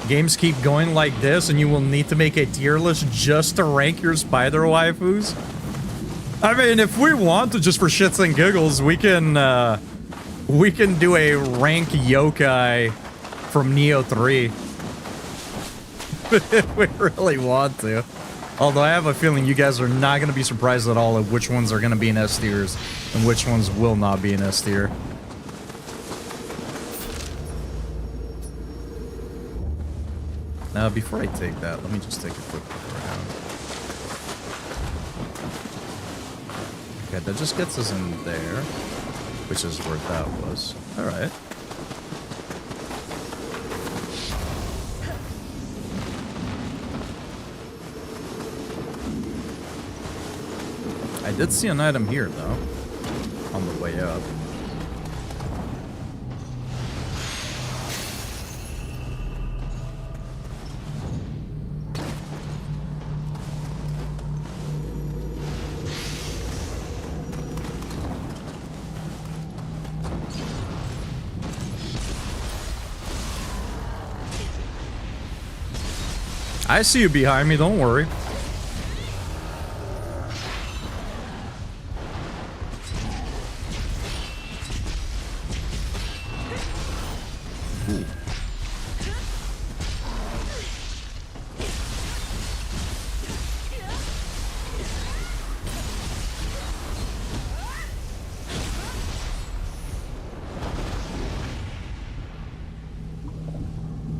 Games keep going like this, and you will need to make a tier list just to rank your spider waifus? I mean, if we want to, just for shits and giggles, we can do a rank yokai from Neo 3. If we really want to. Although I have a feeling you guys are not going to be surprised at all at which ones are going to be in S tiers and which ones will not be in S tier. Now, before I take that, let me just take a quick look around. Okay, that just gets us in there, which is where that was. All right. I did see an item here, though, on the way up. I see you behind me, don't worry. Ooh.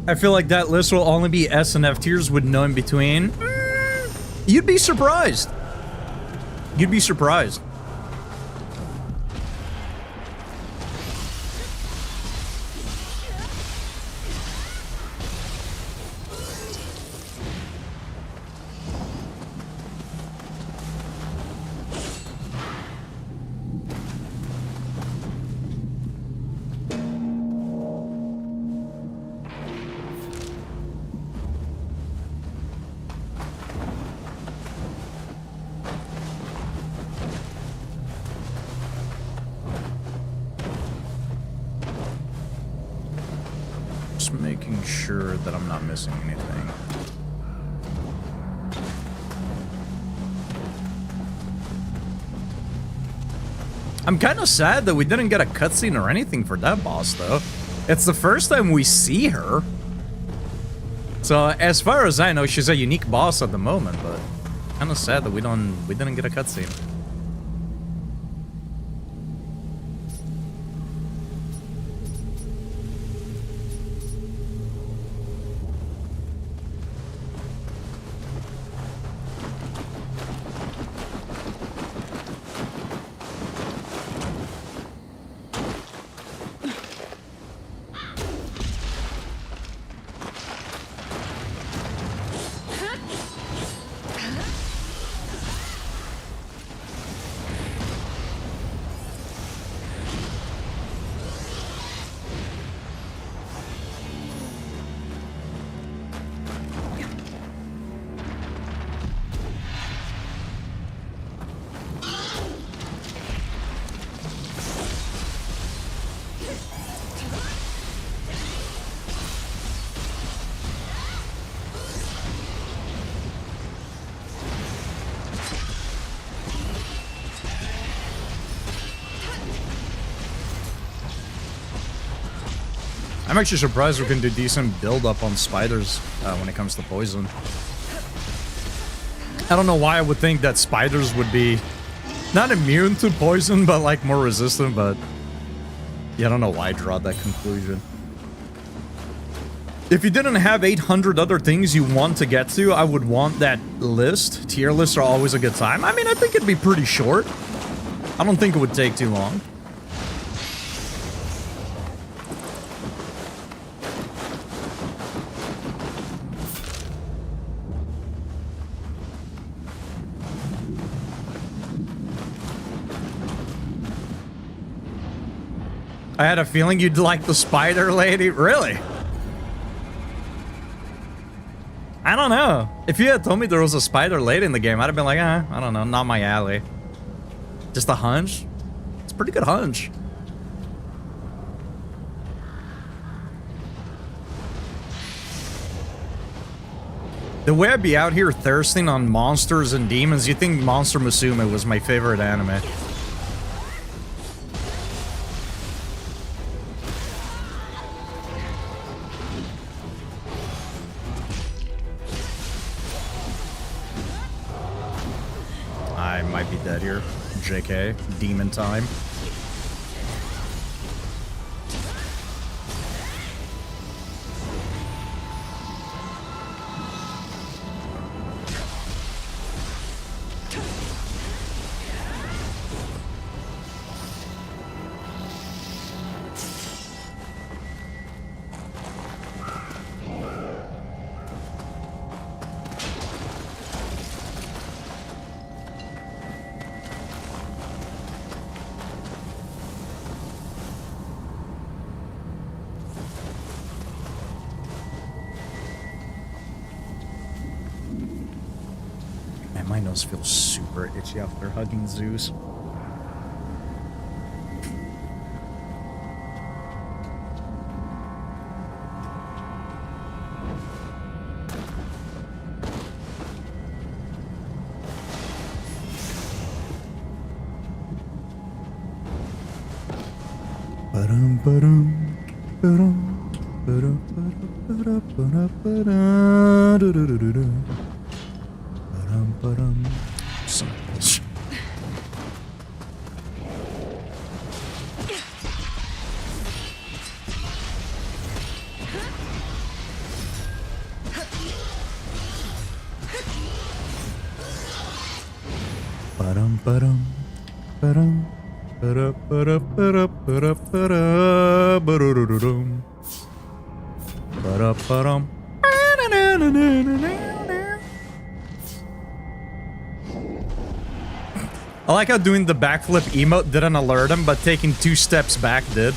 I feel like that list will only be S and F tiers with no in between. You'd be surprised. You'd be surprised. Making sure that I'm not missing anything. I'm kind of sad that we didn't get a cutscene or anything for that boss, though. It's the first time we see her. So, as far as I know, she's a unique boss at the moment, but kind of sad that we didn't get a cutscene. I'm actually surprised we can do decent build-up on spiders when it comes to poison. I don't know why I would think that spiders would be not immune to poison, but like more resistant, but yeah, I don't know why I draw that conclusion. If you didn't have 800 other things you want to get to, I would want that list. Tier lists are always a good time. I mean, I think it'd be pretty short. I don't think it would take too long. I had a feeling you'd like the spider lady. Really? I don't know. If you had told me there was a spider lady in the game, I'd have been like, I don't know, not my alley. Just a hunch? It's a pretty good hunch. The way I'd be out here thirsting on monsters and demons, you think Monster Musume was my favorite anime. I might be dead here. JK. Demon time. My nose feels super itchy after hugging Zeus. Son of bullshit. I like how doing the backflip emote didn't alert him, but taking 2 steps back did.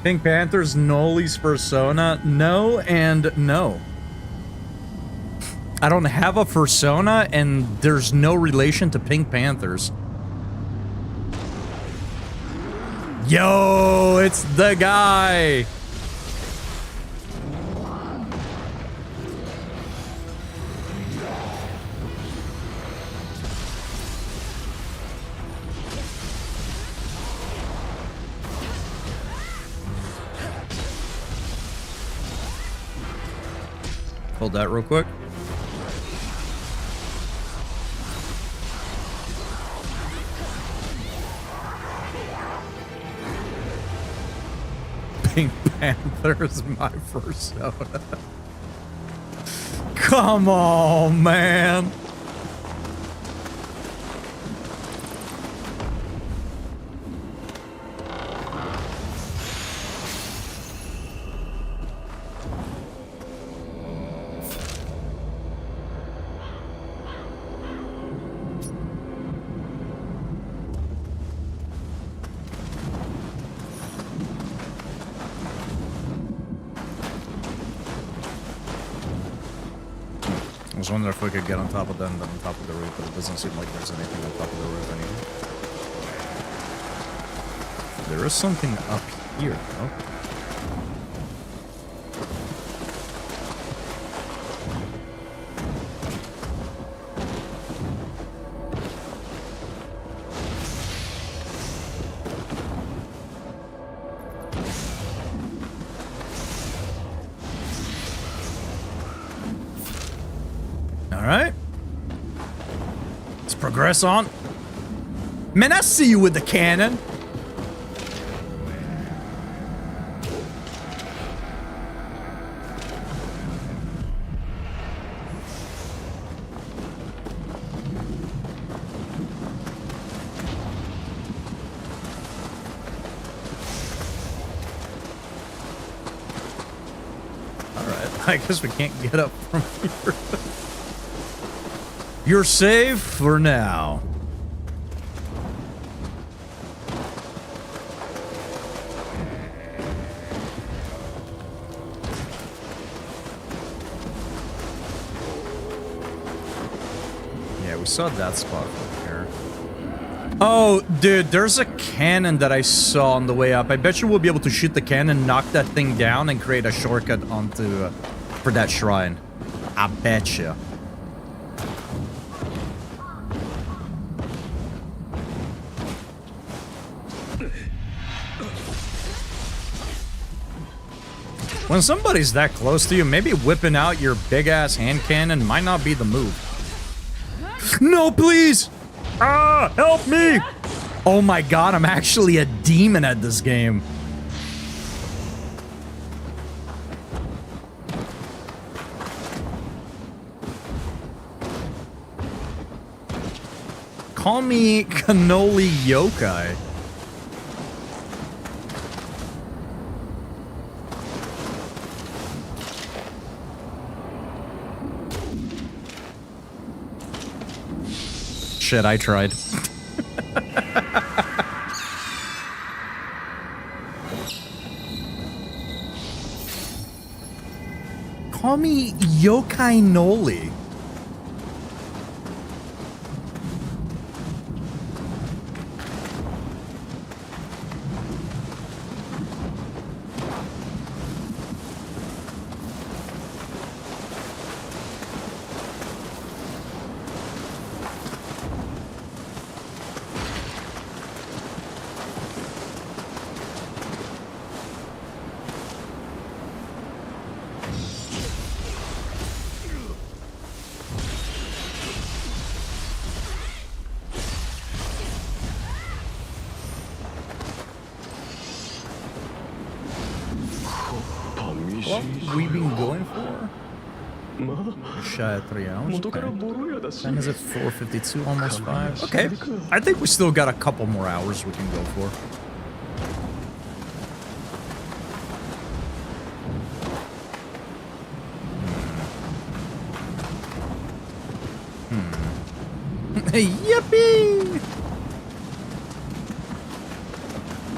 Pink Panther's Noli's persona? No and no. I don't have a persona, and there's no relation to Pink Panthers. Yo, it's the guy! Hold that real quick. Pink Panther is my persona. Come on, man. I was wondering if we could get on top of them, on top of the roof, but it doesn't seem like there's anything on top of the roof anymore. There is something up here, though. Alright. Let's progress on. Man, I see you with the cannon. Alright, I guess we can't get up from here. You're safe for now. Yeah, we saw that spot from here. Oh, dude, there's a cannon that I saw on the way up. I bet you we'll be able to shoot the cannon, knock that thing down, and create a shortcut onto for that shrine. I bet you. When somebody's that close to you, maybe whipping out your big-ass hand cannon might not be the move. No, please! Ah, help me! Oh my god, I'm actually a demon at this game. Call me Cannoli Yokai. Shit, I tried. Call me Yokai Noli. o'clock we've been going for? まあ Shy at 3 hours. 元から Okay. ボロ屋だし And is it 4:52? Almost 5. Okay. I think we still got a couple more hours we can go for. Yippee!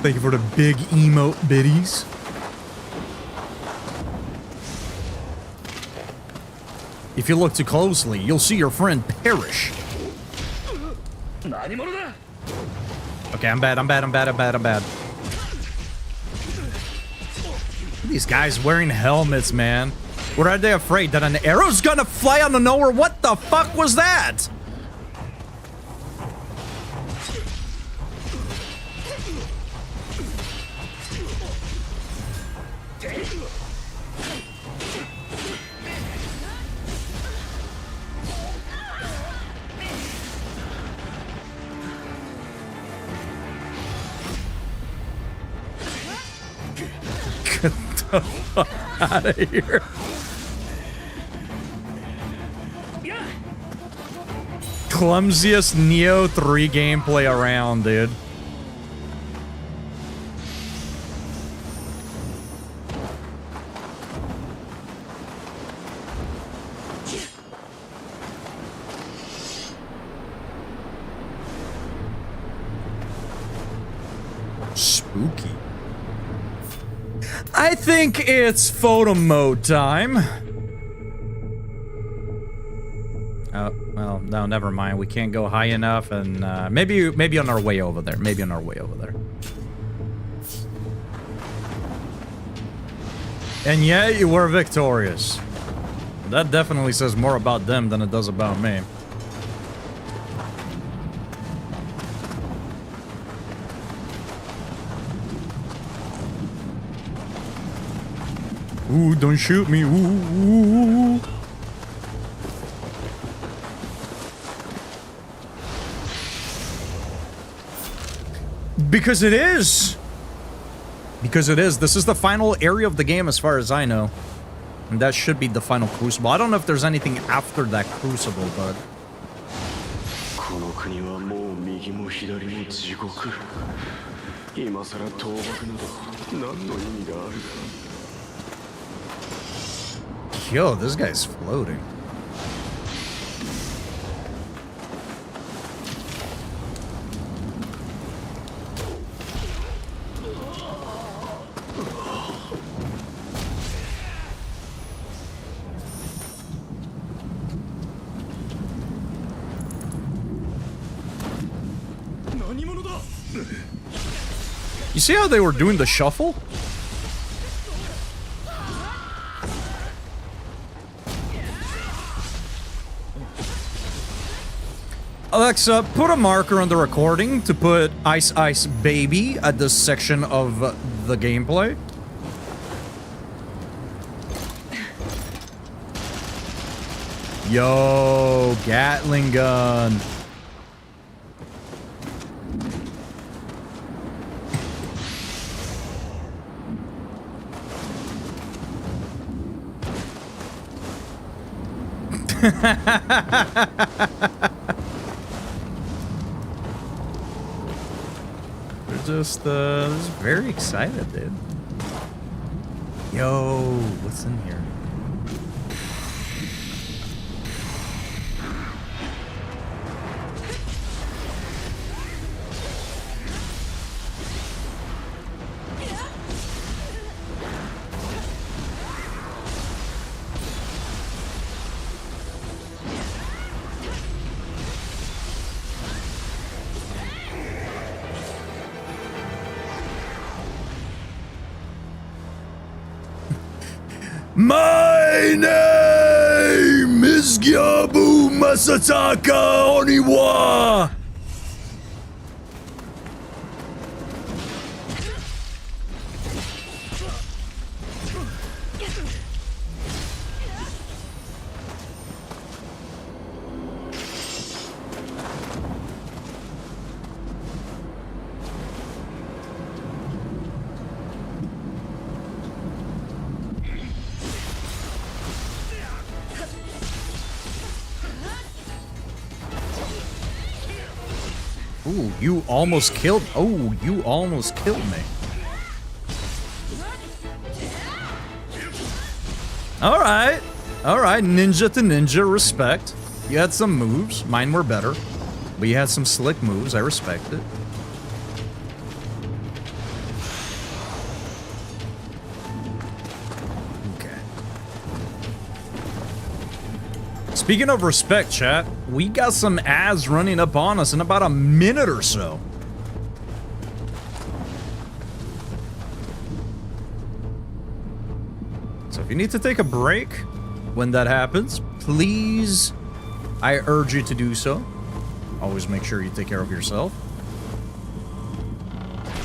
Thank you for the big emote biddies. If you look too closely, you'll see your friend perish. 何者だ Okay, I'm bad. These guys wearing helmets, man. What are they afraid? That an arrow's gonna fly out of nowhere? What the fuck was that? Get the fuck out of here. Clumsiest Neo 3 gameplay around, dude. Spooky. I think it's photo mode time. Oh, well, no, never mind. We can't go high enough, and maybe on our way over there. Maybe on our way over there. And yeah, you were victorious. That definitely says more about them than it does about me. Ooh, don't shoot me. Ooh. Because it is. Because it is. This is the final area of the game as far as I know. And that should be the final crucible. I don't know if there's anything after that crucible, but... この国はもう右も左も地獄今さら倒幕など何の意味がある Yo, this guy's floating. You see how they were doing the shuffle? Alexa, put a marker on the recording to put Ice Ice Baby at this section of the gameplay. Yo, Gatling gun. They're just very excited, dude. Yo, what's in here? My name is Gyabu Masataka Oniwa! Ooh, you almost killed. Oh, you almost killed me. All right. All right. Ninja to ninja. Respect. You had some moves. Mine were better. But you had some slick moves. I respect it. Okay. Speaking of respect, chat, we got some ads running up on us in about a minute or so. So if you need to take a break when that happens, please, I urge you to do so. Always make sure you take care of yourself.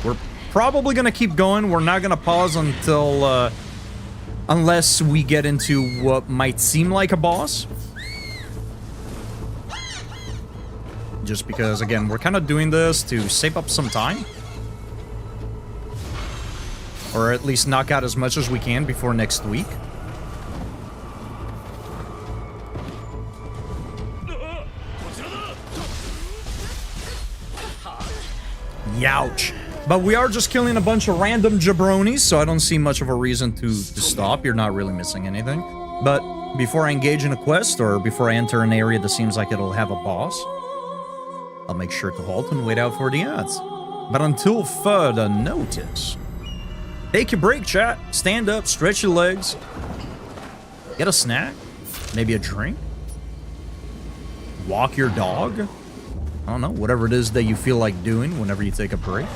We're probably going to keep going. We're not going to pause until, unless we get into what might seem like a boss. Just because, again, we're kind of doing this to save up some time. Or at least knock out as much as we can before next week. Youch. But we are just killing a bunch of random jabronis, so I don't see much of a reason to stop. You're not really missing anything. But before I engage in a quest, or before I enter an area that seems like it'll have a boss, I'll make sure to halt and wait out for the ads. But until further notice, take your break, chat. Stand up, stretch your legs. Get a snack. Maybe a drink. Walk your dog. I don't know, whatever it is that you feel like doing whenever you take a break.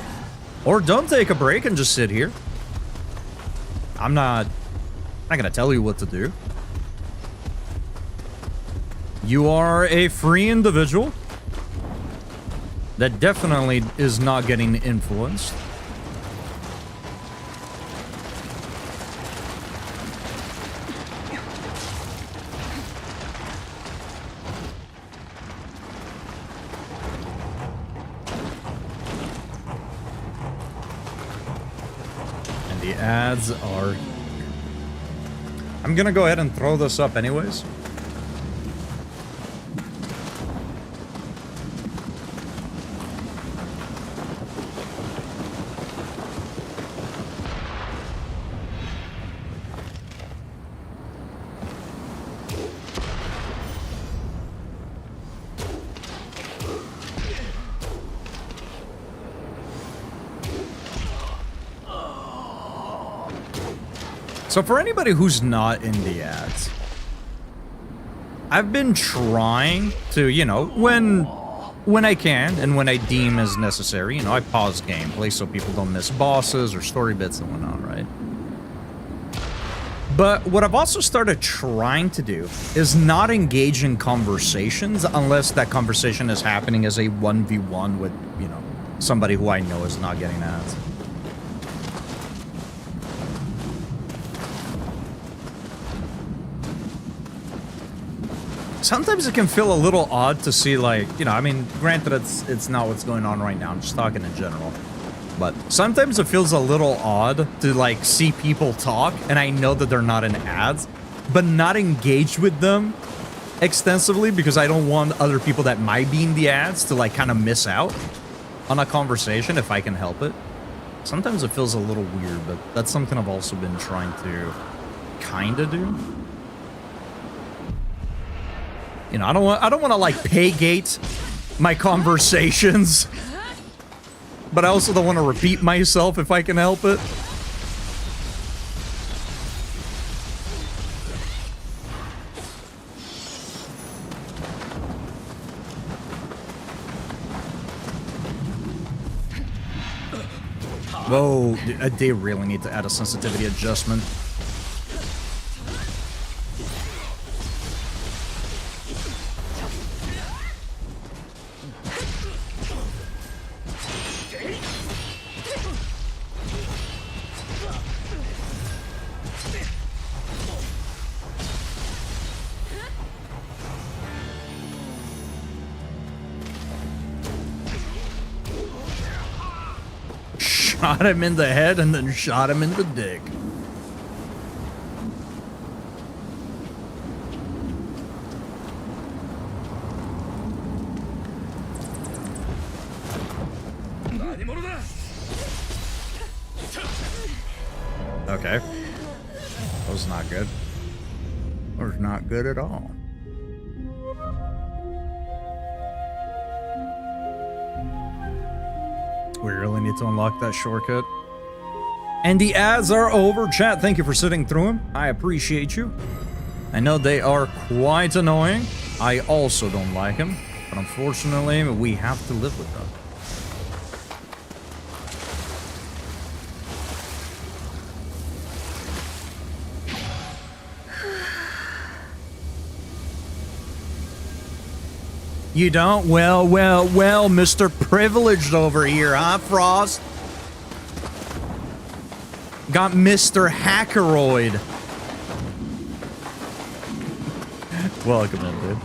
Or don't take a break and just sit here. I'm not gonna tell you what to do. You are a free individual that definitely is not getting influenced. Ads are here. I'm gonna go ahead and throw this up anyways. So for anybody who's not in the ads, I've been trying to, you know, when I can and when I deem as necessary, you know, I pause gameplay so people don't miss bosses or story bits and whatnot, right? But what I've also started trying to do is not engage in conversations unless that conversation is happening as a 1v1 with, you know, somebody who I know is not getting ads. Sometimes it can feel a little odd to see, like, you know, I mean, granted, it's not what's going on right now. I'm just talking in general. But sometimes it feels a little odd to, like, see people talk, and I know that they're not in ads, but not engage with them extensively because I don't want other people that might be in the ads to, like, kind of miss out on a conversation if I can help it. Sometimes it feels a little weird, but that's something I've also been trying to kind of do. You know, I don't want to like pay gate my conversations, but I also don't want to repeat myself if I can help it. Whoa, they really need to add a sensitivity adjustment. Shot him in the head and then shot him in the dick. Okay. That was not good. That was not good at all. We really need to unlock that shortcut. And the ads are over. Chat, thank you for sitting through them. I appreciate you. I know they are quite annoying. I also don't like them. But unfortunately, we have to live with them. You don't? Well, Mr. Privileged over here, huh, Frost? Got Mr. Hackeroid. Welcome in, dude.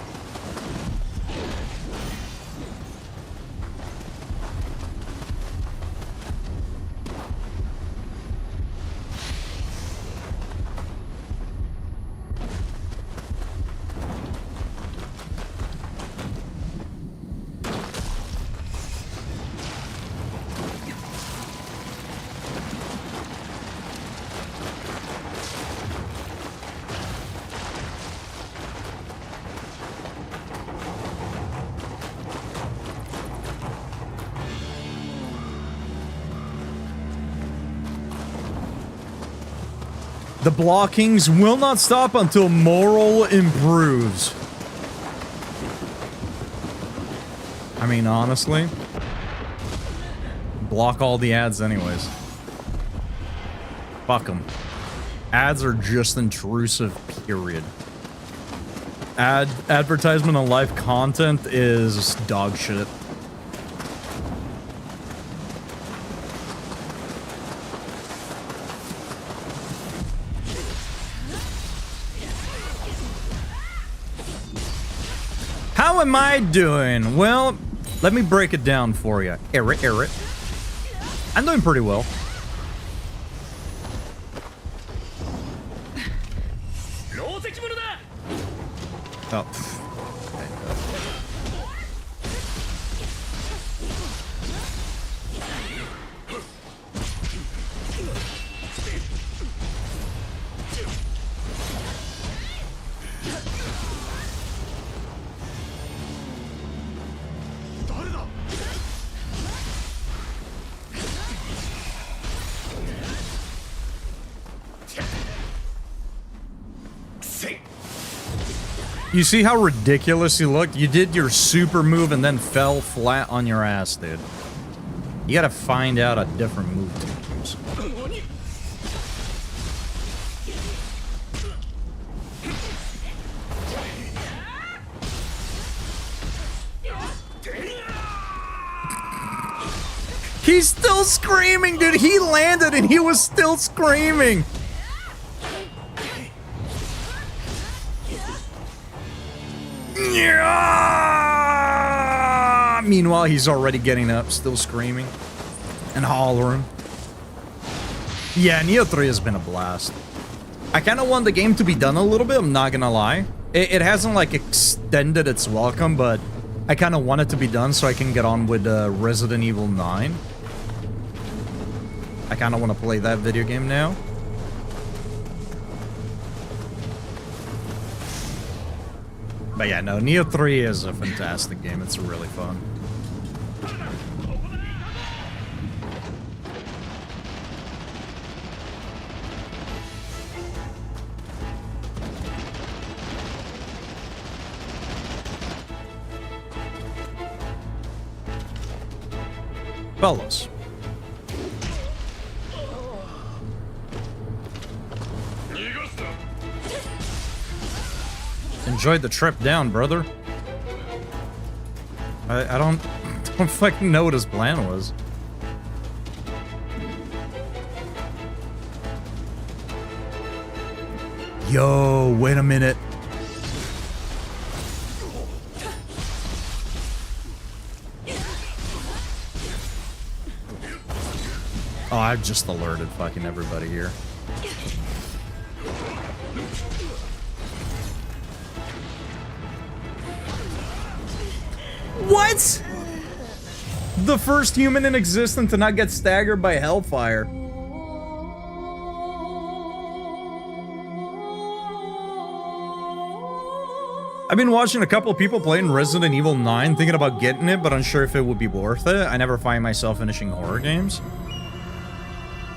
The blockings will not stop until moral improves. I mean, honestly, block all the ads anyways. Fuck them. Ads are just intrusive, period. Advertisement on live content is dog shit. How am I doing? Well, let me break it down for you. Eric. I'm doing pretty well. Oh. You see how ridiculous you looked? You did your super move and then fell flat on your ass, dude. You gotta find out a different move to use. He's still screaming, dude. He landed and he was still screaming. Yeah! Meanwhile, he's already getting up, still screaming and hollering. Yeah, Neo 3 has been a blast. I kind of want the game to be done a little bit, I'm not gonna lie. It hasn't, like, extended its welcome, but I kind of want it to be done so I can get on with Resident Evil 9. I kind of want to play that video game now. But yeah, no, Neo 3 is a fantastic game. It's really fun. Fellas. Enjoyed the trip down, brother. I don't fucking know what his plan was. Yo, wait a minute. Oh, I've just alerted fucking everybody here. What? The first human in existence to not get staggered by hellfire. I've been watching a couple of people playing Resident Evil 9, thinking about getting it, but unsure if it would be worth it. I never find myself finishing horror games.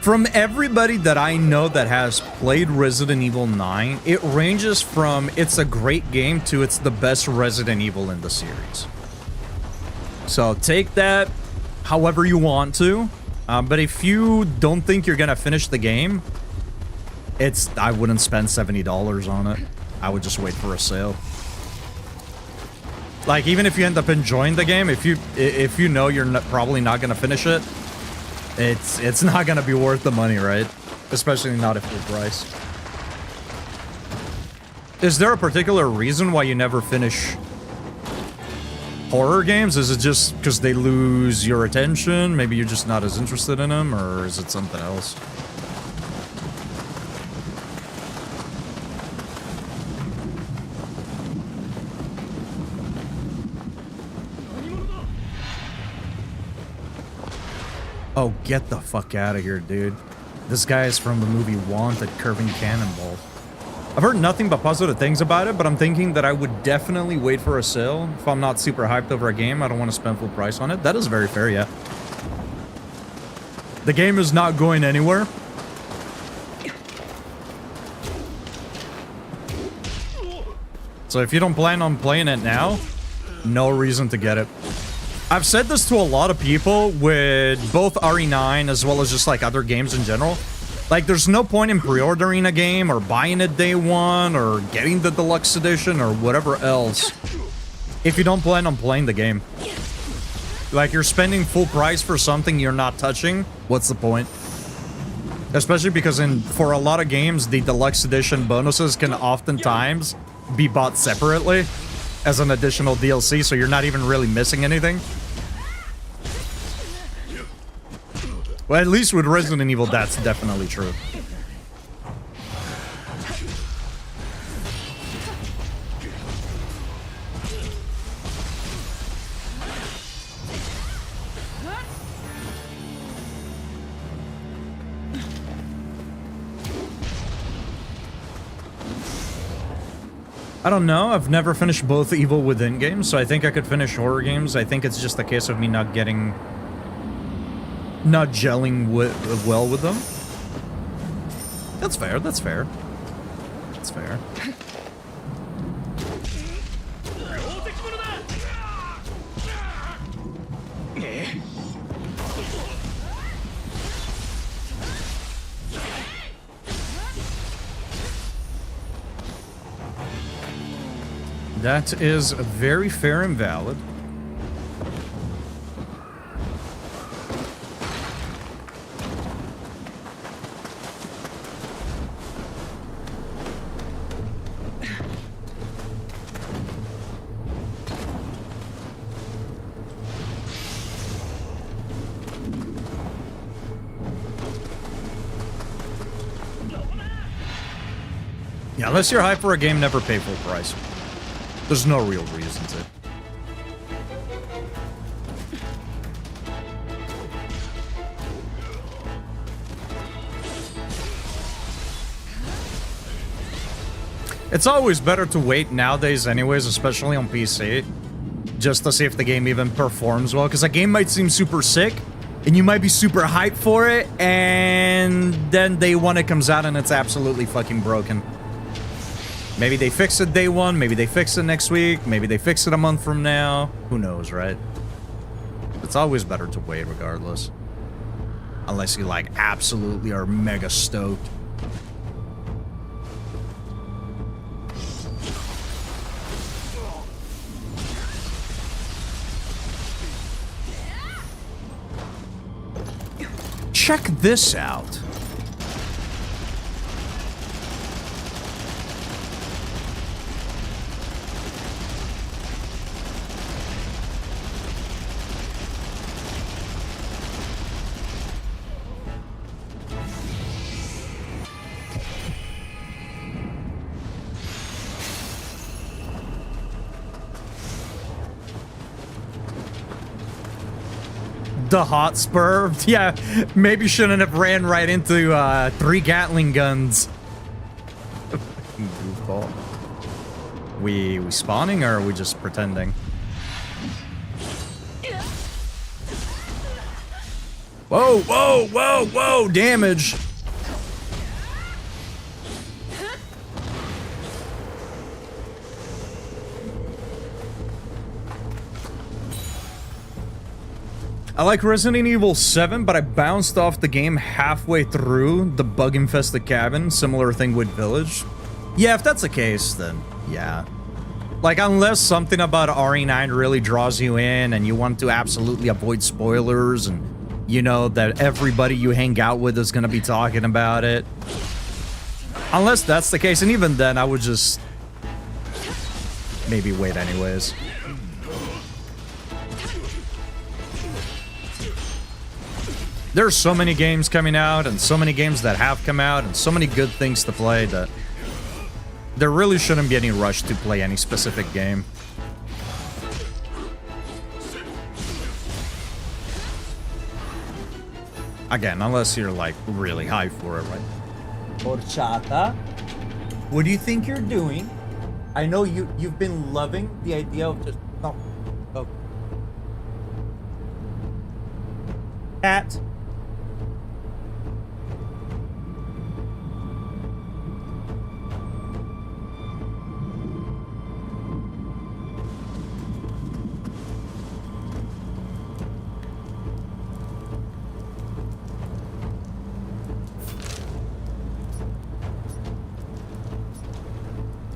From everybody that I know that has played Resident Evil 9, it ranges from it's a great game to it's the best Resident Evil in the series. So take that however you want to. But if you don't think you're gonna finish the game, I wouldn't spend $70 on it. I would just wait for a sale. Like, even if you end up enjoying the game, if you know you're probably not gonna finish it, it's not gonna be worth the money, right? Especially not at full price. Is there a particular reason why you never finish horror games? Is it just because they lose your attention? Maybe you're just not as interested in them, or is it something else? Oh, get the fuck out of here, dude. This guy is from the movie Wanted, Curving Cannonball. I've heard nothing but positive things about it, but I'm thinking that I would definitely wait for a sale. If I'm not super hyped over a game, I don't want to spend full price on it. That is very fair, yeah. The game is not going anywhere. So if you don't plan on playing it now, no reason to get it. I've said this to a lot of people with both RE9 as well as just like other games in general. Like, there's no point in pre-ordering a game or buying it day one or getting the deluxe edition or whatever else if you don't plan on playing the game. Like, you're spending full price for something you're not touching. What's the point? Especially because for a lot of games, the deluxe edition bonuses can oftentimes be bought separately as an additional DLC, so you're not even really missing anything. Well, at least with Resident Evil, that's definitely true. I don't know. I've never finished both Evil Within games, so I think I could finish horror games. I think it's just a case of me not gelling well with them. That's fair. That's fair. That's fair. That is very fair and valid. Yeah, unless you're hyped for a game, never pay full price. There's no real reason to. It's always better to wait nowadays anyways, especially on PC, just to see if the game even performs well, because a game might seem super sick, and you might be super hyped for it, and then day one it comes out and it's absolutely fucking broken. Maybe they fix it day one, maybe they fix it next week, maybe they fix it a month from now. Who knows, right? It's always better to wait regardless. Unless you, like, absolutely are mega stoked. Check this out. The Hotspur. Yeah, maybe shouldn't have ran right into 3 Gatling guns. Goofball. We spawning or are we just pretending? Whoa, whoa, whoa, whoa, damage. I like Resident Evil 7, but I bounced off the game halfway through the bug-infested cabin. Similar thing with Village. Yeah, if that's the case, then yeah. Like, unless something about RE9 really draws you in and you want to absolutely avoid spoilers and you know that everybody you hang out with is going to be talking about it. Unless that's the case, and even then, I would just maybe wait anyways. There's so many games coming out, and so many games that have come out, and so many good things to play that there really shouldn't be any rush to play any specific game. Again, unless you're like really high for it, right? Horchata, what do you think you're doing? I know you've been loving the idea of just oh. Cat.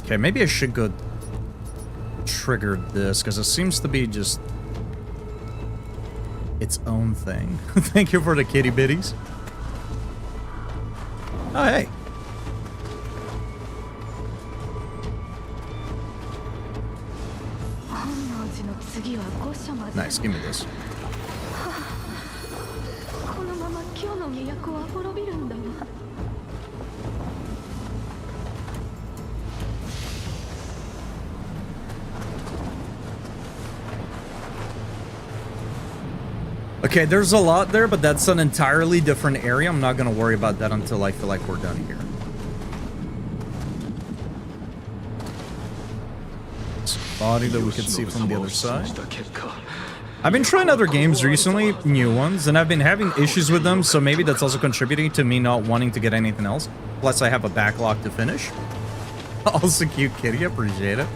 Okay, maybe I should go trigger this, because it seems to be just its own thing. Thank you for the kitty bitties. Oh, hey. Nice, give me this. Okay, there's a lot there, but that's an entirely different area. I'm not going to worry about that until I feel like we're done here. Body that we can see from the other side. I've been trying other games recently, new ones, and I've been having issues with them, so maybe that's also contributing to me not wanting to get anything else. Plus, I have a backlog to finish. Also cute kitty, appreciate it.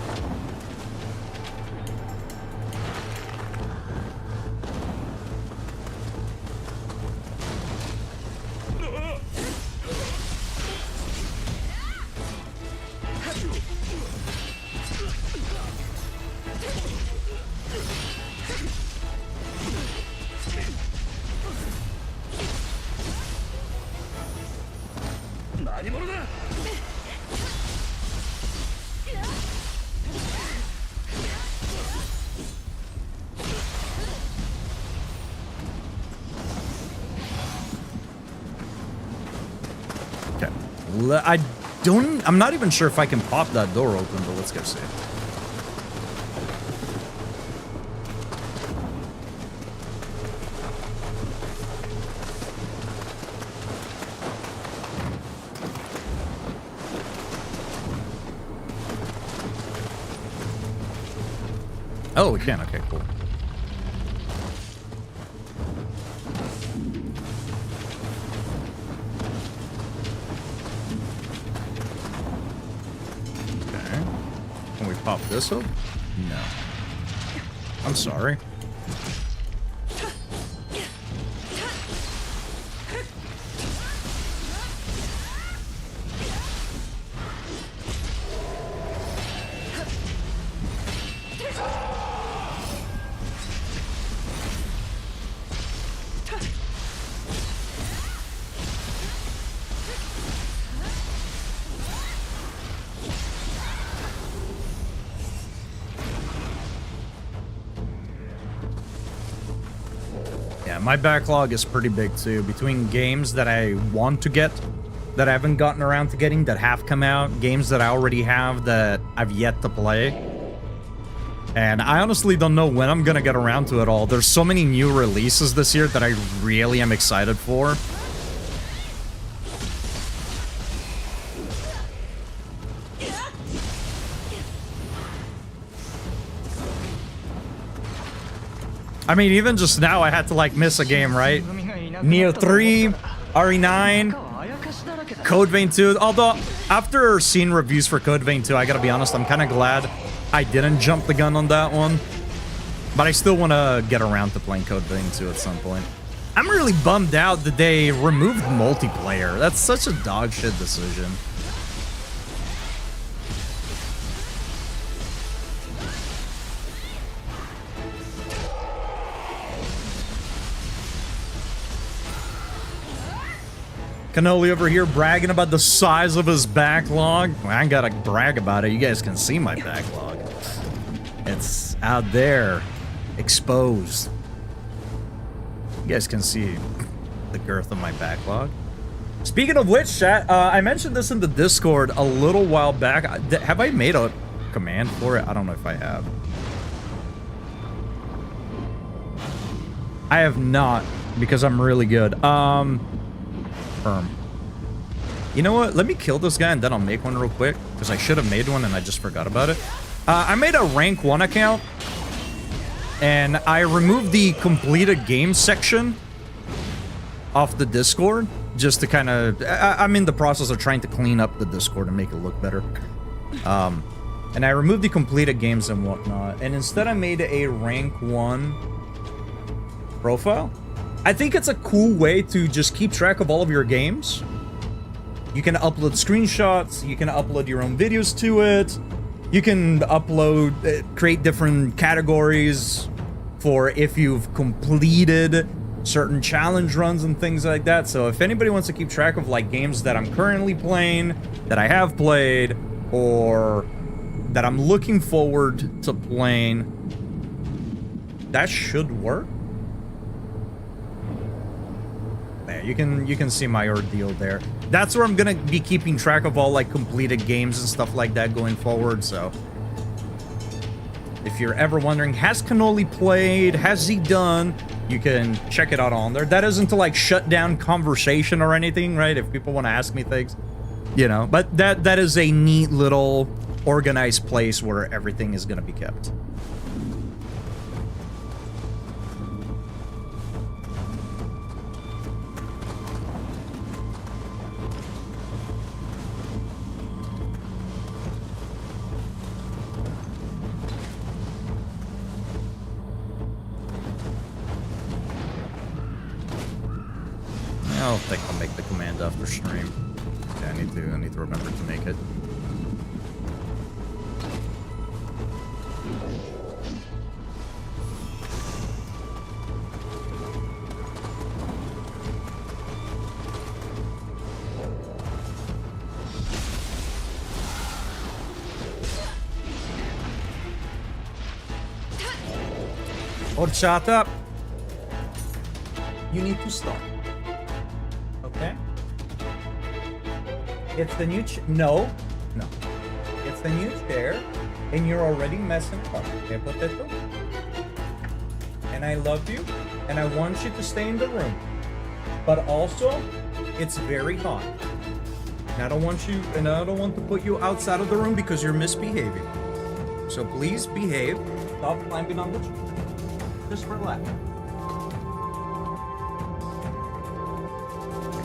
I'm not even sure if I can pop that door open, but let's go see. Oh, we can. Okay, cool. Pop this up? No. I'm sorry. My backlog is pretty big too, between games that I want to get that I haven't gotten around to getting that have come out, games that I already have that I've yet to play. And I honestly don't know when I'm gonna get around to it all. There's so many new releases this year that I really am excited for. I mean, even just now I had to like miss a game, right? Neo 3, RE9, Code Vein 2. Although, after seeing reviews for Code Vein 2, I gotta be honest, I'm kind of glad I didn't jump the gun on that one. But I still want to get around to playing Code Vein 2 at some point. I'm really bummed out that they removed multiplayer. That's such a dog shit decision. Cannoli over here bragging about the size of his backlog. Well, I ain't gotta brag about it. You guys can see my backlog. It's out there, exposed. You guys can see the girth of my backlog. Speaking of which, chat, I mentioned this in the Discord a little while back. Have I made a command for it? I don't know if I have. I have not, because I'm really good. You know what? Let me kill this guy and then I'll make one real quick, because I should have made one and I just forgot about it. I made a rank 1 account and I removed the completed game section off the Discord just to kind of... I'm in the process of trying to clean up the Discord and make it look better. And I removed the completed games and whatnot, and instead I made a rank 1 profile. I think it's a cool way to just keep track of all of your games. You can upload screenshots, you can upload your own videos to it, you can upload, create different categories for if you've completed certain challenge runs and things like that. So if anybody wants to keep track of like games that I'm currently playing, that I have played, or that I'm looking forward to playing, that should work. You can see my ordeal there. That's where I'm gonna be keeping track of all like completed games and stuff like that going forward. So if you're ever wondering, has Cannoli played, has he done, you can check it out on there. That isn't to like shut down conversation or anything, right? If people want to ask me things, you know, but that is a neat little organized place where everything is gonna be kept. I don't think I'll make the command after stream. Yeah, I need to remember to make it. Or shut up. You need to stop. Okay? It's the new no. It's the new chair, and you're already messing up. Okay, Potato? And I love you, and I want you to stay in the room. But also, it's very hot. And I don't want to put you outside of the room because you're misbehaving. So please behave. Stop climbing on the tree. Just relax.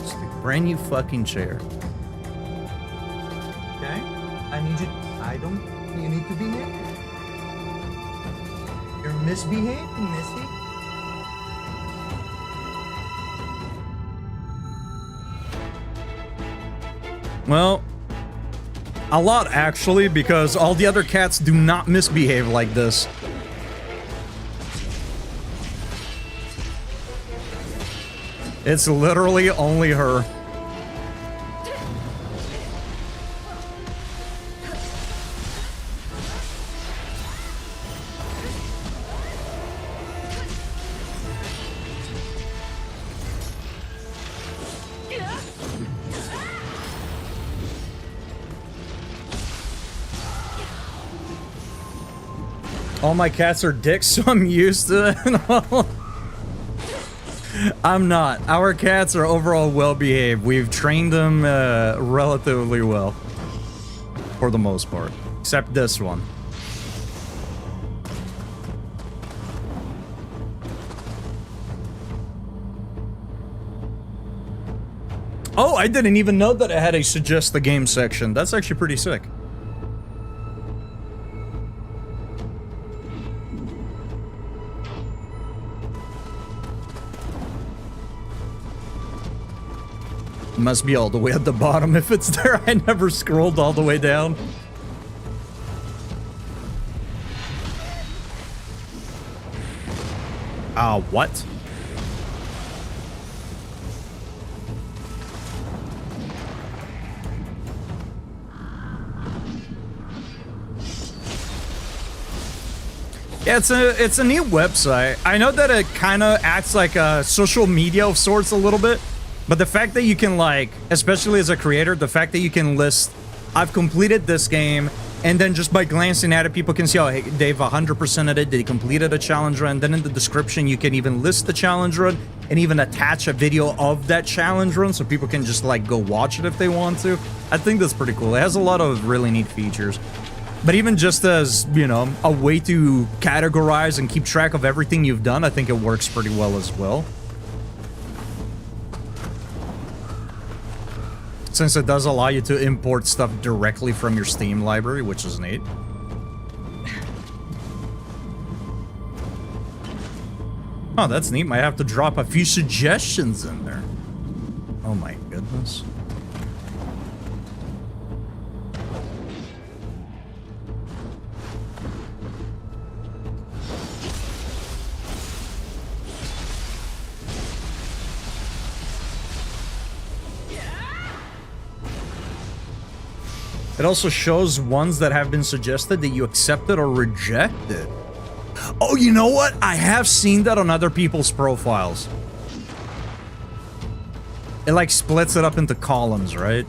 It's the brand new fucking chair. Okay? I need you. You need to behave. You're misbehaving, Missy. Well, a lot actually, because all the other cats do not misbehave like this. It's literally only her. All my cats are dicks, so I'm used to it. Well, I'm not. Our cats are overall well behaved. We've trained them relatively well. For the most part. Except this one. Oh, I didn't even know that it had a suggest the game section. That's actually pretty sick. Must be all the way at the bottom if it's there. I never scrolled all the way down. What? Yeah, it's a neat website. I know that it kind of acts like a social media of sorts a little bit, but the fact that you can, like, especially as a creator, the fact that you can list, I've completed this game, and then just by glancing at it, people can see, oh, hey, they've 100%ed it, they completed a challenge run, then in the description, you can even list the challenge run, and even attach a video of that challenge run, so people can just, like, go watch it if they want to. I think that's pretty cool. It has a lot of really neat features. But even just as, you know, a way to categorize and keep track of everything you've done, I think it works pretty well as well. Since it does allow you to import stuff directly from your Steam library, which is neat. Oh, that's neat. Might have to drop a few suggestions in there. Oh my goodness. It also shows ones that have been suggested that you accepted or rejected. Oh, you know what? I have seen that on other people's profiles. It like splits it up into columns, right?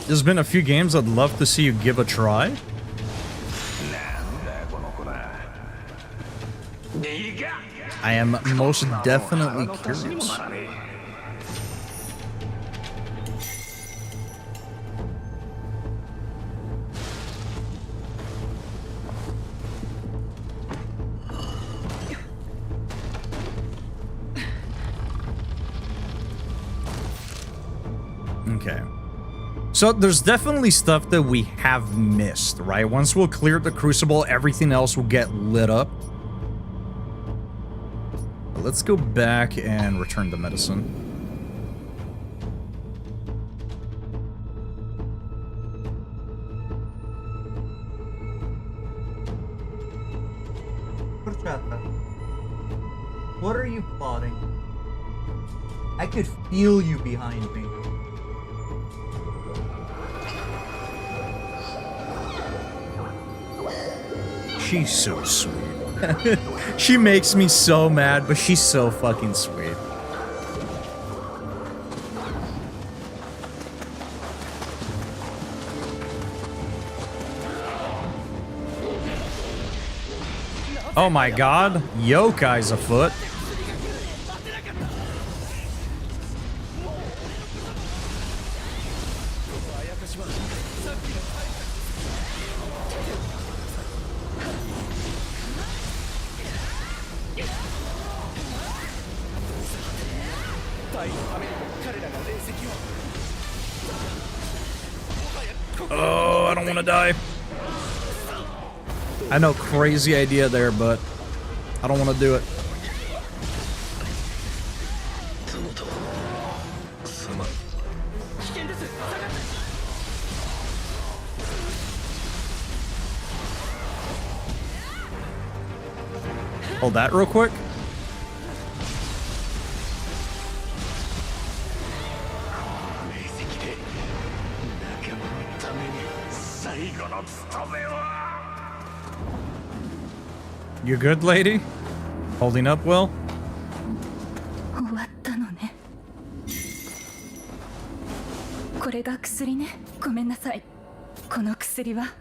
There's been a few games I'd love to see you give a try. I am most definitely curious. Okay. So there's definitely stuff that we have missed, right? Once we'll clear the Crucible, everything else will get lit up. But let's go back and return the medicine. What are you plotting? I could feel you behind me. She's so sweet. She makes me so mad, but she's so fucking sweet. Oh my god, Yokai's afoot. Oh, I don't want to die. I know, crazy idea there, but I don't want to do it. Hold that real quick. You good, lady? Holding up well? 終わったのね。これが薬ね。ごめんなさい。この薬は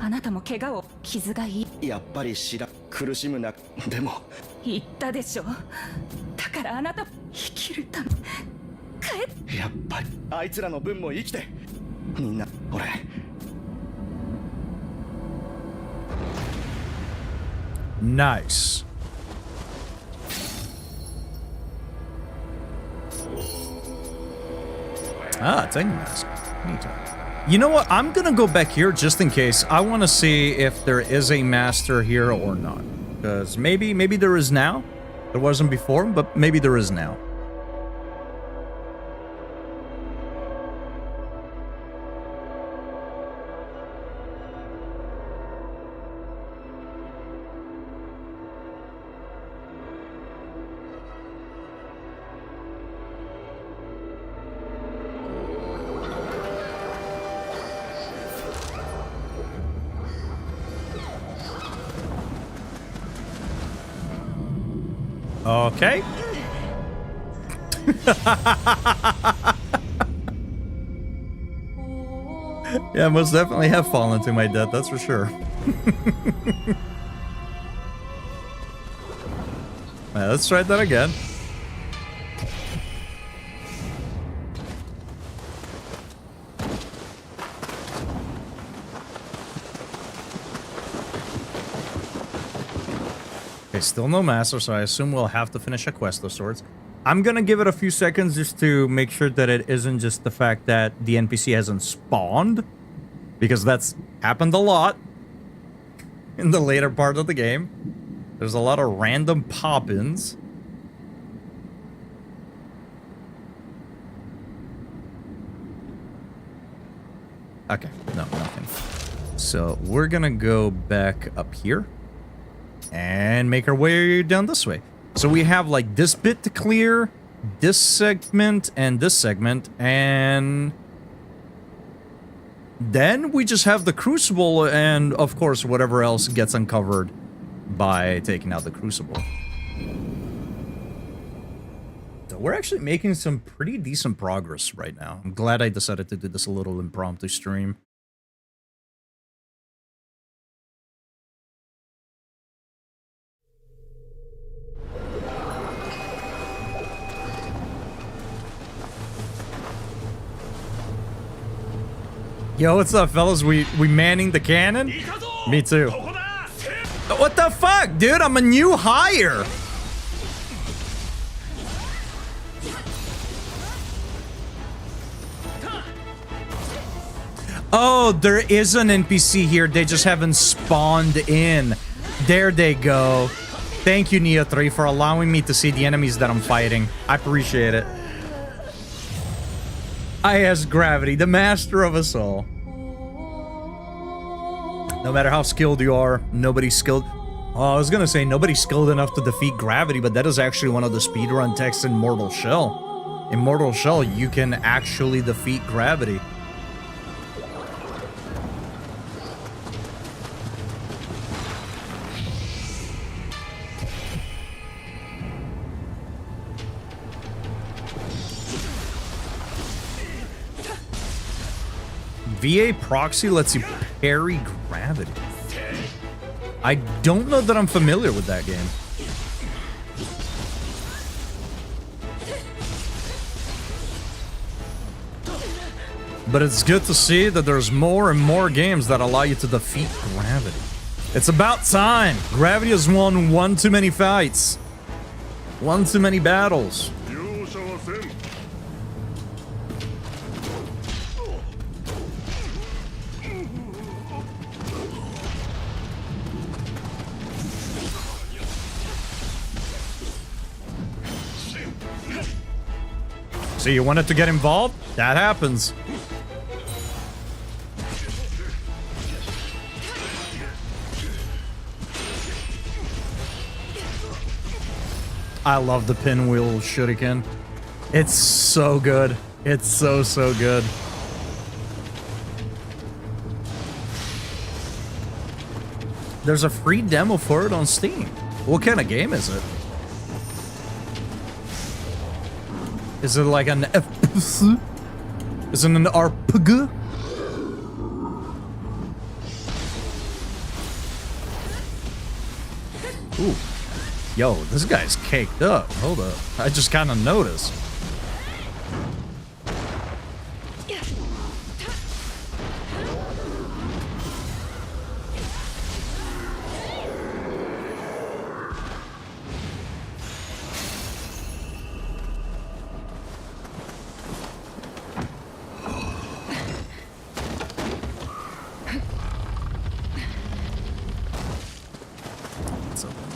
あなたも怪我を傷がいい。やっぱり苦しむな。でも言ったでしょ。だからあなた生きるため帰っ。やっぱりあいつらの分も生きて。みんな俺。Nice. Ah, taking mask. Neat. You know what? I'm gonna go back here just in case. I want to see if there is a master here or not. Because maybe there is now. There wasn't before, but maybe there is now. Okay. Yeah, most definitely have fallen to my death, that's for sure. Let's try that again. Okay, still no master, so I assume we'll have to finish a quest of sorts. I'm gonna give it a few seconds just to make sure that it isn't just the fact that the NPC hasn't spawned, because that's happened a lot in the later part of the game. There's a lot of random pop-ins. Okay, no, nothing. So we're gonna go back up here and make our way down this way. So we have like this bit to clear, this segment, and then we just have the crucible and of course whatever else gets uncovered by taking out the crucible. So we're actually making some pretty decent progress right now. I'm glad I decided to do this a little impromptu stream. Yo, what's up, fellas? We manning the cannon? Me too. What the fuck, dude? I'm a new hire. Oh, there is an NPC here. They just haven't spawned in. There they go. Thank you, Neo3, for allowing me to see the enemies that I'm fighting. I appreciate it. I.S. Gravity, the master of us all. No matter how skilled you are, nobody's skilled. Oh, I was gonna say nobody's skilled enough to defeat Gravity, but that is actually one of the speedrun texts in Mortal Shell. In Mortal Shell, you can actually defeat Gravity. VA proxy lets you parry gravity. I don't know that I'm familiar with that game. But it's good to see that there's more and more games that allow you to defeat gravity. It's about time. Gravity has won one too many fights. One too many battles. So you wanted to get involved? That happens. I love the pinwheel shuriken. It's so good. It's so good. There's a free demo for it on Steam. What kind of game is it? Is it like an FPS? Is it an RPG? Ooh. Yo, this guy's caked up. Hold up. I just kind of noticed.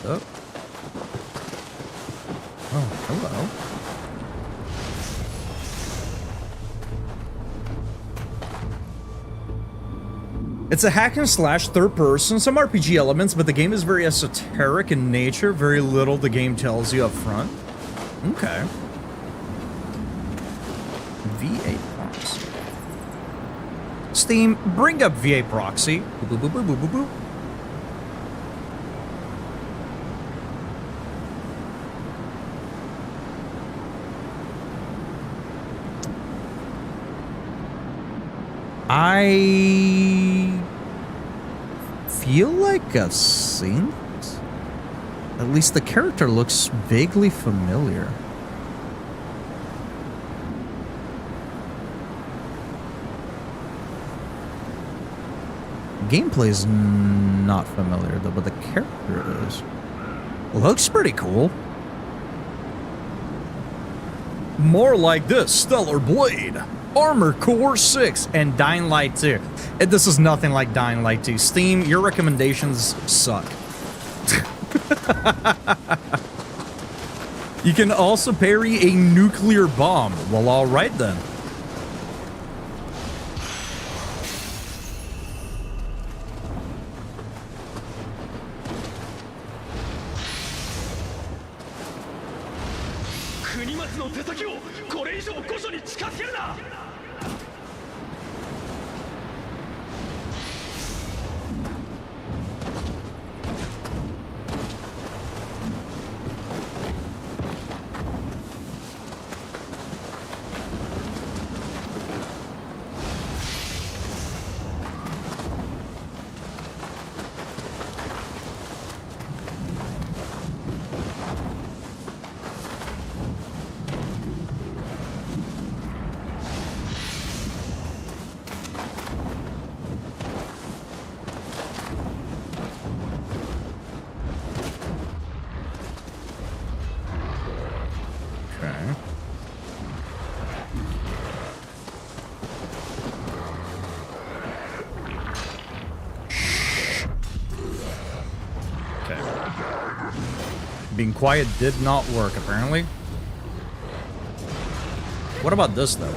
Up. Oh, hello. It's a hack and slash third person, some RPG elements, but the game is very esoteric in nature. Very little the game tells you up front. Okay. VA proxy. Steam, bring up VA proxy. Boop, boop, boop, boop, boop, boop. I feel like I've seen this. At least the character looks vaguely familiar. Gameplay's not familiar though, but the character is. Looks pretty cool. More like this Stellar Blade, Armor Core 6, and Dying Light 2. This is nothing like Dying Light 2. Steam, your recommendations suck. You can also parry a nuclear bomb. Well, alright then. Being quiet did not work, apparently. What about this, though?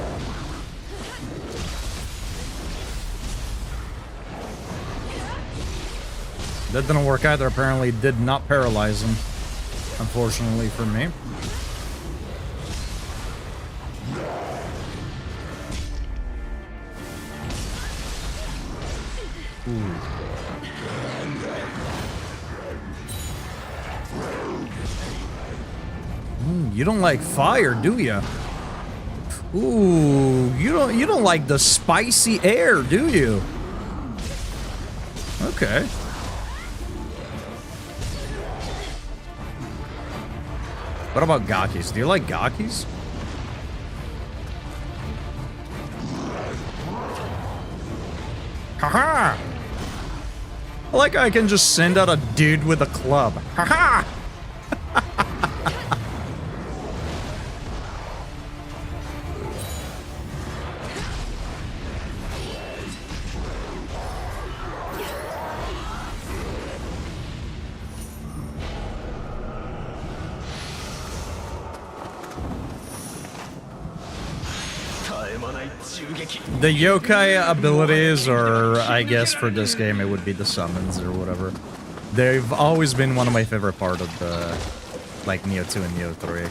That didn't work either. Apparently did not paralyze him, unfortunately for me. Ooh. You don't like fire, do you? Ooh, you don't like the spicy air, do you? Okay. What about Gakis? Do you like Gakis? Haha! I like how I can just send out a dude with a club. Haha! The yokai abilities, or I guess for this game it would be the summons or whatever. They've always been one of my favorite part of the, like, Nioh 2 and Nioh 3.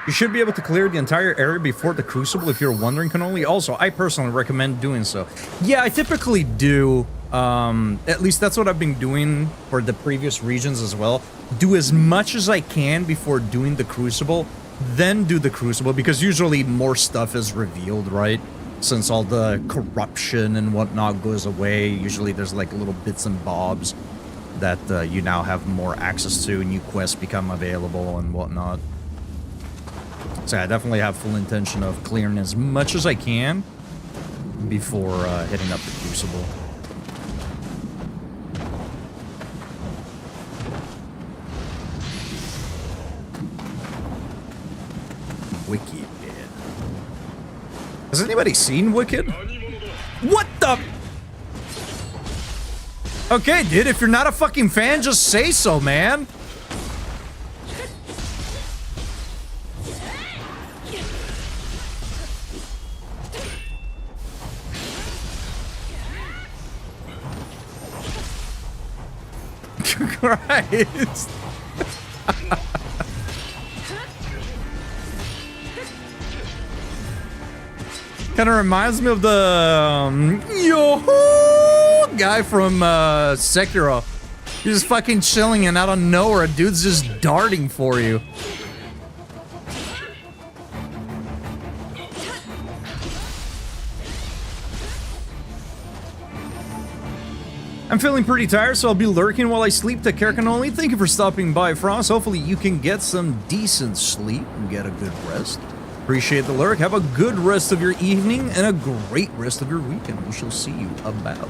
You should be able to clear the entire area before the Crucible if you're wondering, Cannoli. Also, I personally recommend doing so. Yeah, I typically do. At least that's what I've been doing for the previous regions as well. Do as much as I can before doing the Crucible, then do the Crucible, because usually more stuff is revealed, right? Since all the corruption and whatnot goes away, usually there's like little bits and bobs that you now have more access to, new quests become available and whatnot. So I definitely have full intention of clearing as much as I can before hitting up the Crucible. Wicked. Has anybody seen Wicked? What the? Okay, dude, if you're not a fucking fan, just say so, man. Christ. Kind of reminds me of the yo guy from Sekiro. You're just fucking chilling and out of nowhere, a dude's just darting for you. I'm feeling pretty tired, so I'll be lurking while I sleep. Take care, Cannoli. Thank you for stopping by, Frost. Hopefully you can get some decent sleep and get a good rest. Appreciate the lurk. Have a good rest of your evening and a great rest of your weekend. We shall see you about.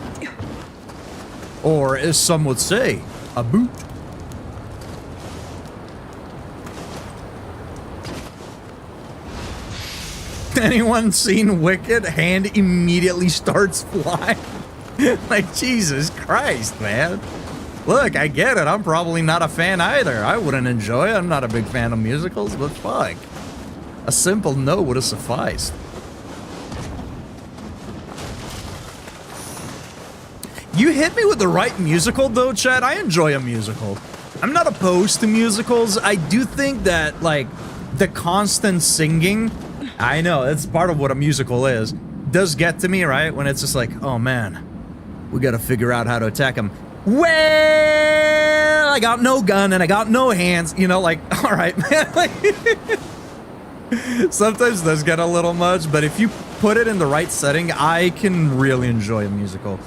Or, as some would say, a boot. Anyone seen Wicked? Hand immediately starts flying. Like, Jesus Christ, man. Look, I get it. I'm probably not a fan either. I wouldn't enjoy it. I'm not a big fan of musicals, but fuck. A simple no would have sufficed. You hit me with the right musical, though, Chad. I enjoy a musical. I'm not opposed to musicals. I do think that, like, the constant singing, I know, it's part of what a musical is, does get to me, right? When it's just like, oh, man. We gotta figure out how to attack him. Well, I got no gun and I got no hands. You know, like, all right, man. Like, sometimes those get a little much, but if you put it in the right setting, I can really enjoy a musical.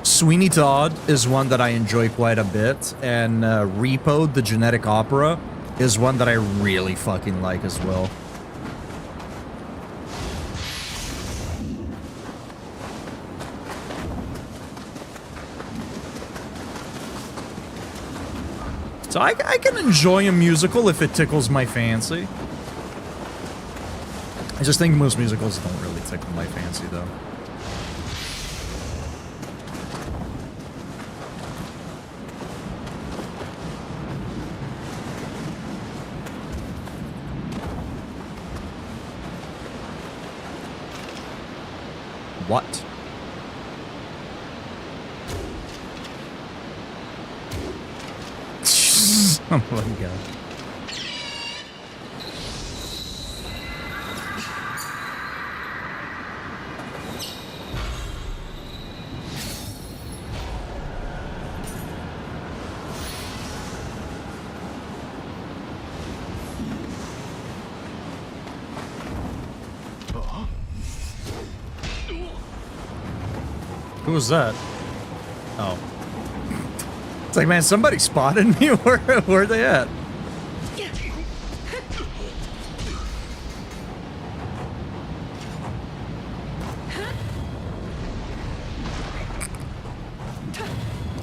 Sweeney Todd is one that I enjoy quite a bit, and Repo, the Genetic Opera, is one that I really fucking like as well. So I can enjoy a musical if it tickles my fancy. I just think most musicals don't really tickle my fancy, though. What? Oh my god. Who was that? Oh. It's like, man, somebody spotted me. Where are they at?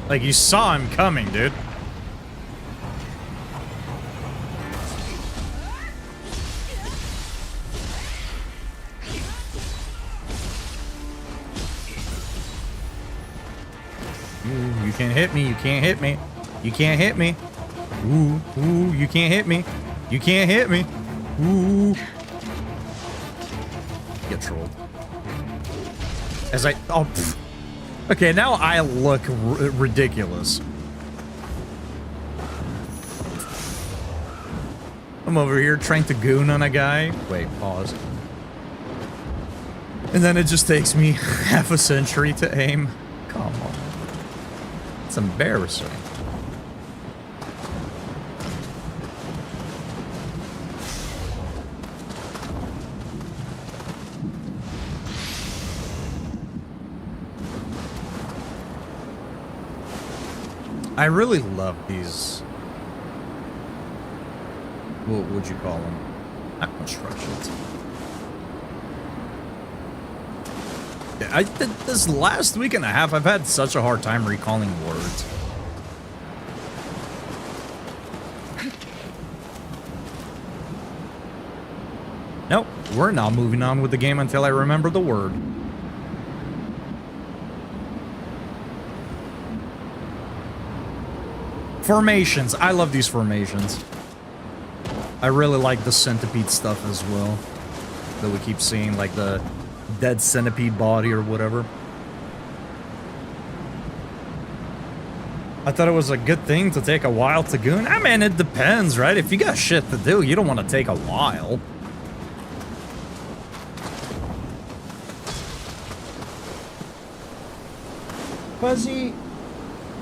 Like, you saw him coming, dude. Ooh, you can't hit me. You can't hit me. You can't hit me. Ooh, ooh, you can't hit me. You can't hit me. Ooh. Get trolled. As I... Oh, pfft. Okay, now I look ridiculous. I'm over here trying to goon on a guy. Wait, pause. And then it just takes me half a century to aim. Come on. It's embarrassing. I really love these. What would you call them? Not constructions. This last week and a half, I've had such a hard time recalling words. Nope, we're not moving on with the game until I remember the word. Formations. I love these formations. I really like the centipede stuff as well. That we keep seeing, like the dead centipede body or whatever. I thought it was a good thing to take a while to goon. I mean, it depends, right? If you got shit to do, you don't want to take a while. Fuzzy,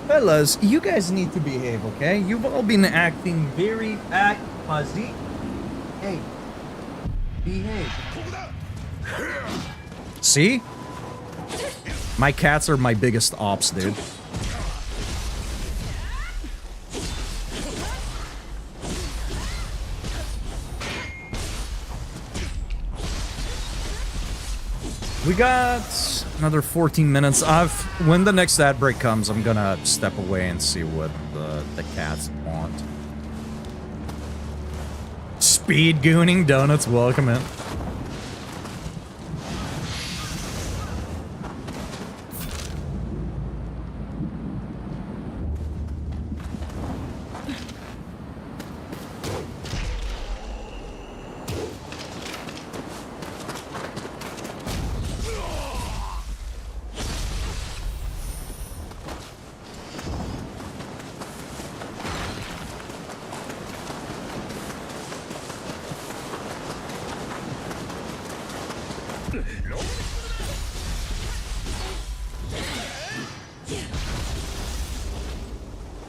fellas, you guys need to behave, okay? You've all been acting very Fuzzy. Hey, behave. See? My cats are my biggest ops, dude. We got another 14 minutes. When the next ad break comes, I'm gonna step away and see what the cats want. Speed gooning donuts, welcome in.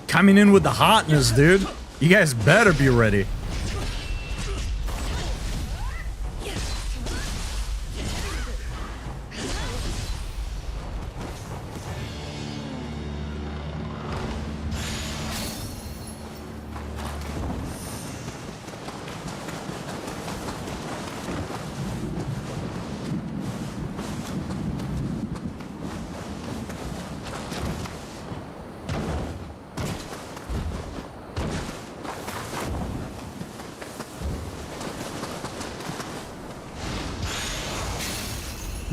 Coming in with the hotness, dude. You guys better be ready.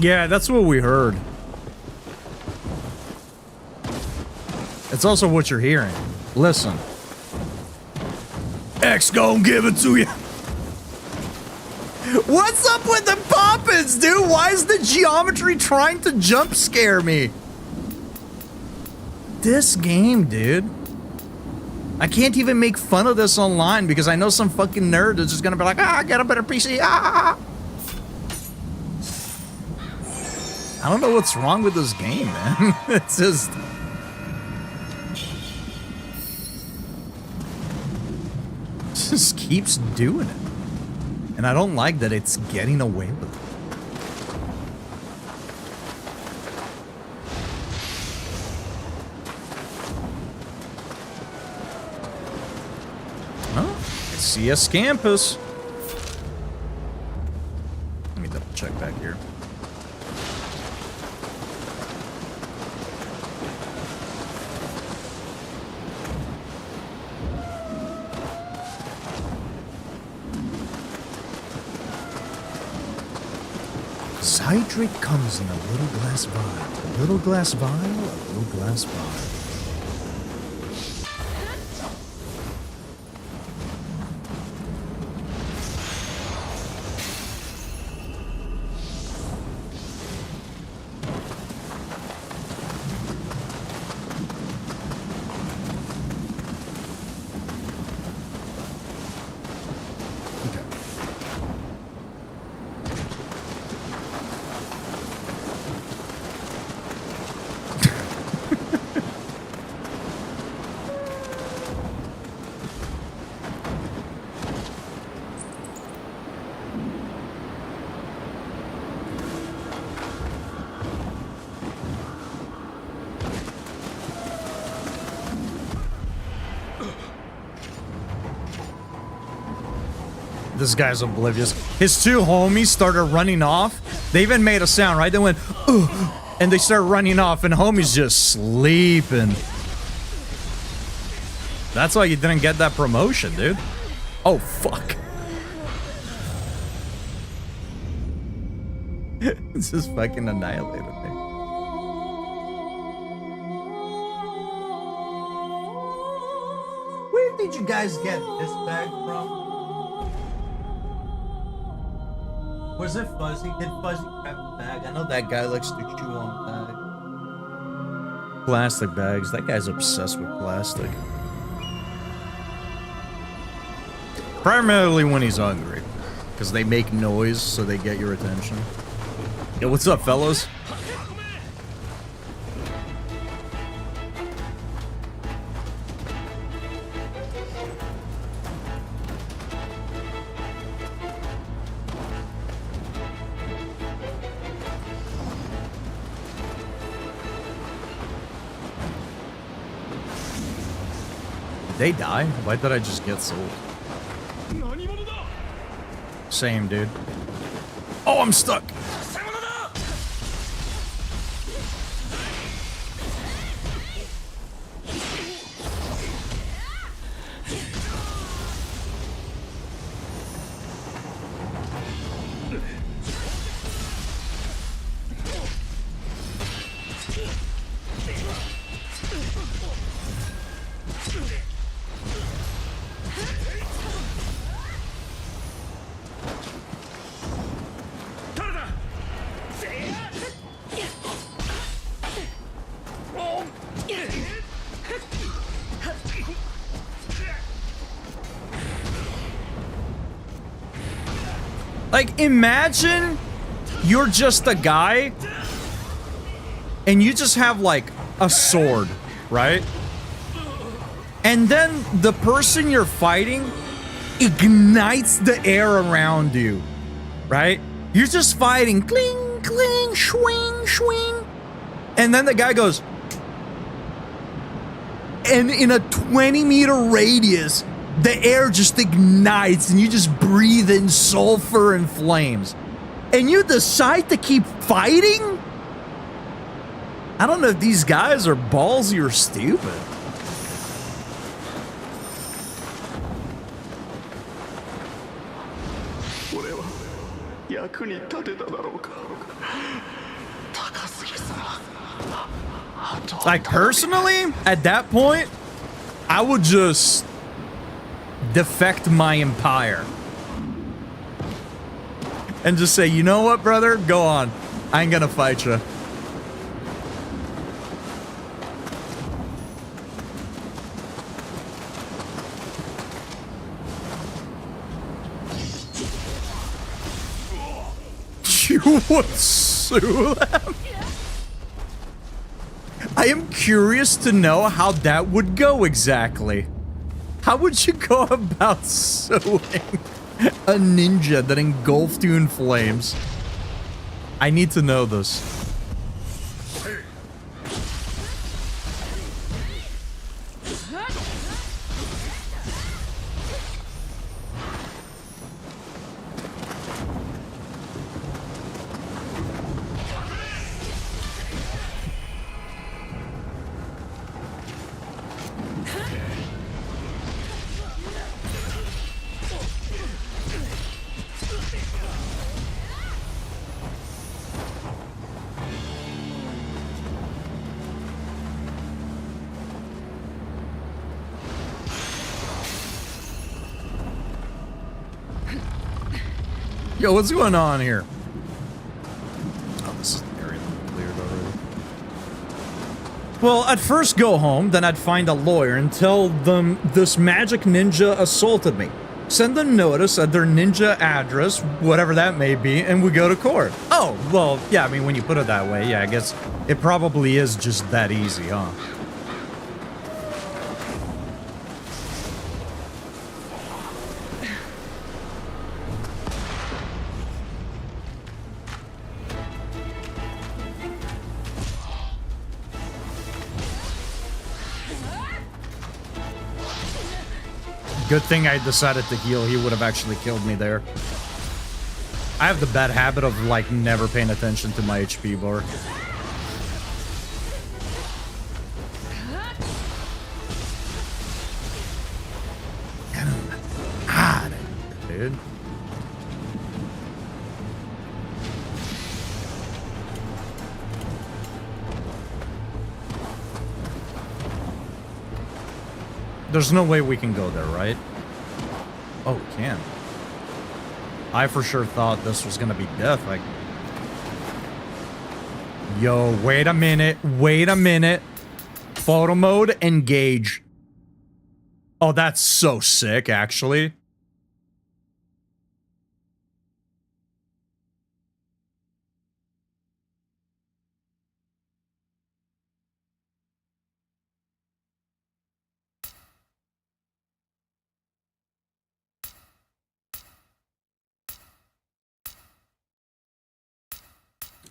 Yeah, that's what we heard. It's also what you're hearing. Listen. X gon' give it to you. What's up with the poppins, dude? Why is the geometry trying to jump scare me? This game, dude. I can't even make fun of this online because I know some fucking nerd is just gonna be like, ah, get a better PC, ah. I don't know what's wrong with this game, man. It's just... just keeps doing it. And I don't like that it's getting away with it. Oh, I see a scampus. Let me double check back here. Hydrate comes in a little glass vial. A little glass vial, a little glass vial. this guy's oblivious. His two homies started running off. They even made a sound, right? They went, ugh, and they started running off, and homie's just sleeping. That's why you didn't get that promotion, dude. Oh, fuck. This is fucking annihilated me. Where did you guys get this bag from? Was it Fuzzy? Did Fuzzy grab the bag? I know that guy likes to chew on bags. Plastic bags. That guy's obsessed with plastic. Primarily when he's hungry. Because they make noise, so they get your attention. Yo, what's up, fellas? Did they die? Why did I just get sold? Same, dude. Oh, I'm stuck. Like, imagine you're just a guy and you just have, like, a sword, right? And then the person you're fighting ignites the air around you, right? You're just fighting, cling, cling, swing, swing. And then the guy goes, and in a 20-meter radius, the air just ignites and you just breathe in sulfur and flames. And you decide to keep fighting? I don't know if these guys are ballsy or stupid. Like, personally, at that point, I would just defect my empire and just say, you know what, brother? Go on. I ain't gonna fight you. You would sue them? I am curious to know how that would go exactly. How would you go about suing a ninja that engulfed you in flames? I need to know this. Yo, what's going on here? Oh, this is the area that cleared already. Well, I'd first go home, then I'd find a lawyer and tell them this magic ninja assaulted me. Send them notice at their ninja address, whatever that may be, and we go to court. Oh, well, yeah, I mean, when you put it that way, yeah, I guess it probably is just that easy, huh? Good thing I decided to heal. He would have actually killed me there. I have the bad habit of, like, never paying attention to my HP bar. God, dude. There's no way we can go there, right? Oh, we can. I for sure thought this was gonna be death. Like, yo, wait a minute. Wait a minute. Photo mode, engage. Oh, that's so sick, actually.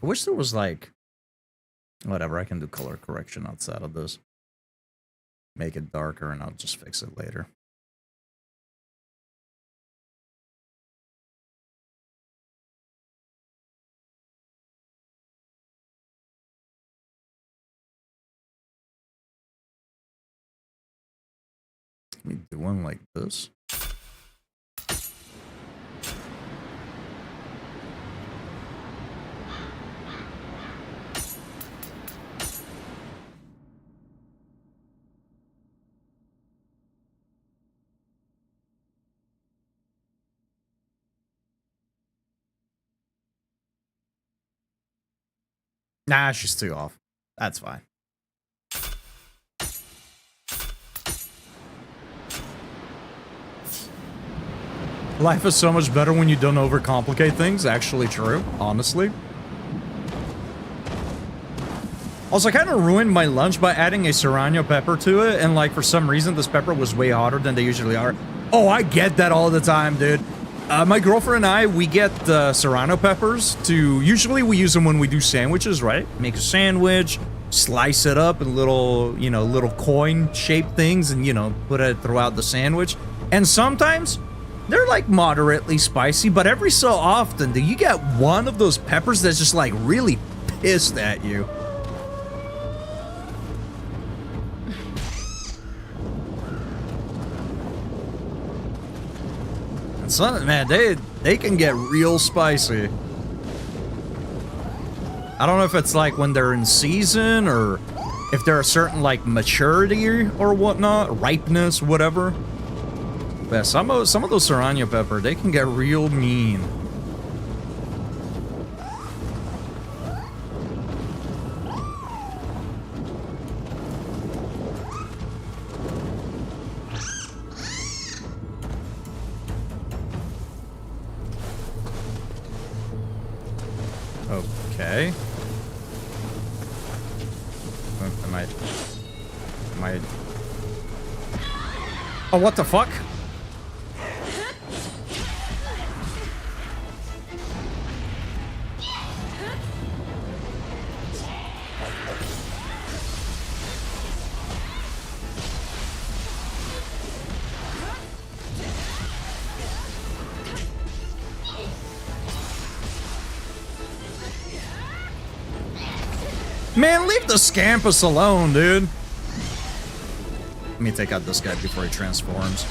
I wish there was, like, whatever, I can do color correction outside of this. Make it darker and I'll just fix it later. Let me do one like this. Nah, she's too off. That's fine. Life is so much better when you don't overcomplicate things. Actually true, honestly. Also, I kind of ruined my lunch by adding a serrano pepper to it, and like for some reason this pepper was way hotter than they usually are. Oh, I get that all the time, dude. My girlfriend and I, we get serrano peppers to, usually we use them when we do sandwiches, right? Make a sandwich, slice it up in little, you know, little coin-shaped things and, you know, put it throughout the sandwich. And sometimes they're like moderately spicy, but every so often do you get one of those peppers that's just like really pissed at you. Some, man, they can get real spicy. I don't know if it's like when they're in season or if they're a certain like maturity or whatnot, ripeness, whatever. But some of those serrano pepper, they can get real mean. Okay. Am I... Oh, what the fuck? Man, leave the Scampus alone, dude. Let me take out this guy before he transforms.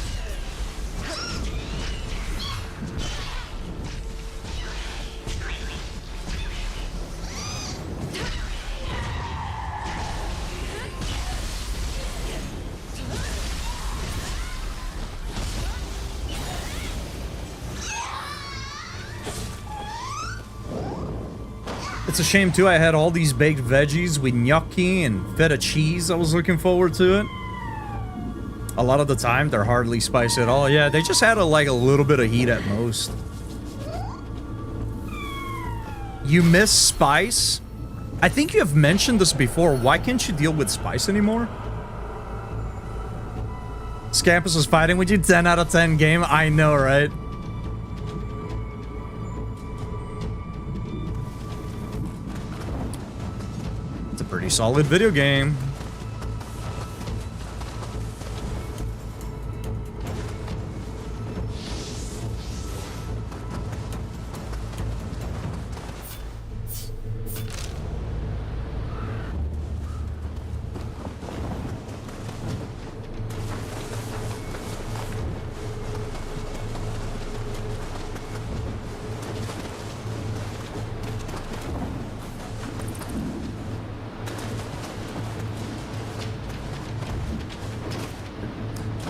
It's a shame too, I had all these baked veggies with gnocchi and feta cheese. I was looking forward to it. A lot of the time, they're hardly spicy at all. Yeah, they just had like a little bit of heat at most. You miss spice? I think you have mentioned this before. Why can't you deal with spice anymore? Scampus was fighting with you. 10 out of 10 game. I know, right? Pretty solid video game.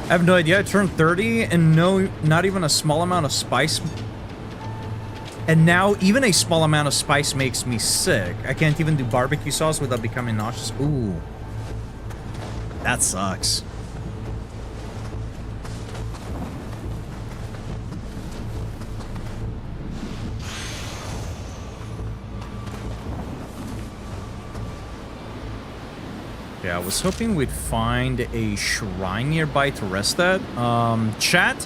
I have no idea. I turned 30 and no, not even a small amount of spice. And now even a small amount of spice makes me sick. I can't even do barbecue sauce without becoming nauseous. Ooh. That sucks. Yeah, I was hoping we'd find a shrine nearby to rest at. Chat,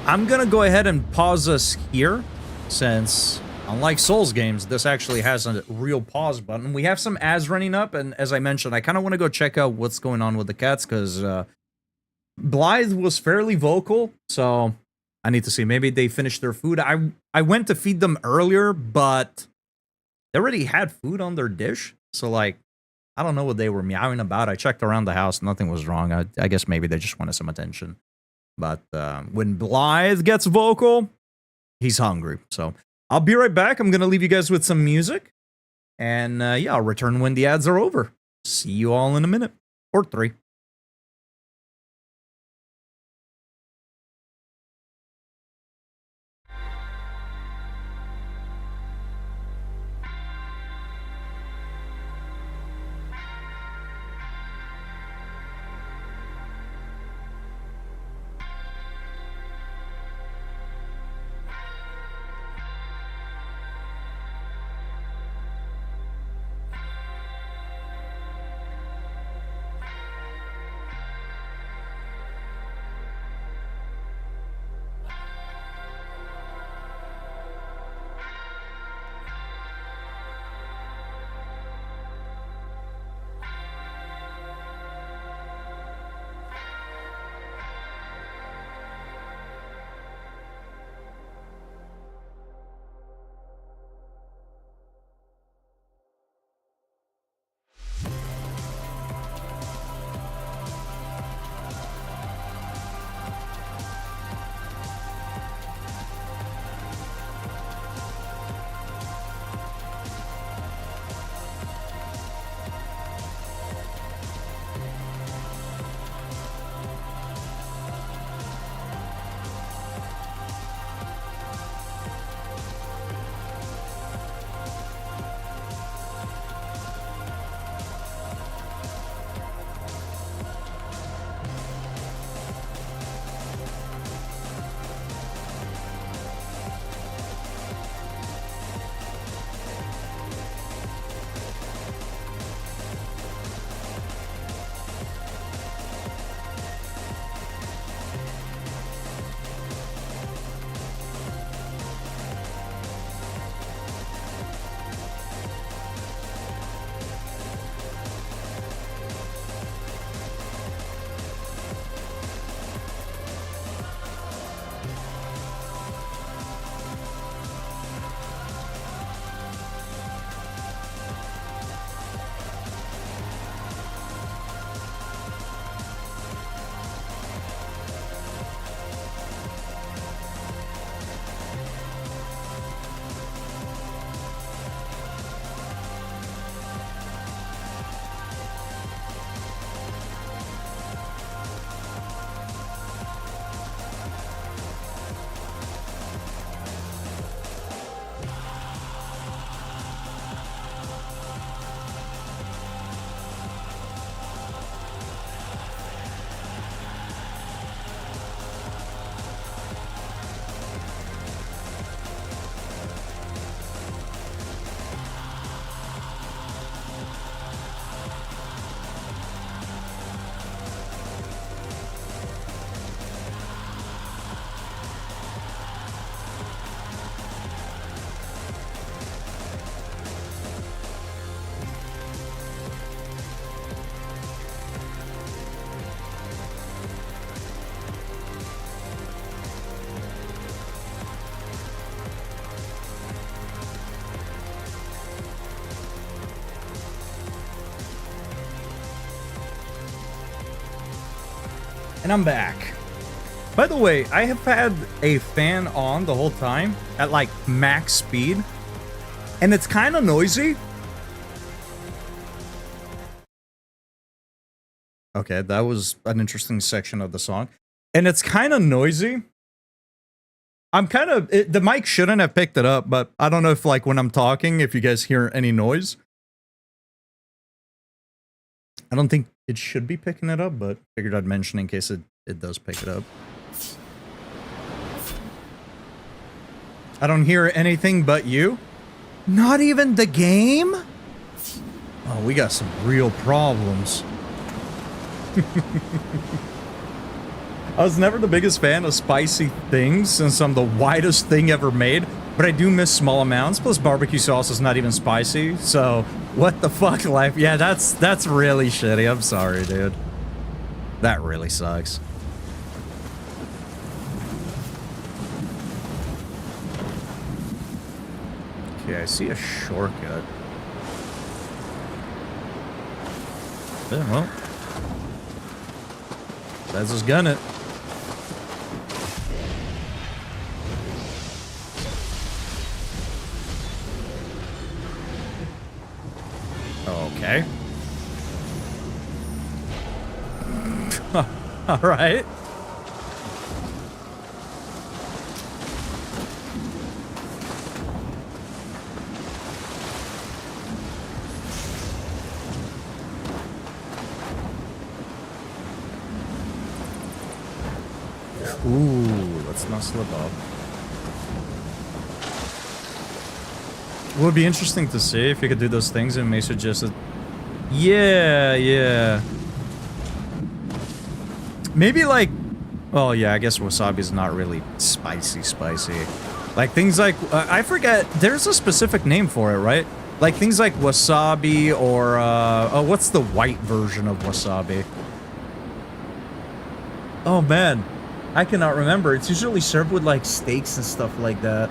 I'm gonna go ahead and pause us here, since, unlike Souls games, this actually has a real pause button. We have some ads running up, and as I mentioned, I kind of want to go check out what's going on with the cats, because Blythe was fairly vocal, so I need to see. Maybe they finished their food. I went to feed them earlier, but they already had food on their dish, so, like, I don't know what they were meowing about. I checked around the house. Nothing was wrong. I guess maybe they just wanted some attention. But when Blythe gets vocal, he's hungry. So I'll be right back. I'm going to leave you guys with some music. And yeah, I'll return when the ads are over. See you all in a minute. Or 3. And I'm back. By the way, I have had a fan on the whole time at like max speed, and it's kind of noisy. Okay, that was an interesting section of the song. And it's kind of noisy. I'm kind of... the mic shouldn't have picked it up, but I don't know if, like, when I'm talking, if you guys hear any noise. I don't think it should be picking it up, but figured I'd mention in case it does pick it up. I don't hear anything but you. Not even the game? Oh, we got some real problems. I was never the biggest fan of spicy things since I'm the widest thing ever made, but I do miss small amounts. Plus barbecue sauce is not even spicy, so what the fuck, life? Yeah, that's really shitty. I'm sorry, dude. That really sucks. Okay, I see a shortcut. Yeah, well. Let's just gun it. Okay. All right. Ooh, let's not slip up. It would be interesting to see if you could do those things and may suggest it. Yeah, yeah. Maybe like, oh yeah, I guess wasabi is not really spicy. Like things like, I forget, there's a specific name for it, right? Like things like wasabi or, oh, what's the white version of wasabi? Oh man, I cannot remember. It's usually served with like steaks and stuff like that.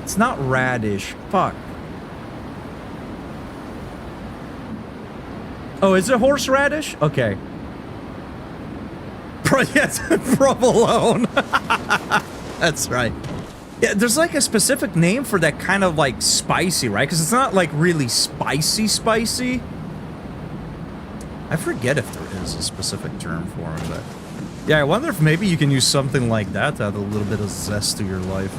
It's not radish. Fuck. Oh, is it horseradish? Okay. Yes, provolone. That's right. Yeah, there's like a specific name for that kind of like spicy, right? Because it's not like really spicy. I forget if there is a specific term for it, but yeah, I wonder if maybe you can use something like that to add a little bit of zest to your life.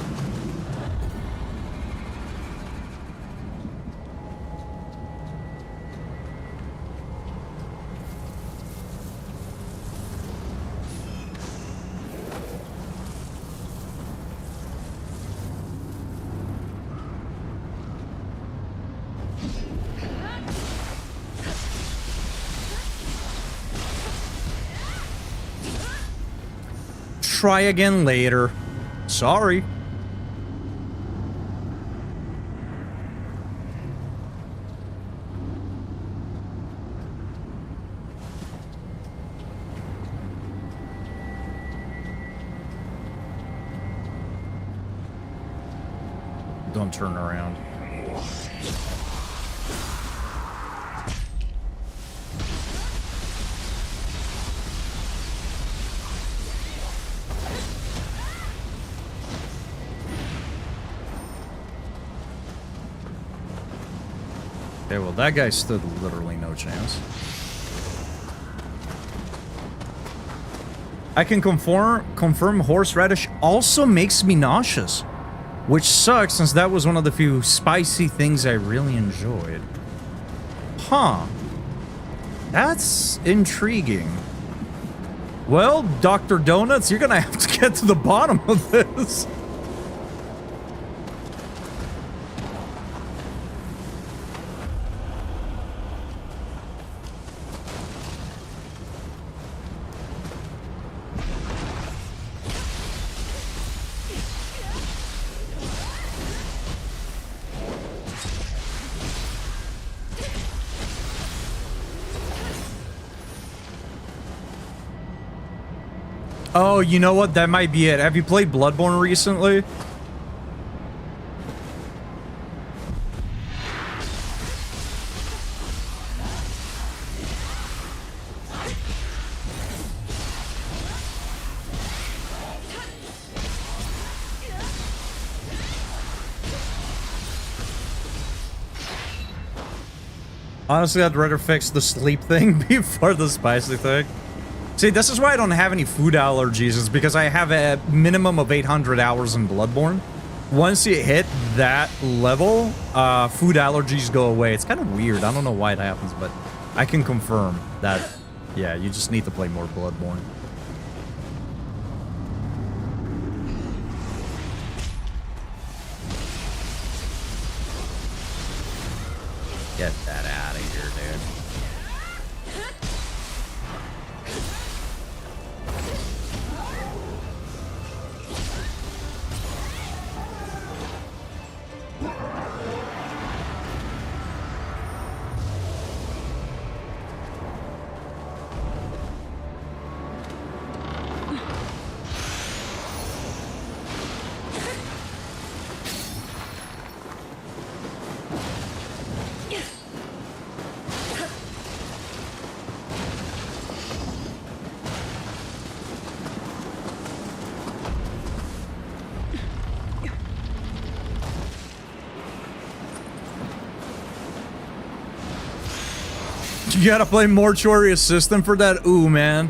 Try again later. Sorry. Don't turn around. Okay, well, that guy stood literally no chance. I can confirm horseradish also makes me nauseous, which sucks since that was one of the few spicy things I really enjoyed. Huh. That's intriguing. Well, Dr. Donuts, you're gonna have to get to the bottom of this. Oh, you know what? That might be it. Have you played Bloodborne recently? Honestly, I'd rather fix the sleep thing before the spicy thing. See, this is why I don't have any food allergies, is because I have a minimum of 800 hours in Bloodborne. Once you hit that level, food allergies go away. It's kind of weird. I don't know why it happens, but I can confirm that, yeah, you just need to play more Bloodborne. Get that out of here, dude. You gotta play Mortuary Assistant for that? Ooh, man.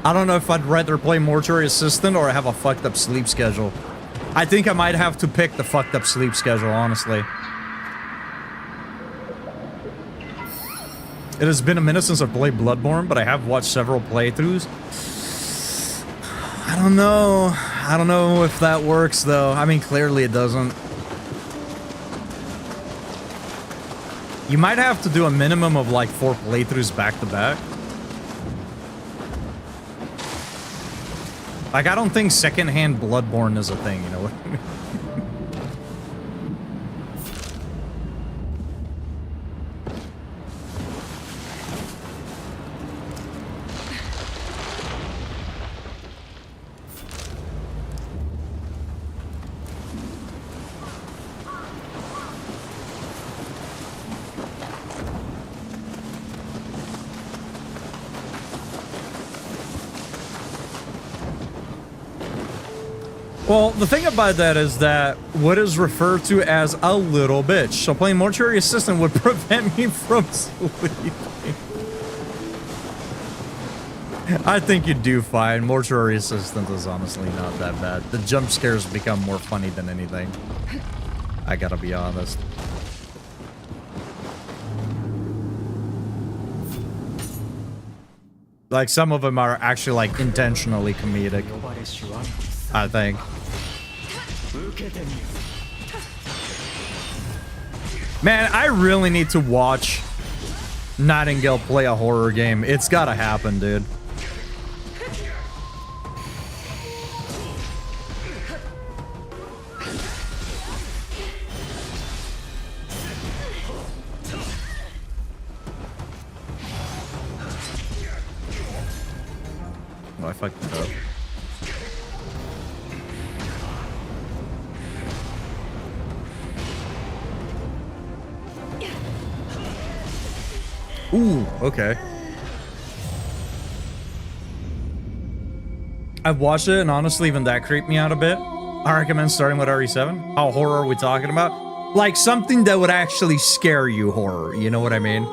I don't know if I'd rather play Mortuary Assistant or have a fucked up sleep schedule. I think I might have to pick the fucked up sleep schedule, honestly. It has been a minute since I've played Bloodborne, but I have watched several playthroughs. I don't know. I don't know if that works, though. I mean, clearly it doesn't. You might have to do a minimum of like 4 playthroughs back to back. Like, I don't think secondhand Bloodborne is a thing, you know what I mean? Well, the thing about that is that what is referred to as a little bitch. So playing Mortuary Assistant would prevent me from sleeping. I think you do fine. Mortuary Assistant is honestly not that bad. The jump scares become more funny than anything. I gotta be honest. Like, some of them are actually, like, intentionally comedic, I think. Man, I really need to watch Nightingale play a horror game. It's gotta happen, dude. Oh, I fucked it up. Ooh, okay. I've watched it, and honestly, even that creeped me out a bit. I recommend starting with RE7. How horror are we talking about? Like, something that would actually scare you horror, you know what I mean?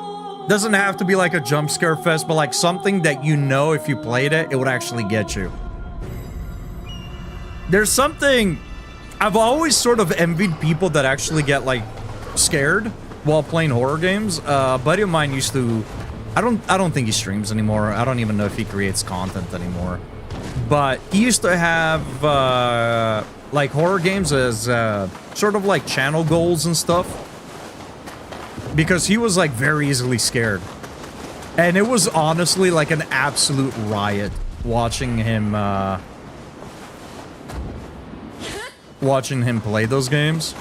Doesn't have to be like a jump scare fest, but like something that you know if you played it, it would actually get you. There's something... I've always sort of envied people that actually get, like, scared while playing horror games. A buddy of mine used to... I don't think he streams anymore. I don't even know if he creates content anymore. But he used to have, like, horror games as, sort of like channel goals and stuff. Because he was, like, very easily scared. And it was honestly, like, an absolute riot watching him, play those games.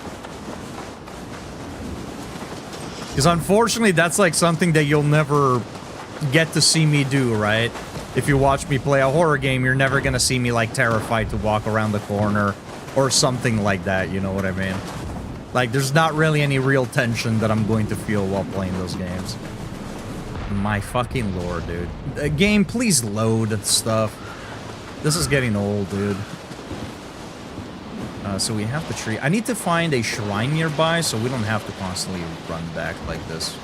Because unfortunately, that's like something that you'll never get to see me do, right? If you watch me play a horror game, you're never gonna see me like terrified to walk around the corner or something like that, you know what I mean? Like, there's not really any real tension that I'm going to feel while playing those games. My fucking lord, dude. Game, please load stuff. This is getting old, dude. So we have to treat... I need to find a shrine nearby so we don't have to constantly run back like this.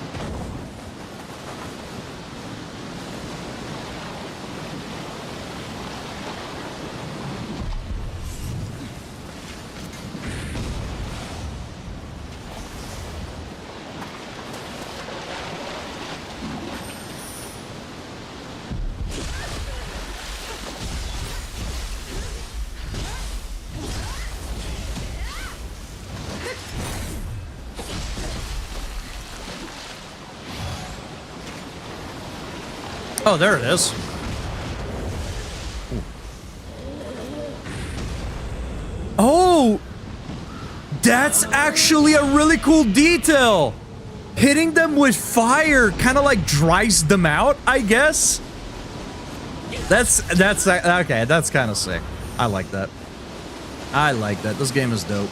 Oh, there it is. Oh, that's actually a really cool detail. Hitting them with fire kind of like dries them out, I guess. That's okay. That's kind of sick. I like that. I like that. This game is dope.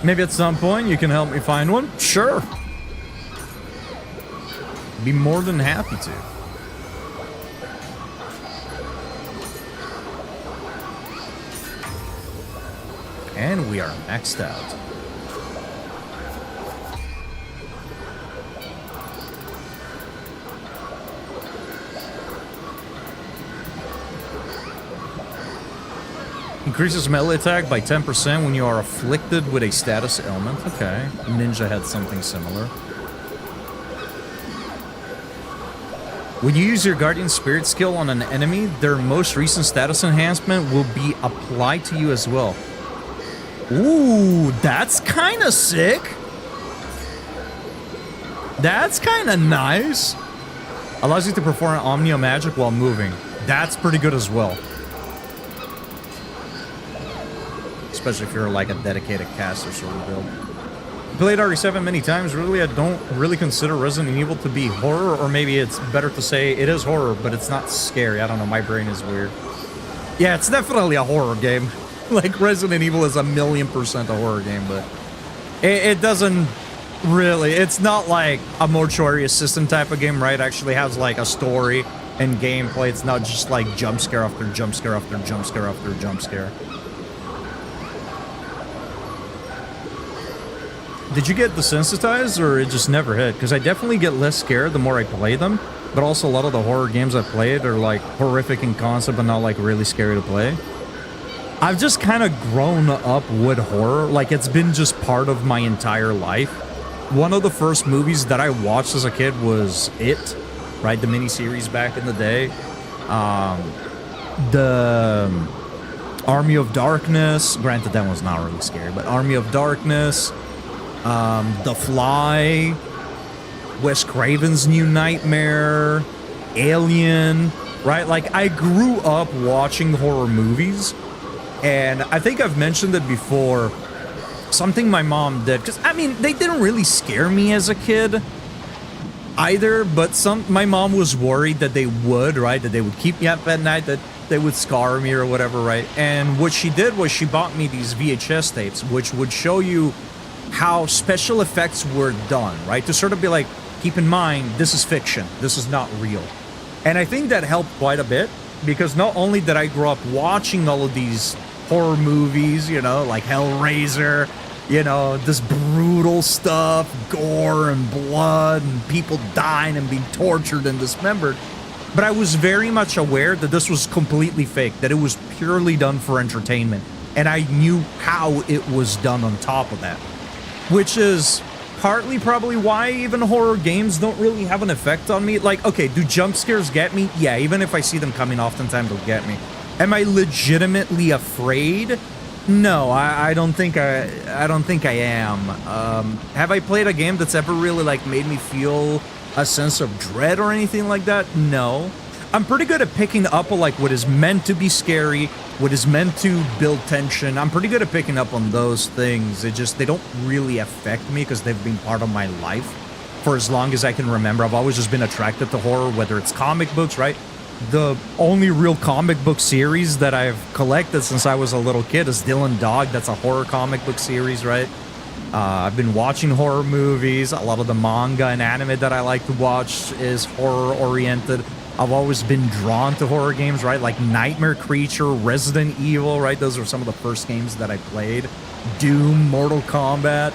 Maybe at some point you can help me find one. Sure. Be more than happy to. And we are maxed out. Increases melee attack by 10% when you are afflicted with a status ailment. Okay. Ninja had something similar. When you use your Guardian Spirit skill on an enemy, their most recent status enhancement will be applied to you as well. Ooh, that's kind of sick. That's kind of nice. Allows you to perform Omnio magic while moving. That's pretty good as well. Especially if you're like a dedicated caster sort of build. Played RE7 many times. Really, I don't really consider Resident Evil to be horror, or maybe it's better to say it is horror, but it's not scary. I don't know. My brain is weird. Yeah, it's definitely a horror game. Like Resident Evil is 1,000,000% a horror game, but it doesn't really. It's not like a mortuary assistant type of game, right? It actually has like a story and gameplay. It's not just like jump scare after jump scare after jump scare after jump scare. Did you get desensitized, or it just never hit? Because I definitely get less scared the more I play them, but also a lot of the horror games I played are like horrific in concept but not like really scary to play. I've just kind of grown up with horror. Like, it's been just part of my entire life. One of the first movies that I watched as a kid was It, right? The miniseries back in the day. The Army of Darkness. Granted, that was not really scary, but Army of Darkness. The Fly, Wes Craven's New Nightmare, Alien, right? Like, I grew up watching horror movies, and I think I've mentioned it before. Something my mom did, because, I mean, they didn't really scare me as a kid either, but my mom was worried that they would, right? That they would keep me up at night, that they would scar me or whatever, right? And what she did was she bought me these VHS tapes, which would show you how special effects were done, right? To sort of be like, keep in mind, this is fiction. This is not real. And I think that helped quite a bit, because not only did I grow up watching all of these horror movies, you know, like Hellraiser, you know, this brutal stuff, gore and blood and people dying and being tortured and dismembered, but I was very much aware that this was completely fake, that it was purely done for entertainment. And I knew how it was done on top of that. Which is partly probably why even horror games don't really have an effect on me. Like, okay, do jump scares get me? Yeah, even if I see them coming oftentimes, they'll get me. Am I legitimately afraid? No, I don't think I am. Have I played a game that's ever really like made me feel a sense of dread or anything like that? No. I'm pretty good at picking up on like what is meant to be scary, what is meant to build tension. I'm pretty good at picking up on those things. They don't really affect me because they've been part of my life for as long as I can remember. I've always just been attracted to horror, whether it's comic books, right? The only real comic book series that I've collected since I was a little kid is Dylan Dog. That's a horror comic book series, right? I've been watching horror movies. A lot of the manga and anime that I like to watch is horror-oriented. I've always been drawn to horror games, right? Like Nightmare Creature, Resident Evil, right? Those are some of the first games that I played. Doom, Mortal Kombat.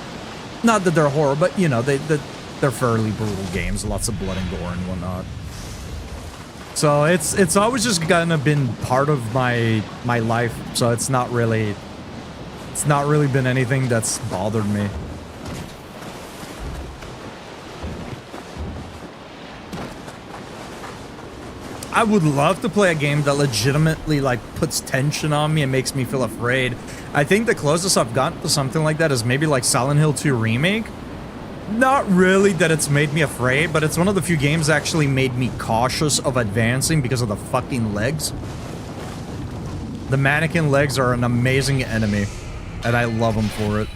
Not that they're horror, but, you know, they're fairly brutal games. Lots of blood and gore and whatnot. So it's always just kind of been part of my life. So it's not really been anything that's bothered me. I would love to play a game that legitimately like puts tension on me and makes me feel afraid. I think the closest I've gotten to something like that is maybe like Silent Hill 2 Remake. Not really that it's made me afraid, but it's one of the few games that actually made me cautious of advancing because of the fucking legs. The mannequin legs are an amazing enemy, and I love them for it.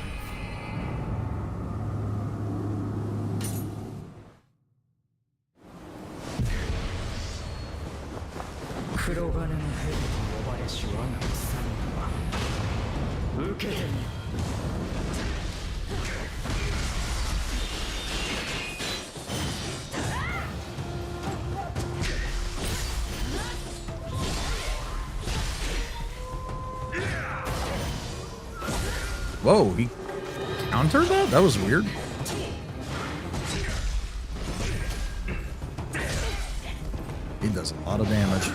Whoa, he countered that? That was weird. He does a lot of damage.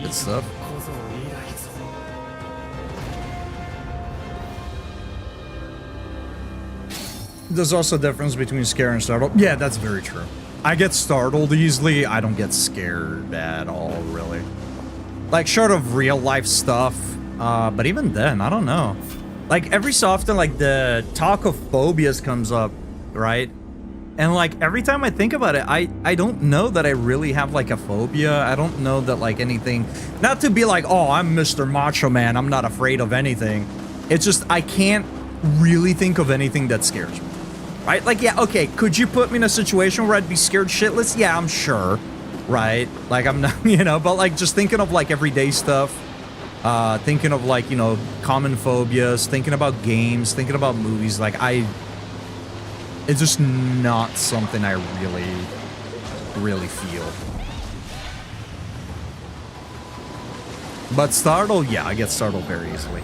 Good stuff. There's also a difference between scare and startle. Yeah, that's very true. I get startled easily. I don't get scared at all, really. Like, short of real life stuff. But even then, I don't know. Like, every so often, like, the talk of phobias comes up, right? And, like, every time I think about it, I don't know that I really have, like, a phobia. I don't know that, like, anything... Not to be like, oh, I'm Mr. Macho Man. I'm not afraid of anything. It's just, I can't really think of anything that scares me. Right? Like, yeah, okay, could you put me in a situation where I'd be scared shitless? Yeah, I'm sure. Right? Like, I'm not, you know, but, like, just thinking of, like, everyday stuff. Thinking of, like, you know, common phobias. Thinking about games. Thinking about movies. Like, it's just not something I really feel. But startled, yeah, I get startled very easily.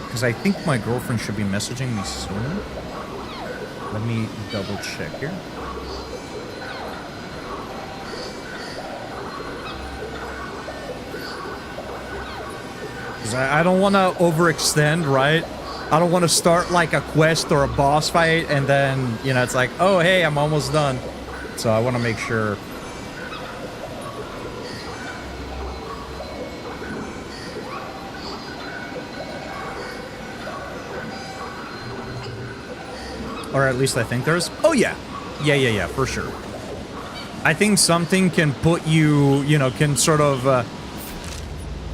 Because I think my girlfriend should be messaging me soon. Let me double check here. Because I don't want to overextend, right? I don't want to start like a quest or a boss fight and then, you know, it's like, oh, hey, I'm almost done. So I want to make sure. Or at least I think there's... Oh, yeah. Yeah, for sure. I think something can put you, you know, can sort of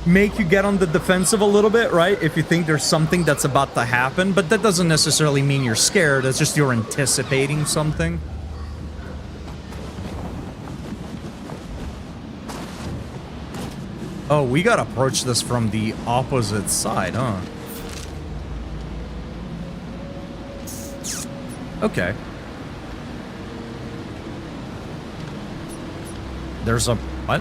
make you get on the defensive a little bit, right? If you think there's something that's about to happen. But that doesn't necessarily mean you're scared. It's just you're anticipating something. Oh, we gotta approach this from the opposite side, huh? Okay. There's a... what?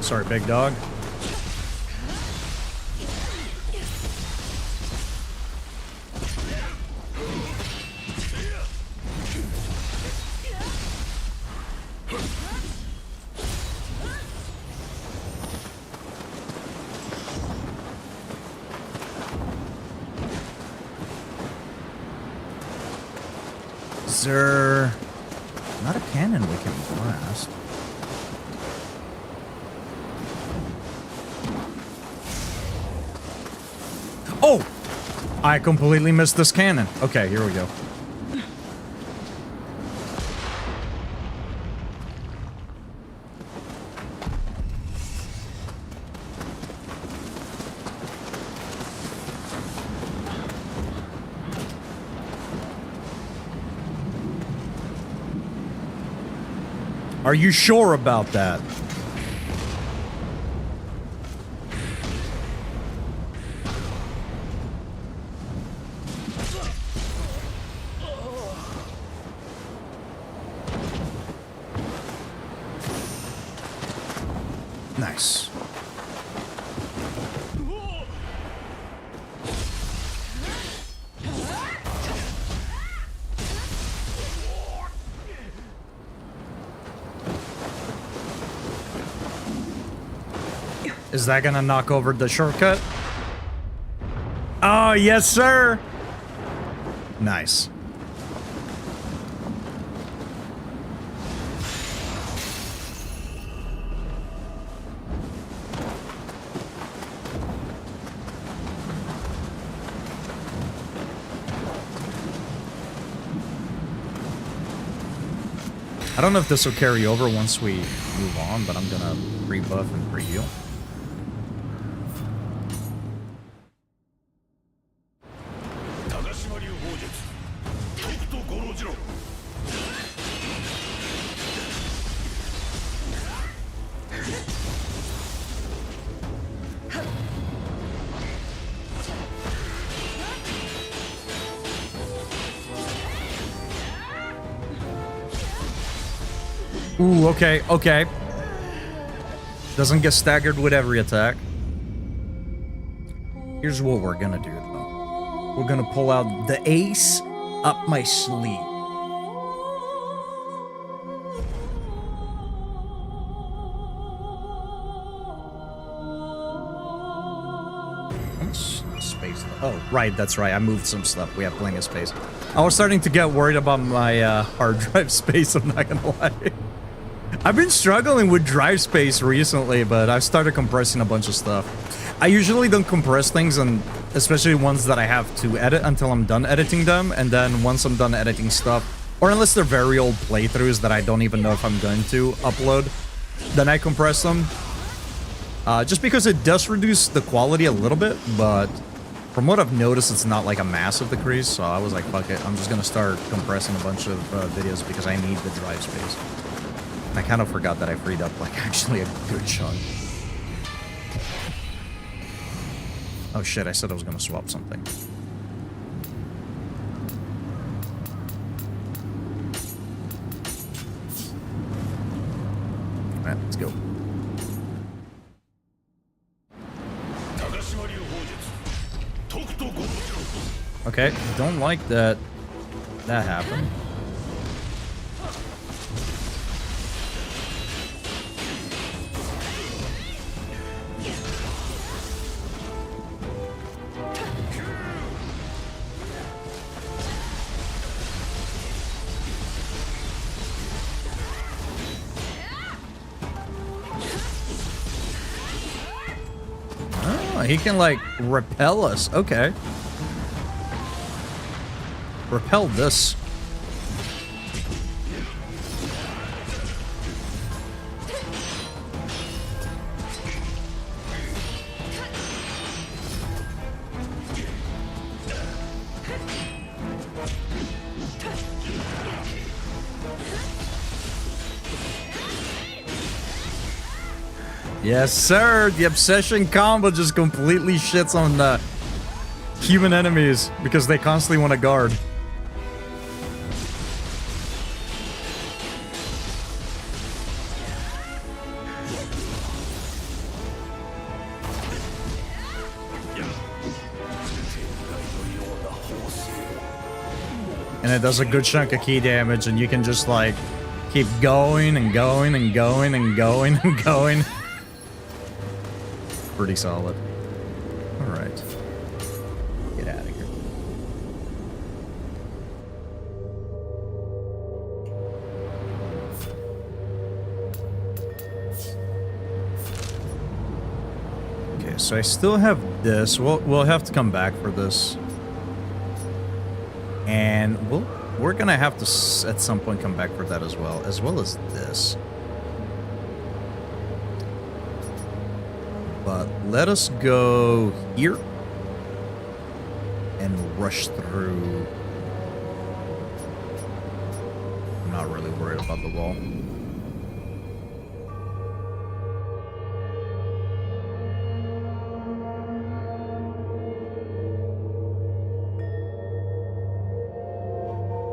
Sorry, big dog. Is there not a cannon we can blast? Oh! I completely missed this cannon. Okay, here we go. Are you sure about that? Nice. Is that gonna knock over the shortcut? Oh, yes, sir. Nice. I don't know if this will carry over once we move on, but I'm gonna rebuff and pre-heal. Ooh, okay, okay. Doesn't get staggered with every attack. Here's what we're gonna do, though. We're gonna pull out the ace up my sleeve. How much space? Oh, right, that's right. I moved some stuff. We have plenty of space. I was starting to get worried about my hard drive space, I'm not gonna lie. I've been struggling with drive space recently, but I've started compressing a bunch of stuff. I usually don't compress things, and especially ones that I have to edit until I'm done editing them, and then once I'm done editing stuff, or unless they're very old playthroughs that I don't even know if I'm going to upload, then I compress them. Just because it does reduce the quality a little bit, but from what I've noticed, it's not like a massive decrease, so I was like, fuck it, I'm just gonna start compressing a bunch of videos because I need the drive space. I kind of forgot that I freed up, like, actually a good chunk. Oh shit, I said I was gonna swap something. Alright, let's go. Okay, don't like that that happened. He can, like, repel us. Okay. Repel this. Yes, sir. The obsession combo just completely shits on the human enemies because they constantly want to guard. it does a good chunk of key damage, and you can just like keep going and going and going and going and going. Pretty solid. All right, get out of here. Okay, so I still have this. We'll have to come back for this. And we're gonna have to at some point come back for that as well as this. But let us go here and rush through. I'm not really worried about the wall.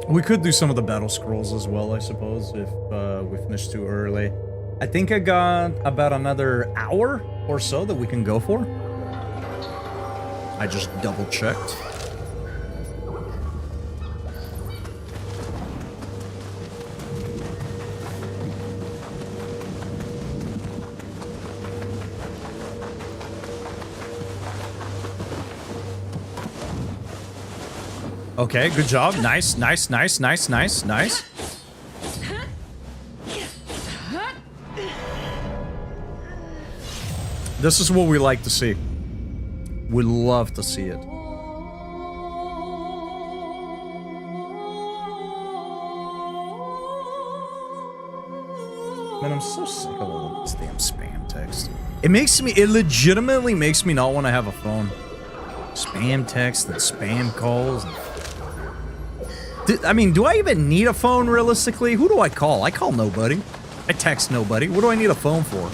We could do some of the battle scrolls as well, I suppose, if we finish too early. I think I got about another hour or so that we can go for. I just double checked. Okay, good job. Nice, nice, nice, nice, nice, nice. This is what we like to see. We love to see it. Man, I'm so sick of all this damn spam text. It legitimately makes me not want to have a phone. Spam text and spam calls. I mean, do I even need a phone realistically? Who do I call? I call nobody. I text nobody. What do I need a phone for?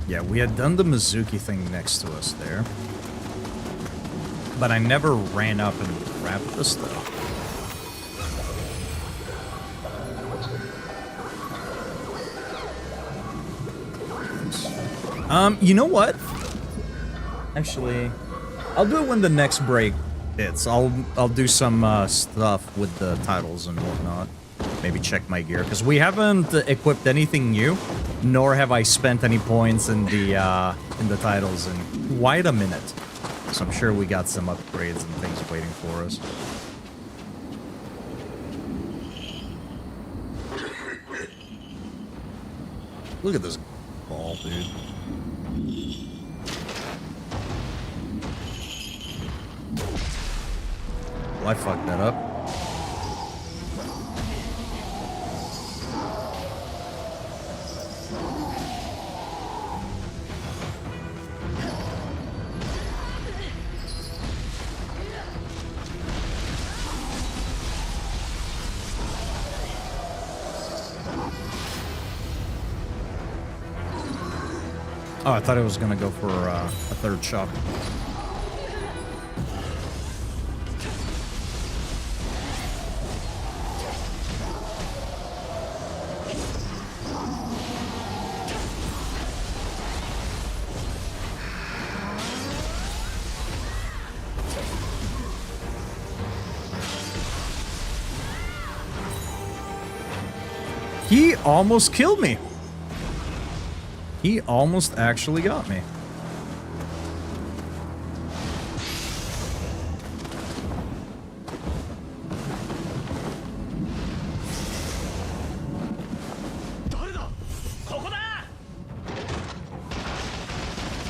Yeah, we had done the Mizuki thing next to us there. But I never ran up and grabbed this though. You know what? Actually, I'll do it when the next break hits. I'll do some stuff with the titles and whatnot. Maybe check my gear, because we haven't equipped anything new, nor have I spent any points in the titles in quite a minute. So I'm sure we got some upgrades and things waiting for us. Look at this ball, dude. Well, I fucked that up. Oh, I thought it was gonna go for a third shot. He almost killed me. He almost actually got me.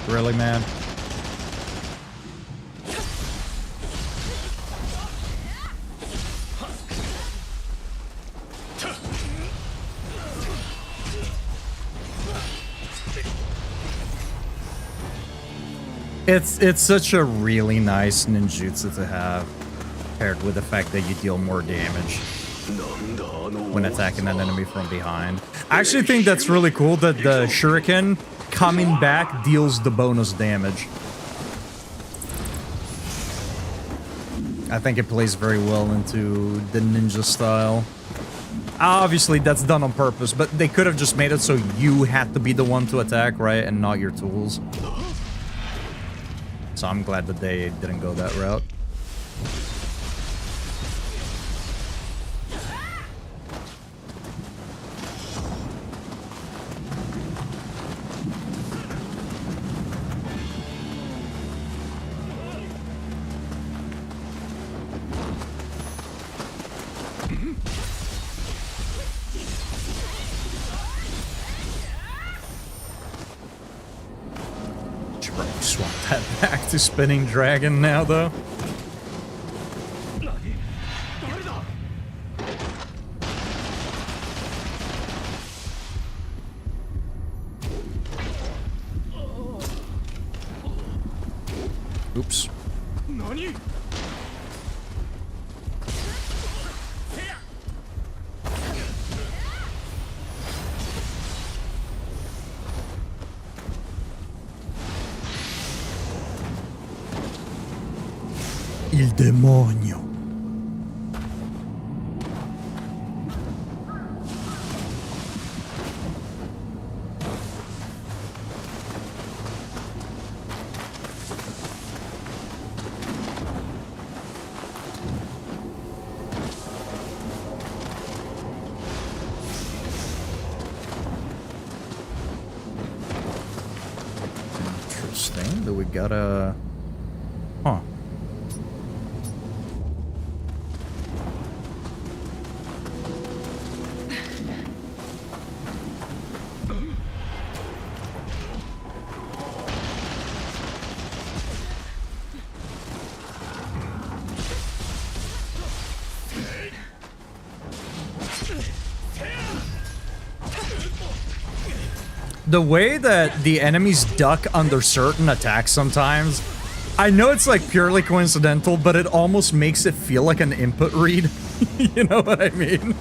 Really, man? It's such a really nice ninjutsu to have, paired with the fact that you deal more damage. when attacking an enemy from behind. I actually think that's really cool that the shuriken coming back deals the bonus damage. I think it plays very well into the ninja style. Obviously, that's done on purpose, but they could have just made it so you had to be the one to attack, right? And not your tools. So I'm glad that they didn't go that route. Swap that back to spinning dragon now, though. Oops. Il demonio. Interesting. Do we got a... Huh. The way that the enemies duck under certain attacks sometimes, I know it's like purely coincidental, but it almost makes it feel like an input read. You know what I mean?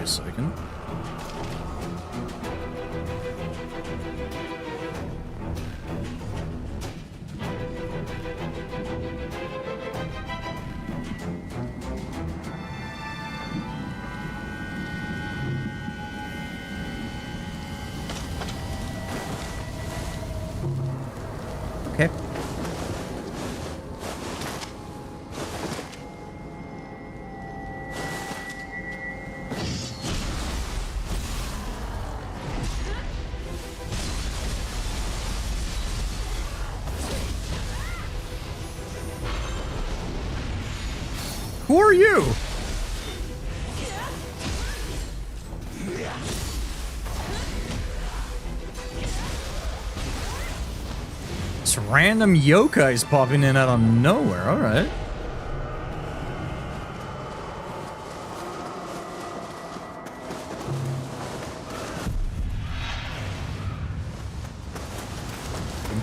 A second. Okay. Who are you? This random yokai is popping in out of nowhere. All right.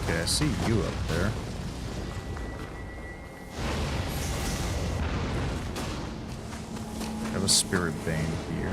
Okay, I see you up there. Have a spirit bane here.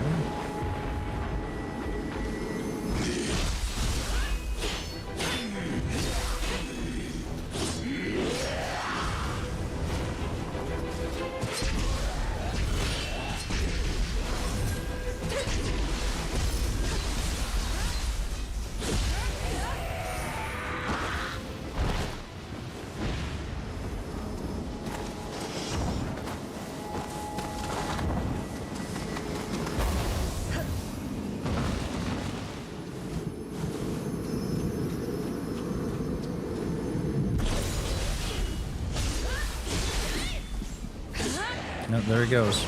No, there he goes.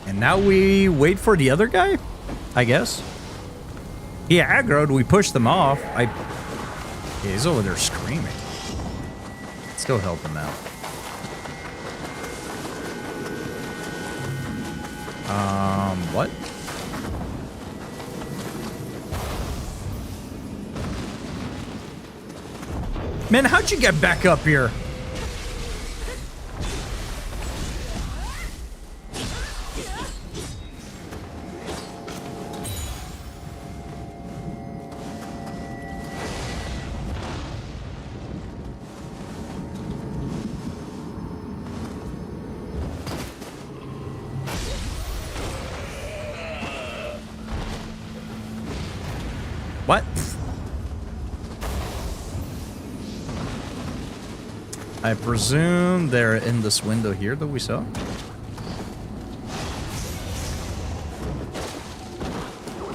And now we wait for the other guy, I guess. He aggroed, we pushed them off. Yeah, he's over there screaming. Let's go help him out. What? Man, how'd you get back up here? What? I presume they're in this window here that we saw.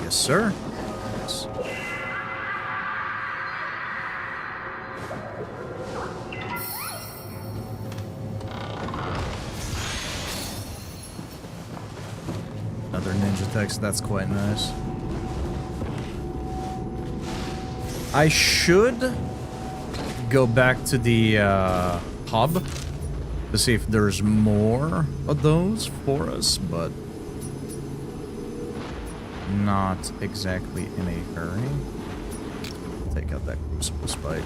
Yes, sir. Yes. Another ninja text, that's quite nice. I should go back to the hub to see if there's more of those for us, but not exactly in a hurry. Take out that crucible spike.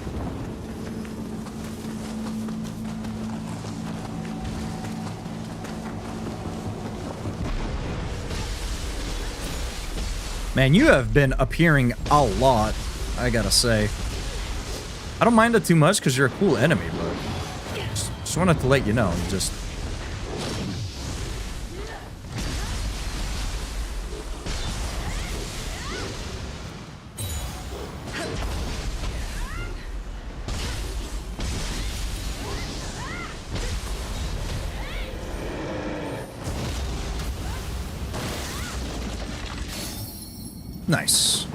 Man, you have been appearing a lot, I gotta say. I don't mind it too much because you're a cool enemy, but just wanted to let you know. Just nice.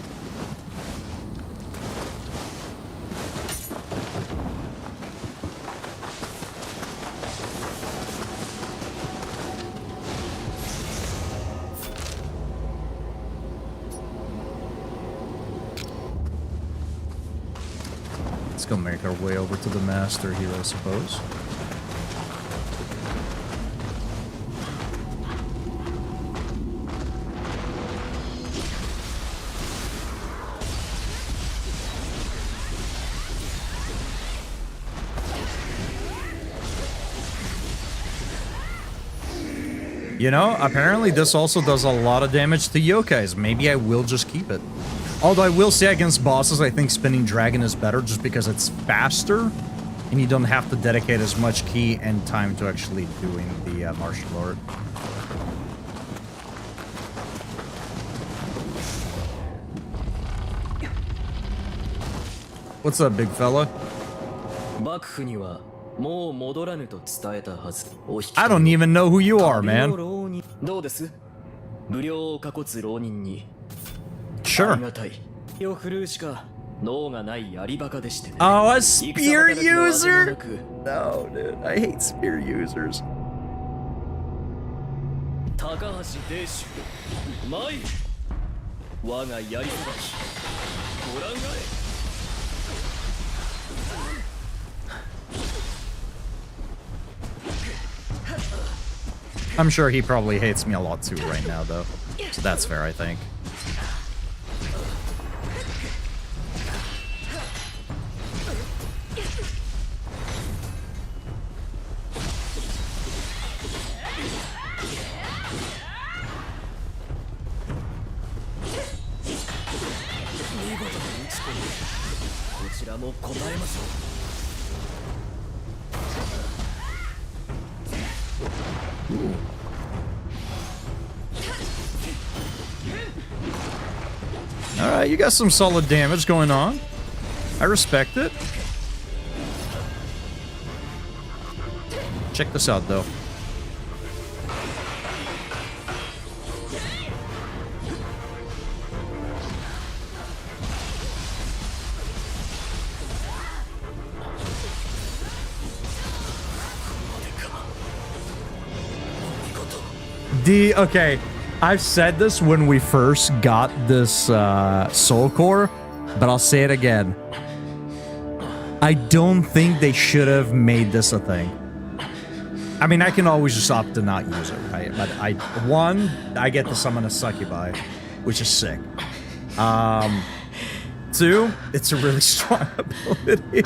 Let's go make our way over to the master here, I suppose. You know, apparently this also does a lot of damage to yokais. Maybe I will just keep it. Although I will say against bosses, I think Spinning Dragon is better just because it's faster and you don't have to dedicate as much ki and time to actually doing the martial art. What's up, big fella? I don't even know who you are, man. Sure. Oh, a spear user? No, dude. I hate spear users. I'm sure he probably hates me a lot too right now, though. So that's fair, I think. Alright, you got some solid damage going on. I respect it. Check this out, though. Okay, I've said this when we first got this soul core, but I'll say it again. I don't think they should have made this a thing. I mean, I can always just opt to not use it, right? But I get to summon a succubi, which is sick. 2, it's a really strong ability.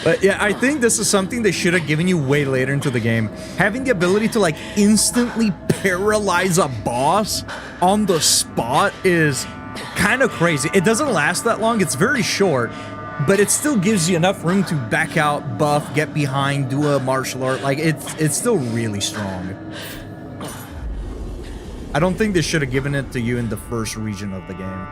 But yeah, I think this is something they should have given you way later into the game. Having the ability to like instantly paralyze a boss on the spot is kind of crazy. It doesn't last that long. It's very short, but it still gives you enough room to back out, buff, get behind, do a martial art. Like it's still really strong. I don't think they should have given it to you in the first region of the game.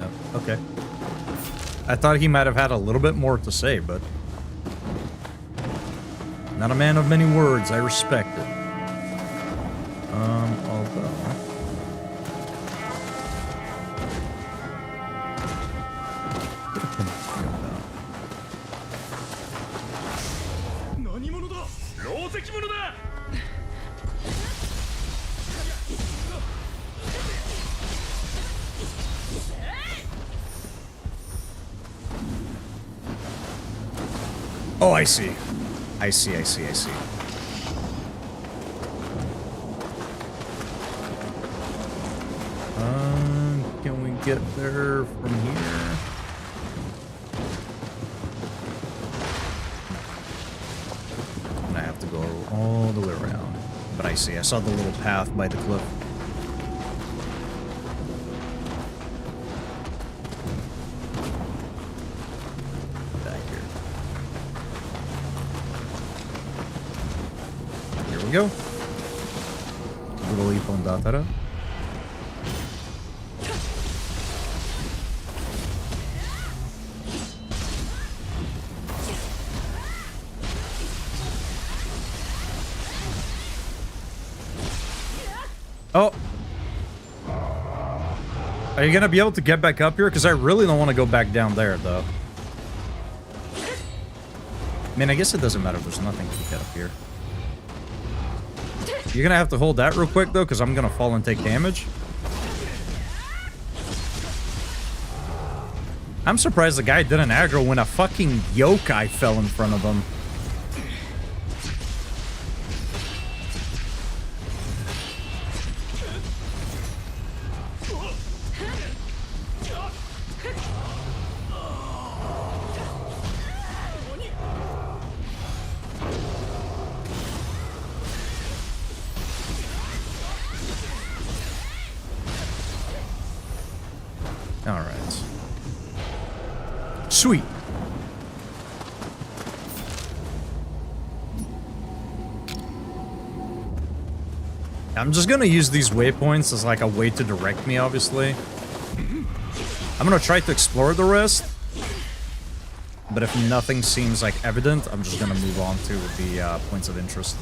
Oh, okay. I thought he might have had a little bit more to say, but not a man of many words. I respect it. Although oh, I see. I see. Can we get there from here? And I have to go all the way around. But I see. I saw the little path by the cliff. Go. Little leap on Datara. Oh. Are you gonna be able to get back up here? Because I really don't want to go back down there, though. I mean, I guess it doesn't matter if there's nothing to get up here. You're gonna have to hold that real quick, though, because I'm gonna fall and take damage. I'm surprised the guy didn't aggro when a fucking yokai fell in front of him. Alright. Sweet. I'm just gonna use these waypoints as like a way to direct me, obviously. I'm gonna try to explore the rest. But if nothing seems like evident, I'm just gonna move on to the points of interest.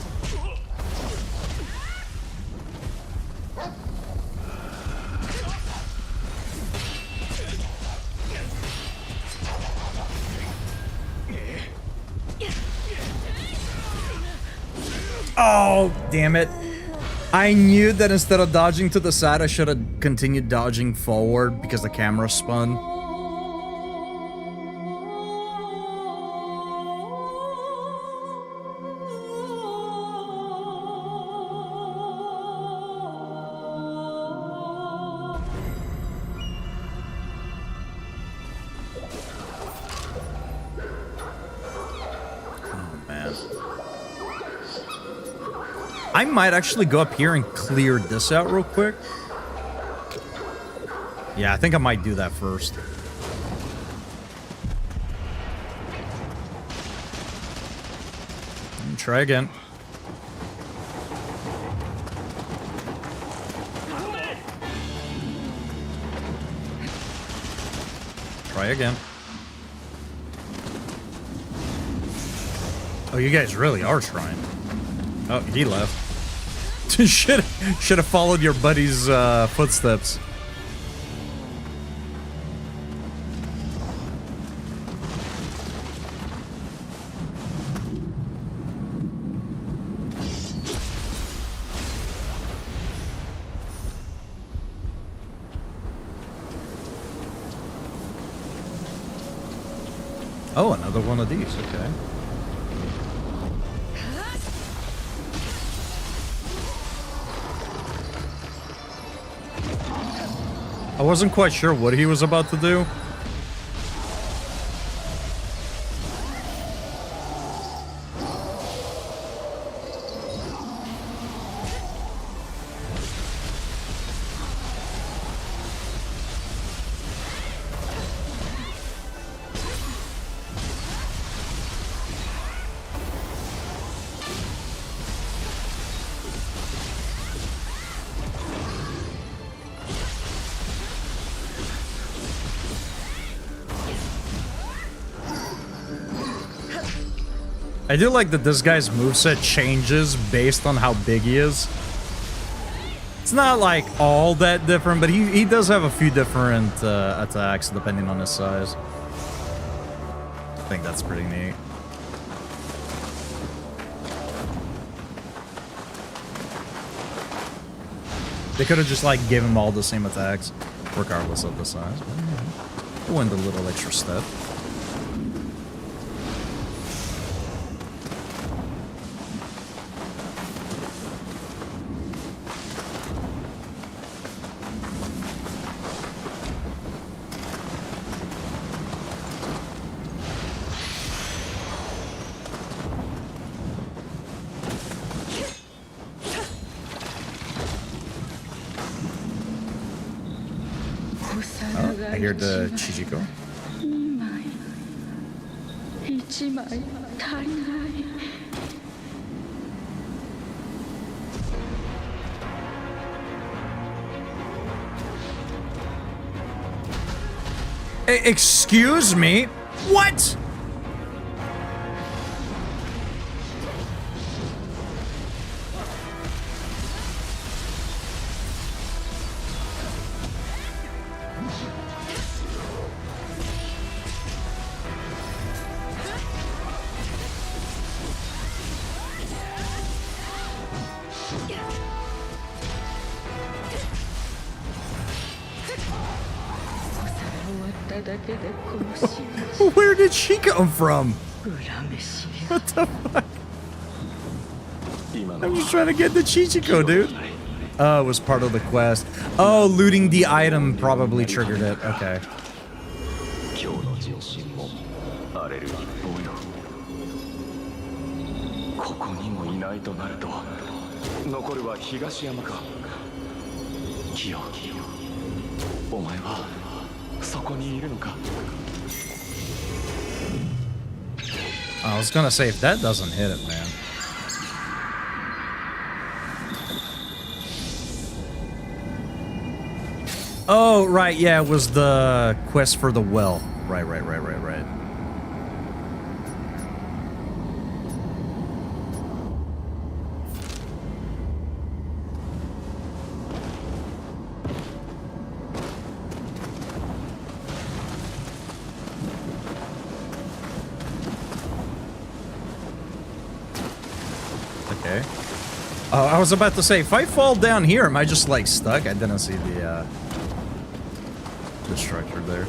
Oh, damn it. I knew that instead of dodging to the side, I should have continued dodging forward because the camera spun. I might actually go up here and clear this out real quick. Yeah, I think I might do that first. And try again. Try again. Oh, you guys really are trying. Oh, he left. should have followed your buddy's footsteps. Oh, another one of these. Okay. I wasn't quite sure what he was about to do. I do like that this guy's moveset changes based on how big he is. It's not like all that different, but he does have a few different attacks depending on his size. I think that's pretty neat. They could have just like given him all the same attacks, regardless of the size. Went a little extra step. I hear the Chichiko. Excuse me? What? Where did she come from? What the fuck? I'm just trying to get the Chichiko, dude. Oh, it was part of the quest. Oh, looting the item probably triggered it. Okay. I was gonna say, if that doesn't hit it, man. Oh, right, yeah, it was the quest for the well. Right. Okay. Oh, I was about to say, if I fall down here, am I just like stuck? I didn't see the structure there.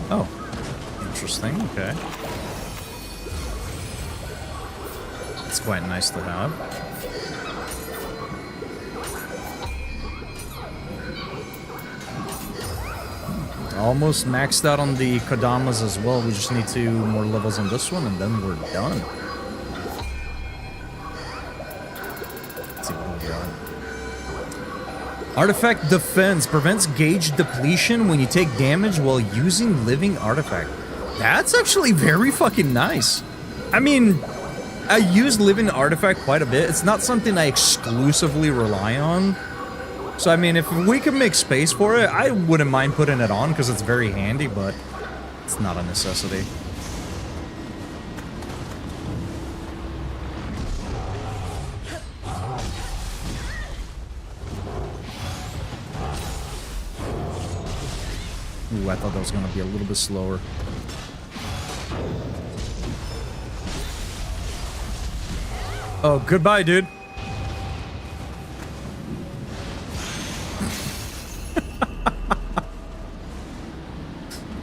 Oh, interesting. Okay. It's quite nice to have. Almost maxed out on the Kodamas as well. We just need 2 more levels on this one, and then we're done. Let's see what we got. Artifact defense prevents gauge depletion when you take damage while using living artifact. That's actually very fucking nice. I mean, I use living artifact quite a bit. It's not something I exclusively rely on. So, I mean, if we can make space for it, I wouldn't mind putting it on because it's very handy, but it's not a necessity. Ooh, I thought that was gonna be a little bit slower. Oh, goodbye, dude.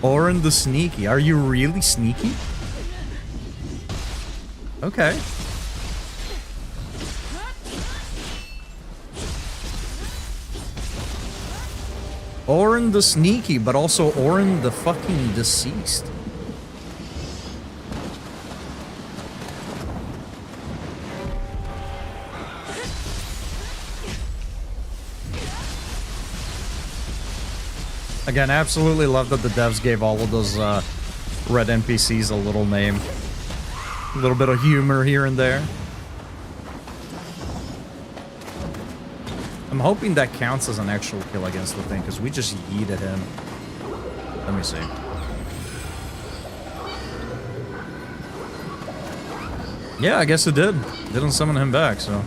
Orin the Sneaky. Are you really sneaky? Okay. Orin the Sneaky, but also Orin the fucking Deceased. Again, absolutely love that the devs gave all of those red NPCs a little name. A little bit of humor here and there. I'm hoping that counts as an actual kill against the thing, because we just yeeted him. Let me see. Yeah, I guess it did. Didn't summon him back, so...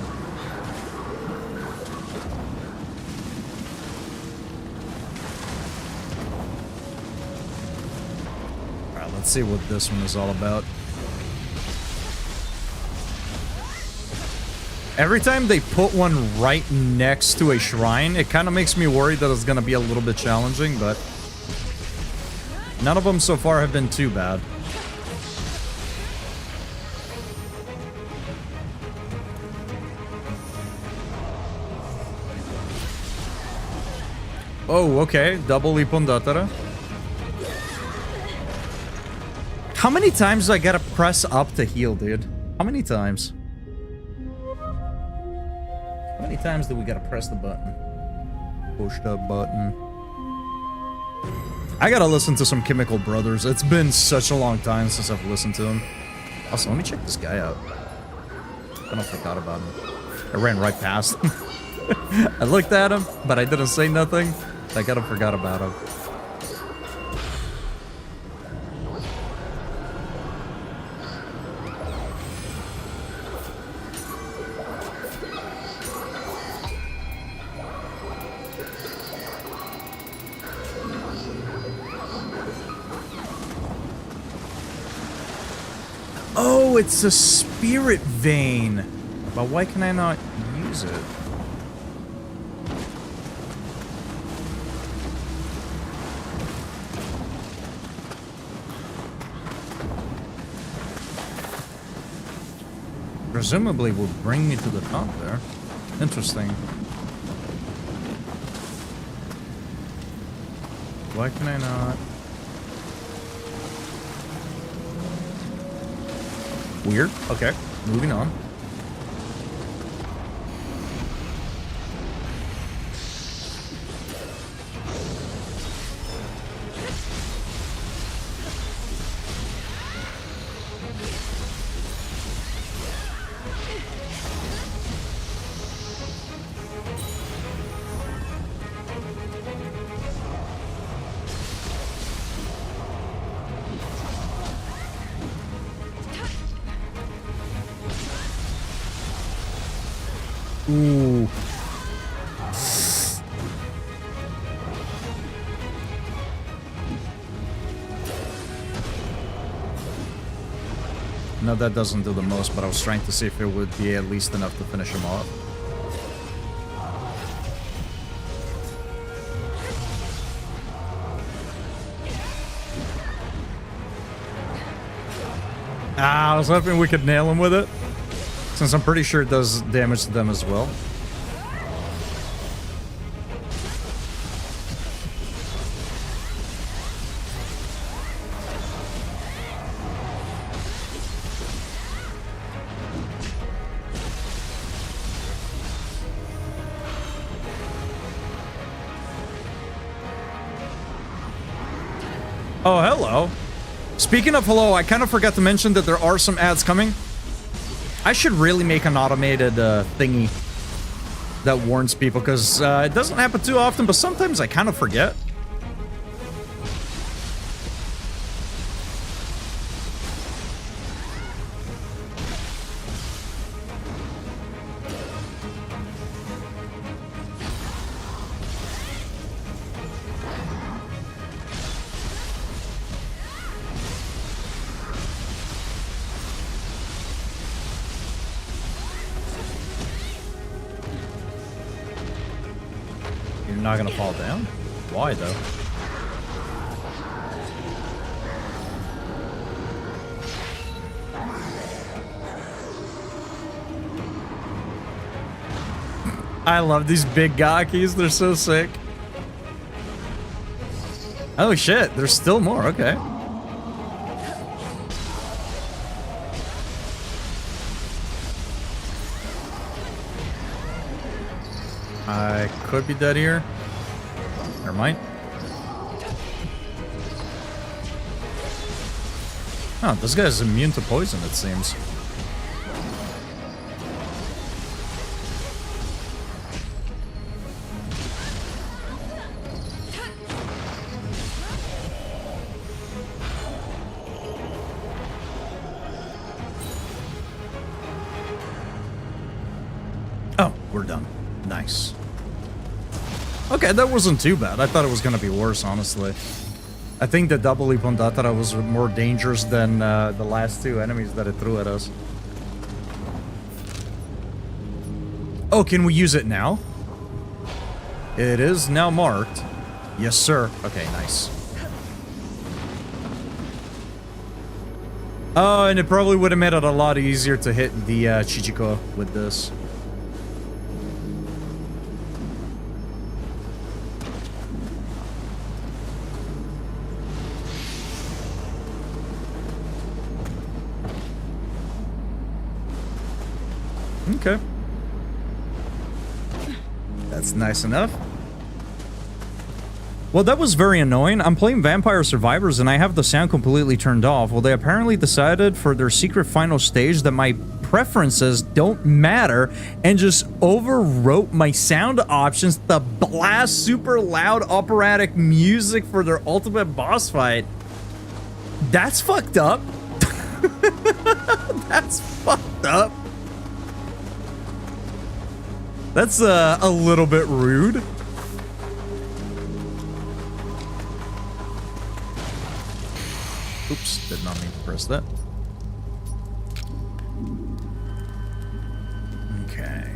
Alright, let's see what this one is all about. Every time they put one right next to a shrine, it kind of makes me worried that it's going to be a little bit challenging, but none of them so far have been too bad. Oh, okay. Double Ipondatara. How many times do I gotta press up to heal, dude? How many times? How many times do we gotta press the button? Push the button. I gotta listen to some Chemical Brothers. It's been such a long time since I've listened to them. Also, let me check this guy out. I kind of forgot about him. I ran right past him. I looked at him, but I didn't say nothing. I kind of forgot about him. Oh, it's a spirit vein. But why can I not use it? Presumably will bring me to the top there. Interesting. Why can I not? Weird. Okay, moving on. Ooh. No, that doesn't do the most, but I was trying to see if it would be at least enough to finish him off. Ah, I was hoping we could nail him with it, since I'm pretty sure it does damage to them as well. Oh, hello. Speaking of hello, I kind of forgot to mention that there are some ads coming. I should really make an automated thingy that warns people, because it doesn't happen too often, but sometimes I kind of forget. not gonna fall down? Why though? I love these big gakis, they're so sick. Oh shit, there's still more, okay. I could be dead here. Never mind. Oh, this guy's immune to poison, it seems. Oh, we're done. Nice. Okay, that wasn't too bad. I thought it was gonna be worse, honestly. I think the double Ipondatara was more dangerous than the last two enemies that it threw at us. Oh, can we use it now? It is now marked. Yes, sir. Okay, nice. Oh, and it probably would have made it a lot easier to hit the Chichiko with this. Okay. That's nice enough. Well, that was very annoying. I'm playing Vampire Survivors and I have the sound completely turned off. Well, they apparently decided for their secret final stage that my preferences don't matter and just overwrote my sound options to blast super loud operatic music for their ultimate boss fight. That's fucked up. That's fucked up. That's a little bit rude. Oops, did not mean to press that. Okay.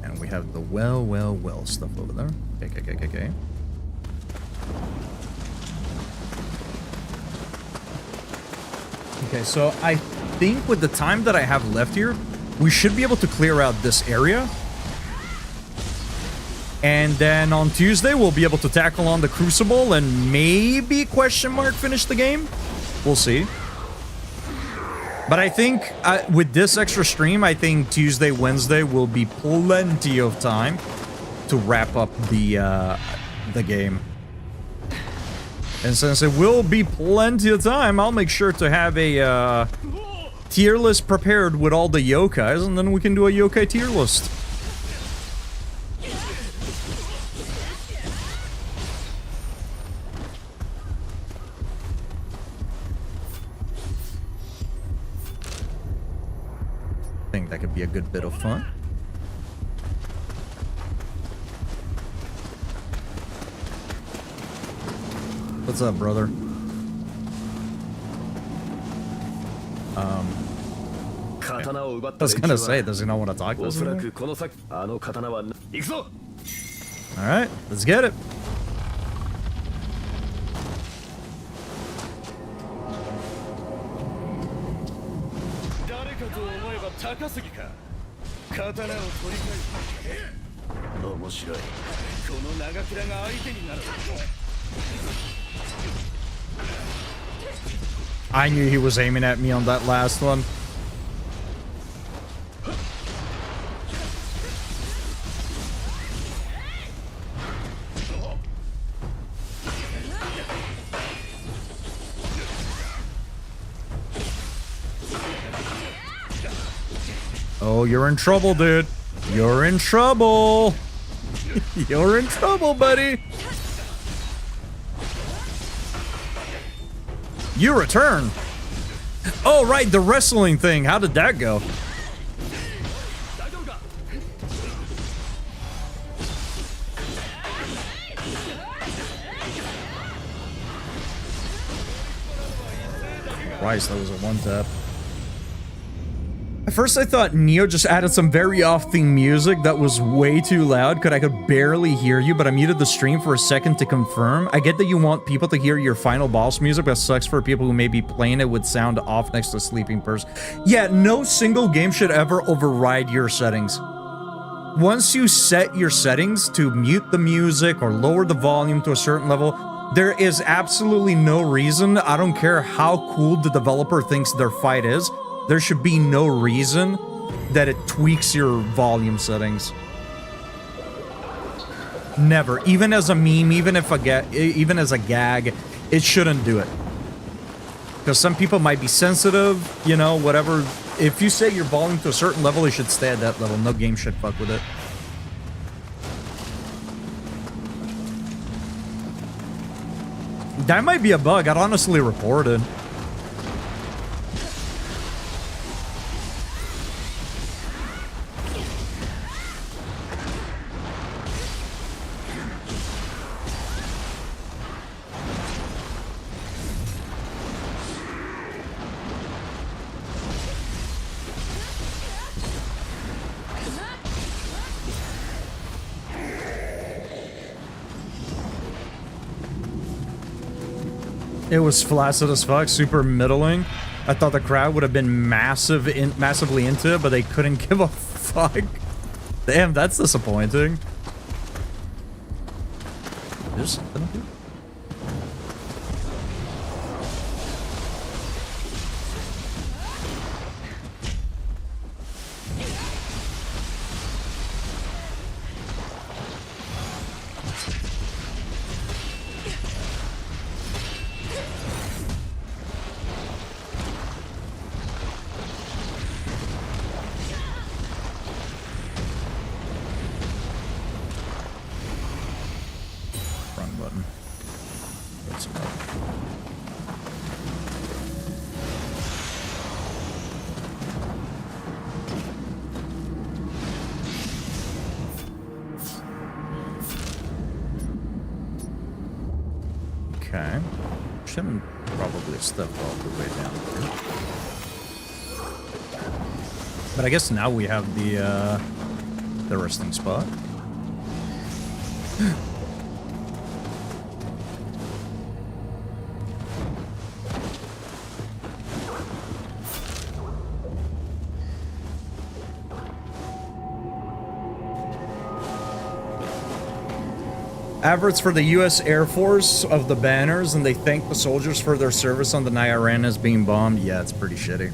And we have the well stuff over there. Okay. Okay, so I think with the time that I have left here, we should be able to clear out this area. And then on Tuesday, we'll be able to tackle on the Crucible and maybe question mark finish the game. We'll see. But I think with this extra stream, I think Tuesday, Wednesday will be plenty of time to wrap up the game. And since it will be plenty of time, I'll make sure to have a tier list prepared with all the yokais, and then we can do a yokai tier list. I think that could be a good bit of fun. What's up, brother? I was gonna say, does he not want to talk to us? Alright, let's get it. I knew he was aiming at me on that last one. Oh, you're in trouble, dude. You're in trouble. You're in trouble, buddy. You return. Oh, right, the wrestling thing. How did that go? Christ, that was a one-tap. I first I thought Neo just added some very off-theme music that was way too loud because I could barely hear you, but I muted the stream for a second to confirm. I get that you want people to hear your final boss music, but it sucks for people who may be playing it with sound off next to a sleeping person. Yeah, no single game should ever override your settings. Once you set your settings to mute the music or lower the volume to a certain level, there is absolutely no reason, I don't care how cool the developer thinks their fight is, there should be no reason that it tweaks your volume settings. Never. Even as a meme, even as a gag, it shouldn't do it. Because some people might be sensitive, you know, whatever. If you set your volume to a certain level, it should stay at that level. No game should fuck with it. That might be a bug. I'd honestly report it. It was flaccid as fuck, super middling. I thought the crowd would have been massively into it, but they couldn't give a fuck. Damn, that's disappointing. There's something up here? Okay. Shouldn't probably step all the way down here. But I guess now we have the resting spot. Adverts for the U.S. Air Force of the banners, and they thank the soldiers for their service on the night Iran is being bombed. Yeah, it's pretty shitty.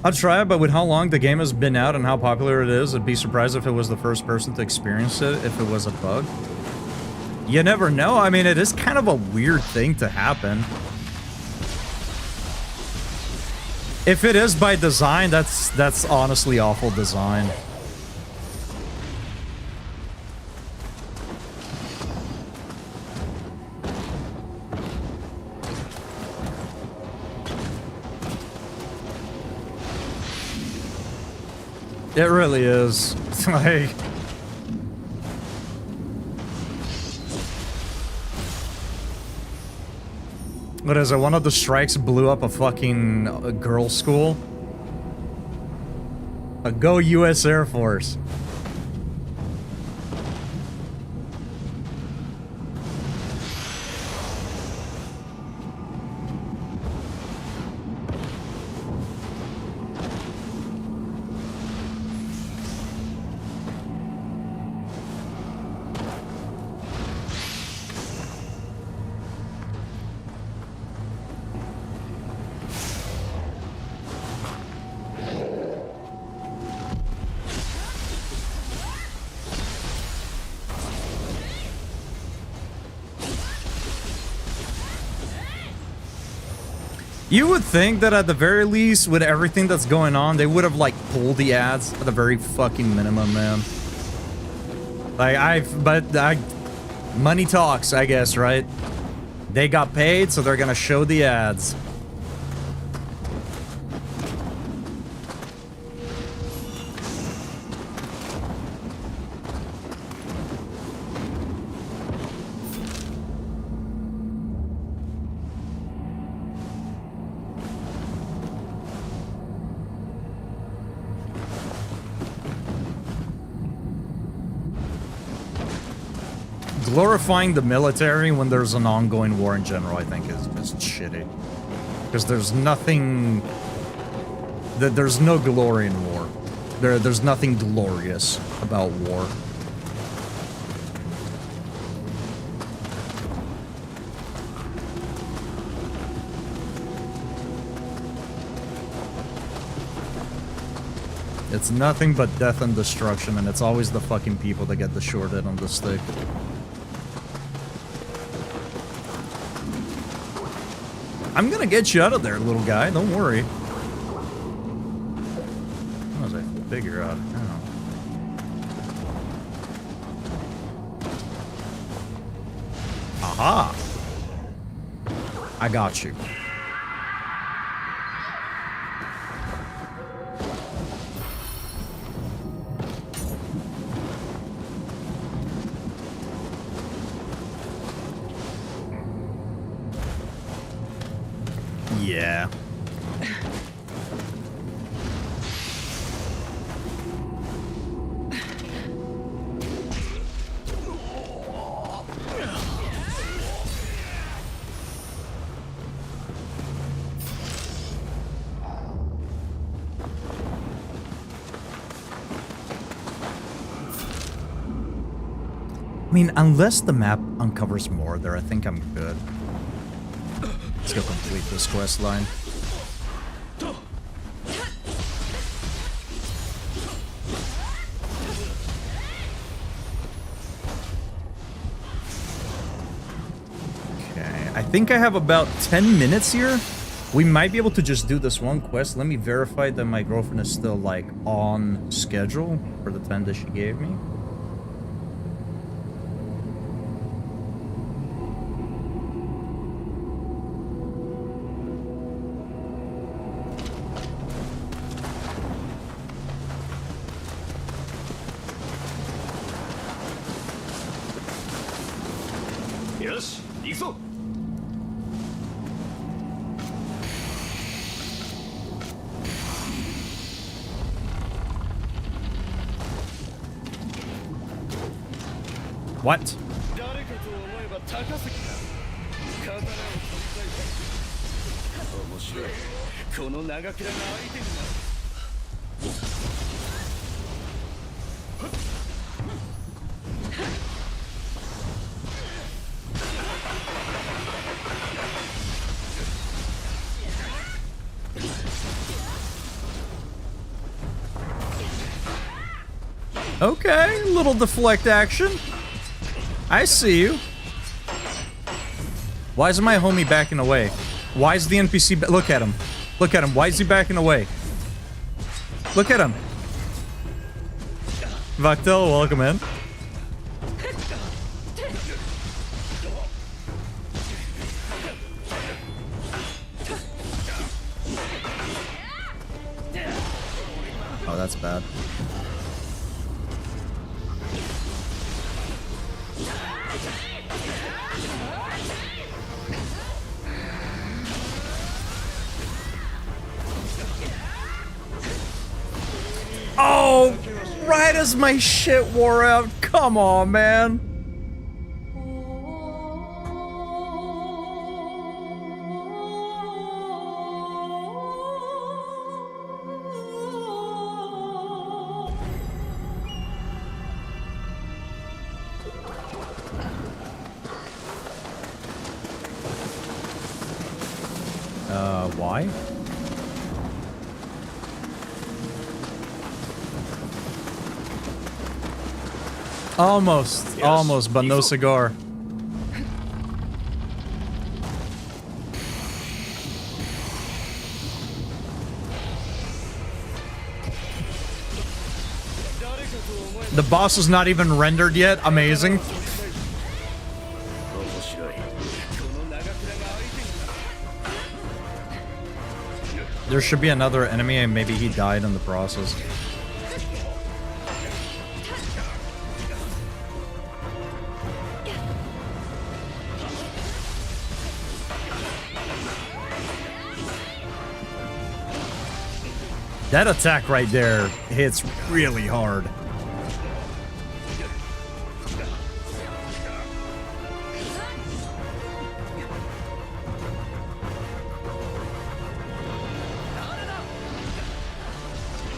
I'd try it, but with how long the game has been out and how popular it is, I'd be surprised if it was the first person to experience it, if it was a bug. You never know. I mean, it is kind of a weird thing to happen. If it is by design, that's honestly awful design. It really is. Like... What is it? One of the strikes blew up a fucking girls' school? Go U.S. Air Force. You would think that at the very least, with everything that's going on, they would have, like, pulled the ads at the very fucking minimum, man. Like, money talks, I guess, right? They got paid, so they're gonna show the ads. glorifying the military when there's an ongoing war in general, I think, is just shitty. Because there's nothing... There's no glory in war. There's nothing glorious about war. It's nothing but death and destruction, and it's always the fucking people that get the short end on the stick. I'm gonna get you out of there, little guy. Don't worry. What was I figure out? Aha! I got you. Yeah. I mean, unless the map uncovers more there, I think I'm good. Let's go complete this quest line. Okay, I think I have about 10 minutes here. We might be able to just do this one quest. Let me verify that my girlfriend is still, like, on schedule for the time that she gave me. What? Okay, little deflect action. I see you. Why is my homie backing away? Why is the NPC... Look at him. Look at him. Why is he backing away? Look at him. Vaktel, welcome in. Oh, that's bad. Oh, right as my shit wore out. Come on, man. Why? Almost, almost, but no cigar. The boss is not even rendered yet. Amazing. There should be another enemy and maybe he died in the process. That attack right there hits really hard.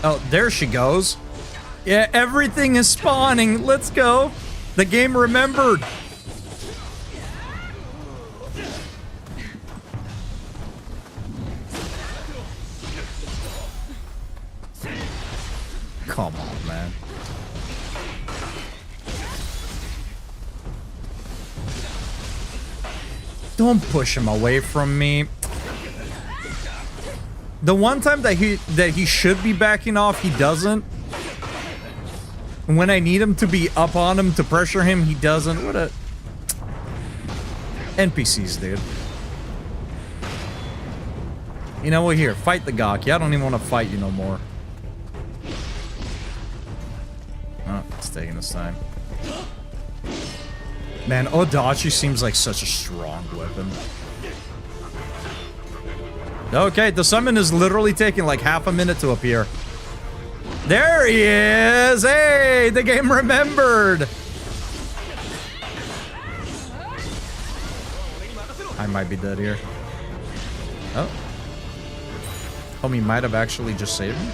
Oh, there she goes. Yeah, everything is spawning. Let's go. The game remembered. Come on, man. Don't push him away from me. The one time that he should be backing off, he doesn't. And when I need him to be up on him to pressure him, he doesn't. What a... NPCs, dude. You know what? Here, fight the Gaki. I don't even want to fight you no more. Oh, it's taking its time. Man, Odachi seems like such a strong weapon. Okay, the summon is literally taking like half a minute to appear. There he is! Hey, the game remembered! I might be dead here. Oh. Homie might have actually just saved me.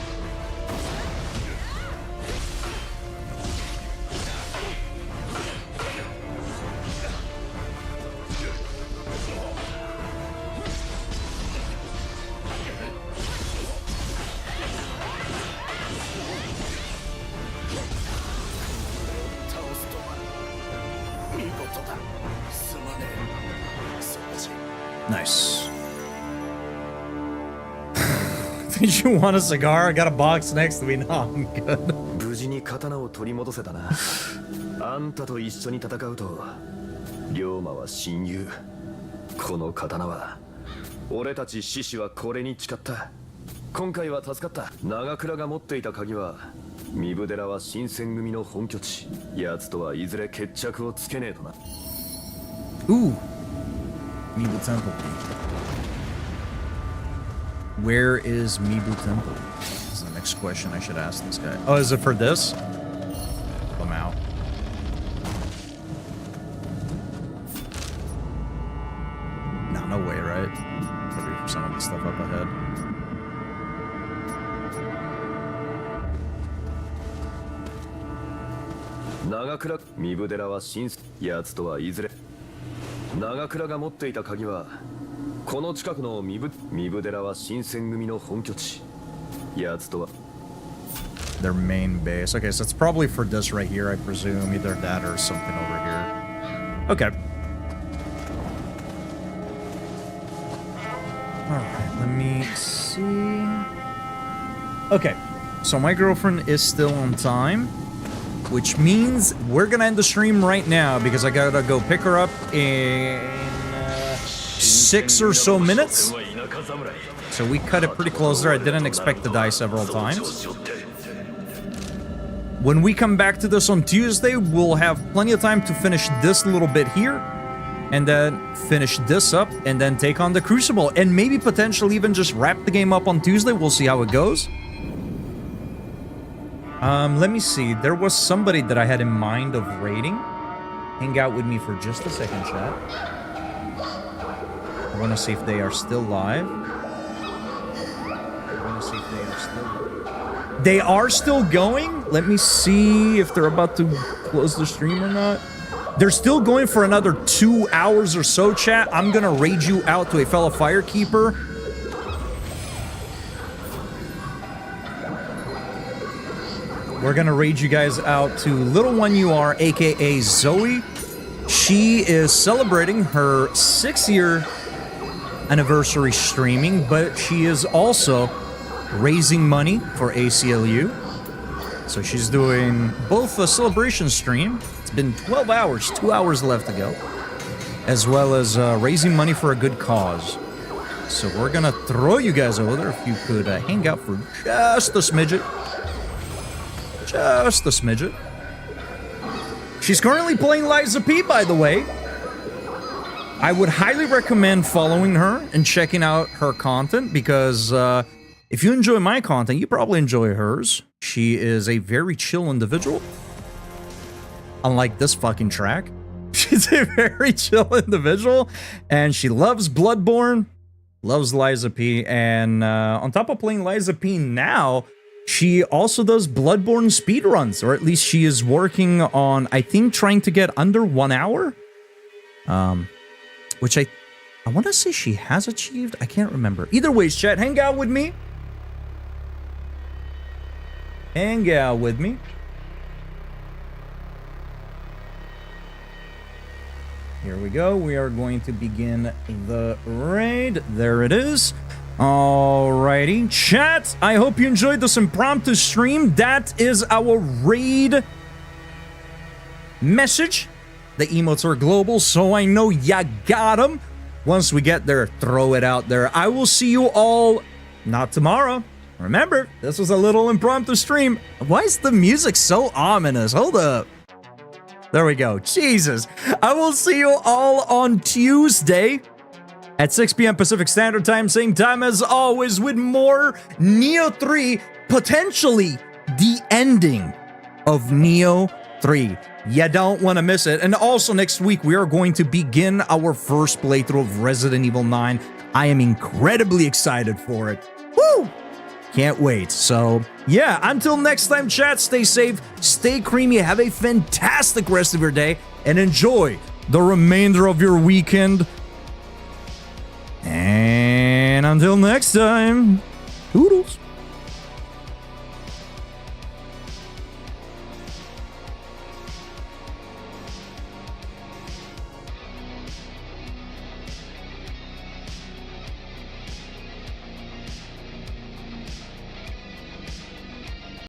Nice. Did you want a cigar? I got a box next to me. No, I'm good. 無事に刀を取り戻せたな。あんたと一緒に戦うと、龍馬は親友。この刀は、俺たち獅子はこれに誓った。今回は助かった。長倉が持っていた鍵は、壬生寺は新選組の本拠地。奴とはいずれ決着をつけねえとな。Ooh. Mibu Temple. Where is Mibu Temple? This is the next question I should ask this guy. Oh, is it for this? I'm out. No, no way, right? Probably for some of the stuff up ahead. Nagakura, 壬生寺は新奴とはいずれ。長倉が持っていた鍵はこの近くの壬生寺は新選組の本拠地。奴とは Their main base. Okay, so it's probably for this right here, I presume. Either that or something over here. Okay. Alright, let me see. Okay, so my girlfriend is still on time, which means we're gonna end the stream right now because I gotta go pick her up in 6 or so minutes. So we cut it pretty close there. I didn't expect to die several times. When we come back to this on Tuesday, we'll have plenty of time to finish this little bit here, and then finish this up, and then take on the Crucible, and maybe potentially even just wrap the game up on Tuesday. We'll see how it goes. Let me see. There was somebody that I had in mind of raiding. Hang out with me for just a second, chat. I want to see if they are still live. I want to see if they are still live. They are still going? Let me see if they're about to close the stream or not. They're still going for another 2 hours or so, chat. I'm going to raid you out to a fellow firekeeper. We're gonna raid you guys out to Little One You Are, aka Zoe. She is celebrating her 6-year anniversary streaming, but she is also raising money for ACLU. So she's doing both a celebration stream. It's been 12 hours, 2 hours left to go, as well as raising money for a good cause. So we're gonna throw you guys over there if you could hang out for just a smidget. Just a smidget. She's currently playing Liza P, by the way. I would highly recommend following her and checking out her content, because if you enjoy my content, you probably enjoy hers. She is a very chill individual. Unlike this fucking track. She's a very chill individual, and she loves Bloodborne, loves Liza P, and on top of playing Liza P now, She also does Bloodborne speedruns, or at least she is working on, I think, trying to get under 1 hour. Which I want to say she has achieved. I can't remember. Either way, chat, hang out with me. Hang out with me. Here we go. We are going to begin the raid. There it is. Alrighty. Chat, I hope you enjoyed this impromptu stream. That is our raid message. The emotes are global, so I know ya got them. Once we get there, throw it out there. I will see you all, not tomorrow. Remember, this was a little impromptu stream. Why is the music so ominous? Hold up. There we go. Jesus. I will see you all on Tuesday at 6 p.m. Pacific Standard Time, same time as always, with more Neo 3, potentially the ending of Neo 3. You don't want to miss it. And also next week, we are going to begin our first playthrough of Resident Evil 9. I am incredibly excited for it. Woo! Can't wait. So, yeah, until next time, chat, stay safe, stay creamy, have a fantastic rest of your day, and enjoy the remainder of your weekend. And until next time, toodles.